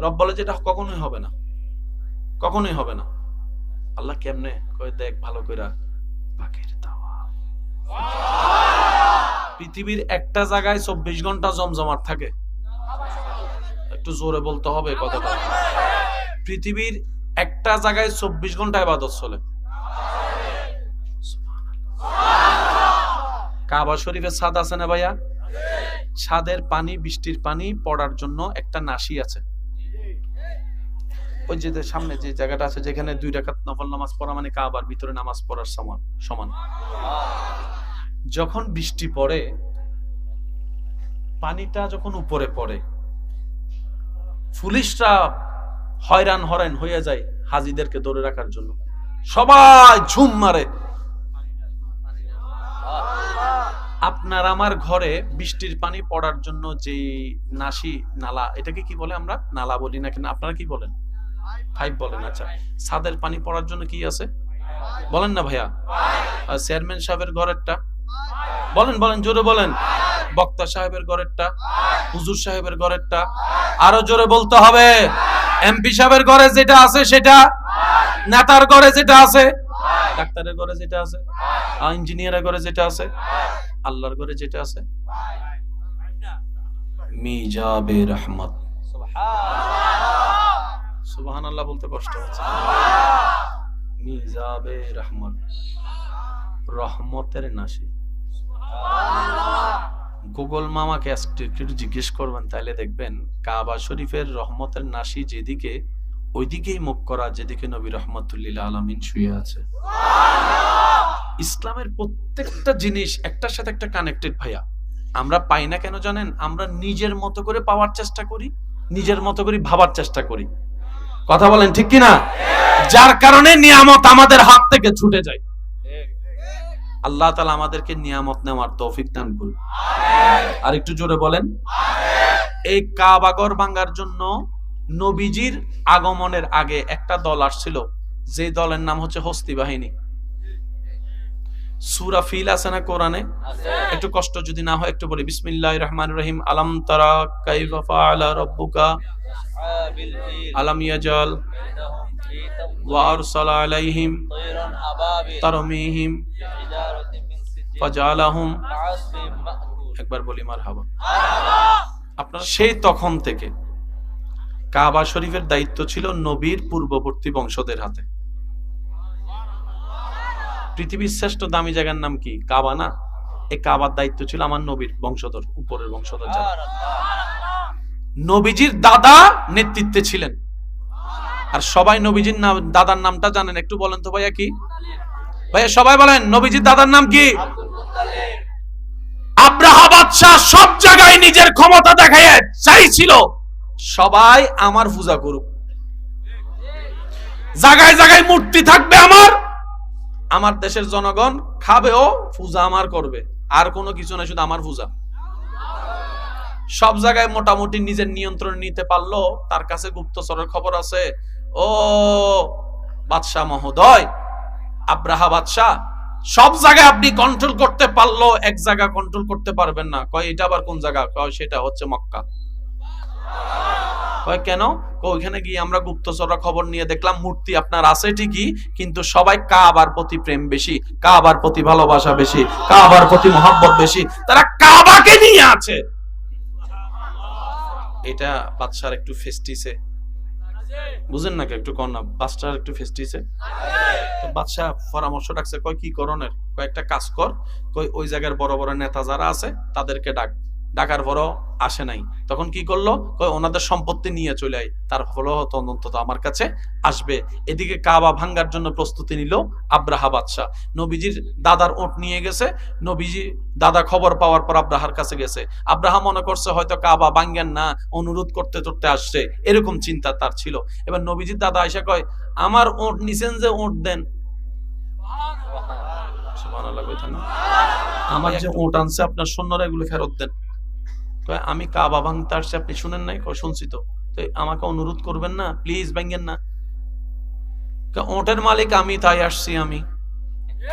রব বলে যে এটা কখনোই হবে না, কখনোই হবে না। আল্লাহ কেমনে কয়, দেখ ভালো কইরা, পাখির তাওয়াব। পৃথিবীর একটা জায়গায় 24 ঘন্টা জমজমাট থাকে। একটু জোরে বলতে হবে কথাটা। পৃথিবীর একটা জায়গায় 24 ঘন্টা ইবাদত চলে। কাবা শরীফের ছাদ আছে না ভাইয়া? ছাদের পানি, বৃষ্টির পানি পড়ার জন্য একটা নাসি আছে। ওই যে সামনে যে জায়গাটা আছে, যেখানে 2 রাকাত নফল নামাজ পড়া মানে কাবার ভিতরে নামাজ পড়ার সমান। যখন বৃষ্টি পড়ে, পানিটা যখন উপরে পড়ে, পুলিশরা হয়রান হয়ে যায় হাজিদেরকে ধরে রাখার জন্য, সবাই ঝুম মারে। আপনার আমার ঘরে বৃষ্টির পানি পড়ার জন্য যে নাসি, নালা, এটাকে কি বলে? আমরা নালা বলি না কেন, আপনারা কি বলেন? পাইপ বলেন। আচ্ছা, ছাদের পানি পড়ার জন্য কি আছে বলেন না ভাইয়া? চেয়ারম্যান সাহেবের ঘরেরটা বলেন, বলেন জোরে বলেন। বক্তা সাহেবের ঘরেরটা, হুজুর সাহেবের ঘরেরটা, আরো জোরে বলতে হবে। এমপি সাহেবের ঘরে যেটা আছে সেটা, নেতার ঘরে যেটা আছে, ডাক্তারের ঘরে যেটা আছে, ইঞ্জিনিয়ারের ঘরে যেটা আছে, আল্লাহর ঘরে যেটা আছে, মিজাবে রহমত। সুবহানাল্লাহ বলতে কষ্ট হচ্ছে। মিজাবে রহমত, রহমতের নাসি। গুগল মামাকে একটু জিজ্ঞেস করবেন, তাইলে দেখবেন কাবা শরীফের রহমতের নাসি যেদিকে, ওইদিকেই মুখ করা যেদিকে নবী রহমতুল্লিল আলামিন শুয়ে আছে। ইসলামের প্রত্যেকটা জিনিস একটার সাথে একটা কানেক্টেড ভাইয়া। আমরা পাই না কেন জানেন? আমরা নিজের মতো করে পাওয়ার চেষ্টা করি, নিজের মতো করে ভাবার চেষ্টা করি। কথা বলেন ঠিক কিনা? যার কারণে নিয়ামত আমাদের হাত থেকে ছুটে যায়। আল্লাহ তাআলা আমাদেরকে নিয়ামত নেওয়ার তৌফিক দান করুন। আর একটু জোরে বলেন। এই কাবাগর ভাঙার জন্য নবীজির আগমনের আগে একটা দল আসছিল, যে দলের নাম হচ্ছে হস্তি বাহিনী। সূরা ফিল আছে না কোরআনে? একটু কষ্ট যদি না হয় একটু বলি, বিসমিল্লাহির রহমানির রহিম। আলাম তারা কাইফা ফাআলা রাব্বুকা আলাম ইয়াজাল ওয়া আরসালা আলাইহিম তারমিহিম ফাজালাহুম। একবার বলি মারহাবা। আপনারা সেই তখন থেকে কাবা শরীফের দায়িত্ব ছিল নবীর পূর্ববর্তী বংশদের হাতে। পৃথিবীর শ্রেষ্ঠ দামি জায়গার নাম কি? কাবা না? এই কাবার দায়িত্ব ছিল আমার নবীর বংশধর, উপরের বংশধর যারা। নবীজির দাদা নেতৃত্বে ছিলেন। আর সবাই নবীজির নাম, দাদার নামটা জানেন? একটু বলেন তো ভাইয়া, কি ভাইয়া সবাই বলেন নবীজির দাদার নাম কি? আব্রাহা বাদশাহ সব জায়গায় নিজের ক্ষমতা দেখায় চাইছিল সবাই আমার পূজা করুক, জায়গায় জায়গায় মূর্তি থাকবে আমার দেশের জনগণ খাবেও, পূজা আমার করবে, আর কোনো কিছু না, শুধু আমার পূজা। সব জায়গায় মোটামুটি নিজের নিয়ন্ত্রণ নিতে পারলো। তার কাছে গুপ্তচরের খবর আছে, ও বাদশাহ মহোদয়, আব্রাহা বাদশাহ সব জায়গায় আপনি কন্ট্রোল করতে পারলো, এক জায়গা কন্ট্রোল করতে পারবেন না। কয় এটা আবার কোন জায়গা? কয় সেটা হচ্ছে মক্কা। কয় কেন? ওইখানে গিয়ে আমরা গুপ্তচররা খবর নিয়ে দেখলাম মূর্তি আপনার আছে ঠিকই, কিন্তু সবাই কাবার প্রতি প্রেম বেশি, কাবার প্রতি ভালোবাসা বেশি, কাবার প্রতি মহব্বত বেশি, তারা কাবাকে নিয়ে আছে। এটা বাদশার একটু ফেস্টিসে, বুঝেন নাকি? একটু কর না, বাদশার একটু ফেস্টিসে। বাদশাহ পরামর্শ ডাকছে, কয় কি করণের? কয়েকটা কাজ কর, কই ওই জায়গার বড় বড় নেতা যারা আছে তাদেরকে ডাক। ডাকার পরও আসে নাই। তখন কি করলো? কই ওনাদের সম্পত্তি নিয়ে চলে আয়, তার ফলে অন্তত আমার কাছে আসবে। এদিকে কাবা ভাঙ্গার জন্য প্রস্তুতি নিল আব্রাহা বাদশাহ। নবীজির দাদার ওট নিয়ে গেছে। নবীজি দাদা খবর পাওয়ার পর আব্রাহার কাছে গেছে। আব্রাহা মনে করছে হয়তো কাবা ভাঙ্গেন না, অনুরোধ করতে করতে আসছে, এরকম চিন্তা তার ছিল। এবার নবীজির দাদা আয়েশা কয়, আমার ওট নিছেন যে, ওট দেন। সুবহানাল্লাহ কইতেন, আমার যে ওট আনছে আপনার সৈন্যরা, এগুলো ফেরত দেন। আমি কাবা ভাঙতে আসছি, আপনি শুনেন নাই? শুনছি তো, আমাকে অনুরোধ করবেন না প্লিজ, ভাঙেন না। ওটের মালিক আমি, তাই আসছি আমি,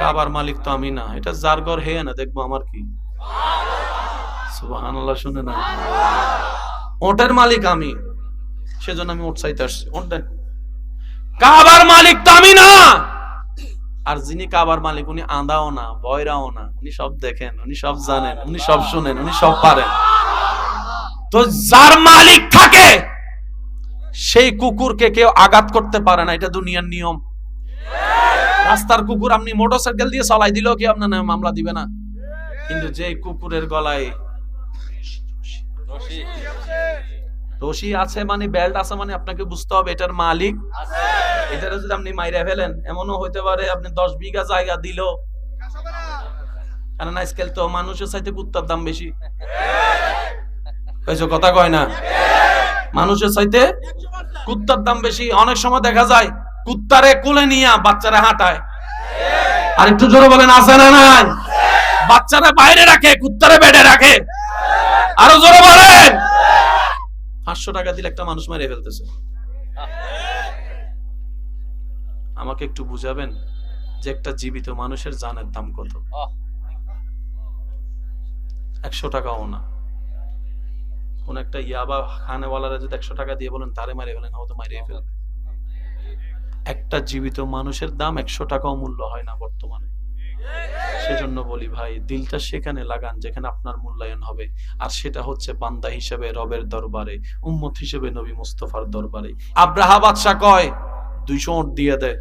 কাবার মালিক তো আমি না। এটা যার ঘর হে না, দেখবো আমার কি। সুবহানাল্লাহ, শুনে না, ওটের মালিক আমি, সেজন্য আমি ওট চাইতে আসছি, ওট দেন। কাবার মালিক তো আমি না। আর যিনি কাবার মালিক উনি আঁধাও না, বয়রাও না, উনি সব দেখেন, উনি সব জানেন, উনি সব শুনেন, উনি সব পারেন। তো যার মালিক থাকে সেই কুকুরকে কেউ আঘাত করতে পারে না, এটা দুনিয়ার নিয়ম। রাস্তার কুকুর আপনি মোটরসাইকেল দিয়ে চালাই দিলেও কি আপনার নামে মামলা দিবে না। কিন্তু যে কুকুরের গলায় রশি আছে মানে, বেল্ট আছে মানে, আপনাকে বুঝতে হবে এটার মালিক আছে। এটারে যদি আপনি মাইরা ফেলেন, এমনও হইতে পারে আপনি 10 বিঘা জায়গা দিল, কারণ আজকাল তো মানুষের চাইতে কুত্তার দাম বেশি। কথা কয় না, মানুষের চাইতে কুত্তার দাম বেশি। অনেক সময় দেখা যায় কুত্তারে কোলে নিয়ে বাচ্চারা হাঁটায়। আর একটু জোরে বলেন, আছে না নাই? বাচ্চারা বাইরে রাখে, কুত্তারে বেডে রাখে। আরো জোরে বলেন। 500 টাকা দিলে একটা মানুষ মেরে ফেলতেছে। আমাকে একটু বুঝাবেন যে একটা জীবিত মানুষের জানের দাম কত? 100 টাকাও না। কোন একটা ইয়াবা খানেওয়ালারা যদি 100 টাকা দিয়ে বলেন তারে মারিয়ে ফেলেন, হয়তো মারিয়ে ফেলবে। একটা জীবিত মানুষের দাম 100 টাকাও মূল্য হয় না বর্তমানে। সেজন্য বলি ভাই, দিলটা সেখানে লাগান যেখানে আপনার মূল্যায়ন হবে। আর সেটা হচ্ছে বান্দা হিসেবে রবের দরবারে, উম্মত হিসেবে নবী মুস্তাফার দরবারে। আব্রাহা বাদশা কয় 200 ওট দিয়ে দে।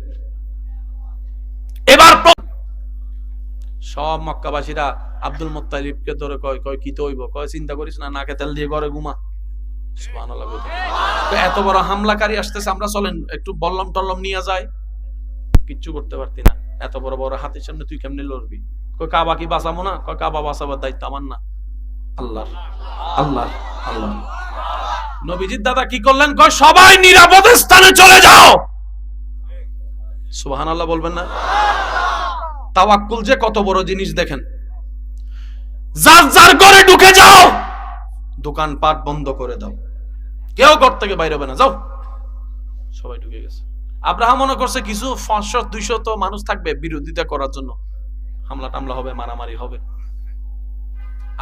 এবার সব মক্কাবাসীরা আব্দুল মুত্তালিবকে ধরে কয়, কয় কি তো হইব? কয় চিন্তা করিস না, নাকে তেল দিয়ে ঘরে ঘুমা। সুবহানাল্লাহ। এত বড় হামলাকারী আসতেছে, আমরা চলেন একটু বল্লম টল্লম নিয়ে যাই। কিচ্ছু করতে পারতি না, এত বড় বড় হাতির সামনে তুই কেমনে লড়বি? কয় কাবা কি বাঁচাবো না? কয় কাবা বাঁচাবার দায়িত্ব আমার না, আল্লাহর। আল্লাহ আল্লাহ। নবীজির দাদা কি করলেন? কয় সবাই নিরাপদ স্থানে চলে যাও। সুবহানাল্লাহ বলবেন না? তাওয়াক্কুল যে কত বড় জিনিস দেখেন। যার যার ঘরে ঢুকে যাও, দোকান পাট বন্ধ করে দাও, কেউ ঘর থেকে বাইরে হবে না, যাও। সবাই ঢুকে গেছে। আব্রাহাম মনে করছে কিছু 500-200 তো মানুষ থাকবে বিরোধিতা করার জন্য, হামলা টামলা হবে, মারামারি হবে।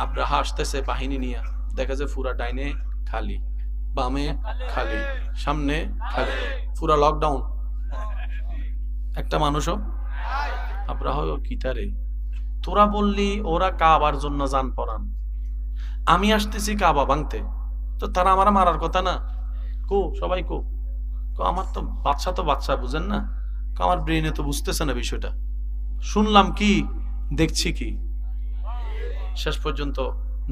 আব্রাহা আসতেছে বাহিনী নিয়ে, দেখে যে পুরা ডাইনে খালি, বামে খালি, সামনে খালি, পুরা লকডাউন, একটা মানুষও। আব্রাহা কিতারে, তোরা বললি ওরা কাবার জন্য জান পরান, আমি আসতেছি কাবা ভাঙতে, তো তারা আমার মারার কথা না। কো সবাই কো, আমার তো বাচ্চা বুঝেন না, আমার ব্রেনে তো বুঝতেছে না বিষয়টা। শুনলাম কি, দেখছি কি। শেষ পর্যন্ত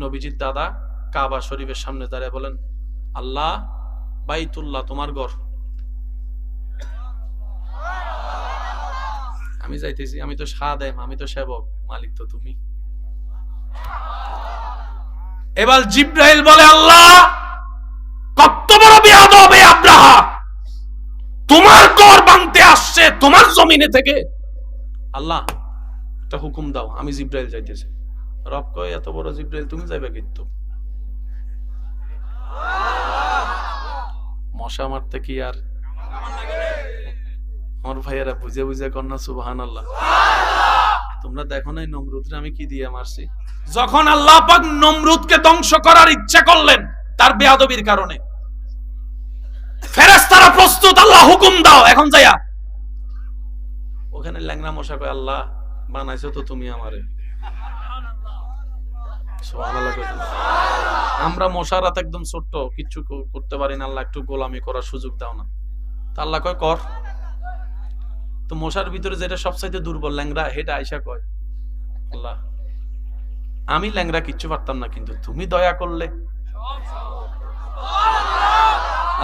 নবীজির দাদা কাবা শরীফের সামনে দাঁড়িয়ে বলেন, আল্লাহ, বাইতুল্লাহ তোমার ঘর, আমি যাইতেছি, আমি তো খাদেম, আমি তো সেবক, মালিক তো তুমি। এবার জিব্রাইল বলে, আল্লাহ কত বড় বেয়াদব এই আব্রাহা, তোমার ঘর ভাঙতে আসছে তোমার জমিনে থেকে। আল্লাহ একটা হুকুম দাও, আমি জিব্রাইল যাইতেছি। রব কয়, এত বড় জিব্রাইল তুমি যাইবে কিন্তু? মশা মারতে কি আর আমার ভাইয়েরা বুঝে বুঝে কন্যা সুবহানাল্লাহ। তোমরা দেখো নাই নমরুদরে আমি কি দিয়ে মারছি? যখন আল্লাহ পাক নমরুদকে ধ্বংস করার ইচ্ছা করলেন তার বেয়াদবির কারণে, ফেরেশতারা প্রস্তুত, আল্লাহ হুকুম দাও, এখন যাইয়া। ওখানে ল্যাংড়া মশা কয়, আল্লাহ বানাইছো তো তুমি আমারে। সুবহানাল্লাহ। আমরা মশারাত একদম ছোট্ট, কিচ্ছু করতে পারি না, আল্লাহ একটু গোলামি করার সুযোগ দাও না। তা আল্লাহ কয় কর। তো মশার ভিতরে যেটা সবচাইতে দুর্বল ল্যাংড়া, হেটা আইসা কয়, আল্লাহ আমি ল্যাংড়া কিচ্ছু পারতাম না, কিন্তু তুমি দয়া করলে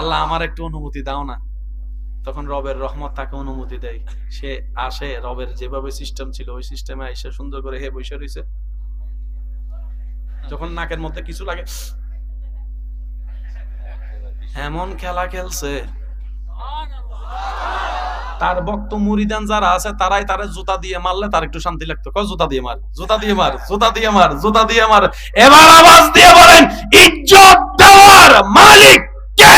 আল্লাহ আমার একটু অনুমতি দাও না। তখন রবের রহমত তাকে অনুমতি দেয়, সে আসে, রবের যেভাবে সিস্টেম ছিল ওই সিস্টেমে আইসা সুন্দর করে হে বসে রইছে। যখন নাকের মধ্যে কিছু লাগে, এমন খেলা খেলছে, তার ভক্ত মুরিদান যারা আছে তারাই তারে জুতা দিয়ে মারলে তার একটু শান্তি লাগতো। কয় জুতা দিয়ে মার, জুতা দিয়ে মার, জুতা দিয়ে মার, জুতা দিয়ে মার। এবার আওয়াজ দিয়ে বলেন, ইজ্জত দেওয়ার মালিক কে?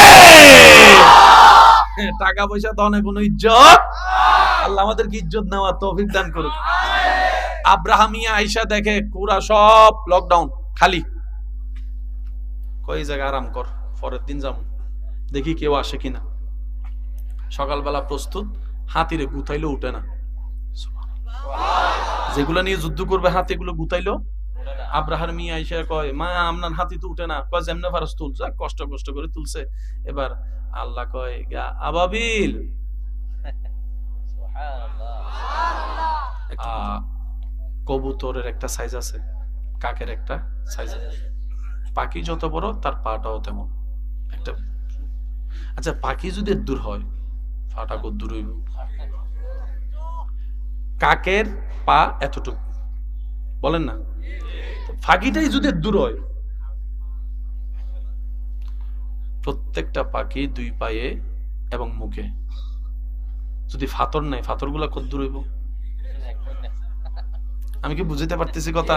টাকা পয়সা তো অনেক, কোনো ইজ্জত? আল্লাহ আমাদেরকে ইজ্জত নেওয়ার তৌফিক দান করুক। আব্রাহামিয়া আইসা দেখে পুরা সব লকডাউন, খালি। কই জায়গা আরাম কর, পরের দিন যাবো, দেখি কেউ আসে কিনা। সকালবেলা প্রস্তুত, হাতিরে গুতাইলো উঠে না। যেগুলো নিয়ে যুদ্ধ করবে হাতিগুলো গুতাইলো, আব্রাহার মিয়া আইসা কয়, মা আপনার হাতি তো উঠে না। কয় যেমনে ফারস তুল, যা কষ্ট কষ্ট করে তুলছে। এবার আল্লাহ কয়, আবাবিল, কবুতরের একটা সাইজ আছে, কাকের একটা সাইজ আছে, পাখি যত বড় তার পাটাও তেমন একটা। আচ্ছা পাখি যদি দূর হয়, পাটা কত দূর হইব? কাকের পা এতটুকু, বলেন না? পাখিটাই যদি দূর হয়, প্রত্যেকটা পাখি দুই পায়ে এবং মুখে, যদি ফাতর নাই, ফাতরগুলা কত দূর হইব? আমি কি বুঝতে পারতেছি কথা?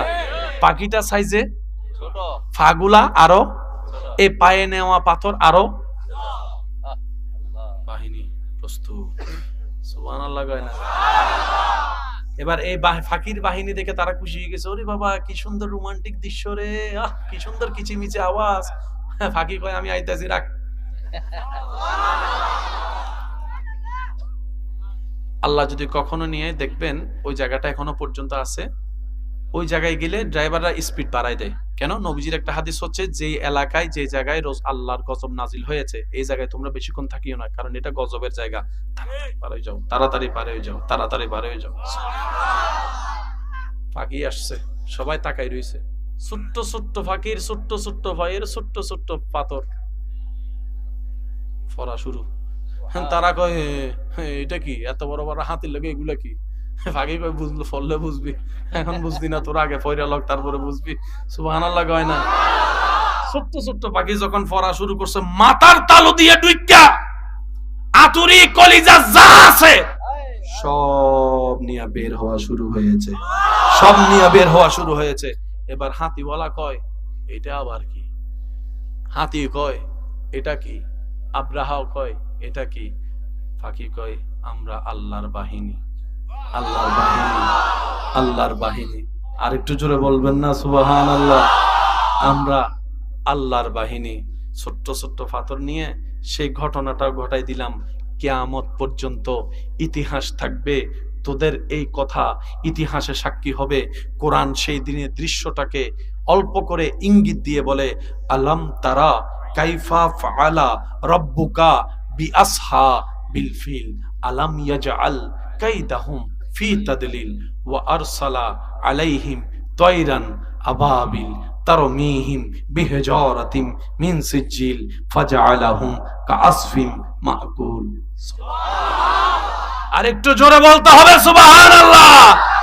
পাখিটা সাইজে ছোট, ফাগুলা আরো, এই পায়ে নেওয়া পাথর আরো। বাহিনী প্রস্তুত, সুবহানাল্লাহ কয় না? এবার এই ফাকির বাহিনী দেখে তারা খুশি হয়ে গেছে, ওরে বাবা কি সুন্দর রোমান্টিক দৃশ্য রে, আহ কি সুন্দর কিচিমিচি আওয়াজ। ফাকি কয়, আমি আইতাছি, রাখ। আল্লাহ যদি কখনো নিয়ে দেখবেন ওই জায়গাটা এখনো পর্যন্ত আছে, ওই জায়গায় গেলে ড্রাইভাররা স্পিড বাড়ায় দেয়। কেন? নবীজির একটা হাদিস হচ্ছে, যে এলাকায় যে জায়গায় রোজ আল্লাহর গজব নাজিল হয়েছে, এই জায়গায় তোমরা বেশিক্ষণ থাকিও না, কারণ এটা গজবের জায়গা। তাড়াতাড়ি পার হয়ে যাও, তাড়াতাড়ি পার হয়ে যাও, তাড়াতাড়ি পার হয়ে যাও। ফাঁকি আসছে, সবাই তাকাই রইছে, ছোট্ট ছোট্ট ফাঁকির ছোট্ট ছোট্ট ভাইয়ের ছোট্ট ছোট্ট পাথর ফরা শুরু। তারা কয়, এটা কি এত বড় বড় হাতির লাগে, এগুলা কি? ফাঁকি কয়, বুঝলো ফললে বুঝবি, এখন বুঝবি না, তোর আগে ফয়রা লগ, তারপরে বুঝবি। সুবহানাল্লাহ কয় না? ছোট্ট ছোট্ট পাখি যখন ফরা শুরু করছে, মাথার তালু দিয়ে ডুইকা আতুরি কলিজা যা আছে সব নিয়ে বের হওয়া শুরু হয়েছে, সব নিয়ে বের হওয়া শুরু হয়েছে। এবার হাতিওয়ালা কয়, এটা আবার কি? হাতি কয়, এটা কি? আব্রাহাও কয়, এটা কি? ফাঁকি কয়, আমরা আল্লাহর বাহিনী, আল্লাহর বাহিনী, আল্লাহর বাহিনী। আর একটু জোরে বলবেন না সুবহানাল্লাহ? আমরা আল্লাহর বাহিনী। ছোট্ট ছোট্ট পাথর নিয়ে সেই ঘটনাটা ঘটাই দিলাম। কিয়ামত পর্যন্ত ইতিহাস থাকবে, তোদের এই কথা ইতিহাসে সাক্ষী হবে। কোরআন সেই দিনের দৃশ্যটাকে অল্প করে ইঙ্গিত দিয়ে বলে, আলাম তারা কাইফা ফাআলা রাব্বুকা বিআসহাবিল ফিল আলাম ইয়াজআল কাইদাহুম ফি তাদলিল ওয়া আরসালা আলাইহিম তায়রান আবাবিল তারমিহিম বিহিজারাতিম মিন সিজিল ফাজআলাহুম কাআসফিন মাকুল। আরেকটু জোরে বলতে হবে সুবহানাল্লাহ।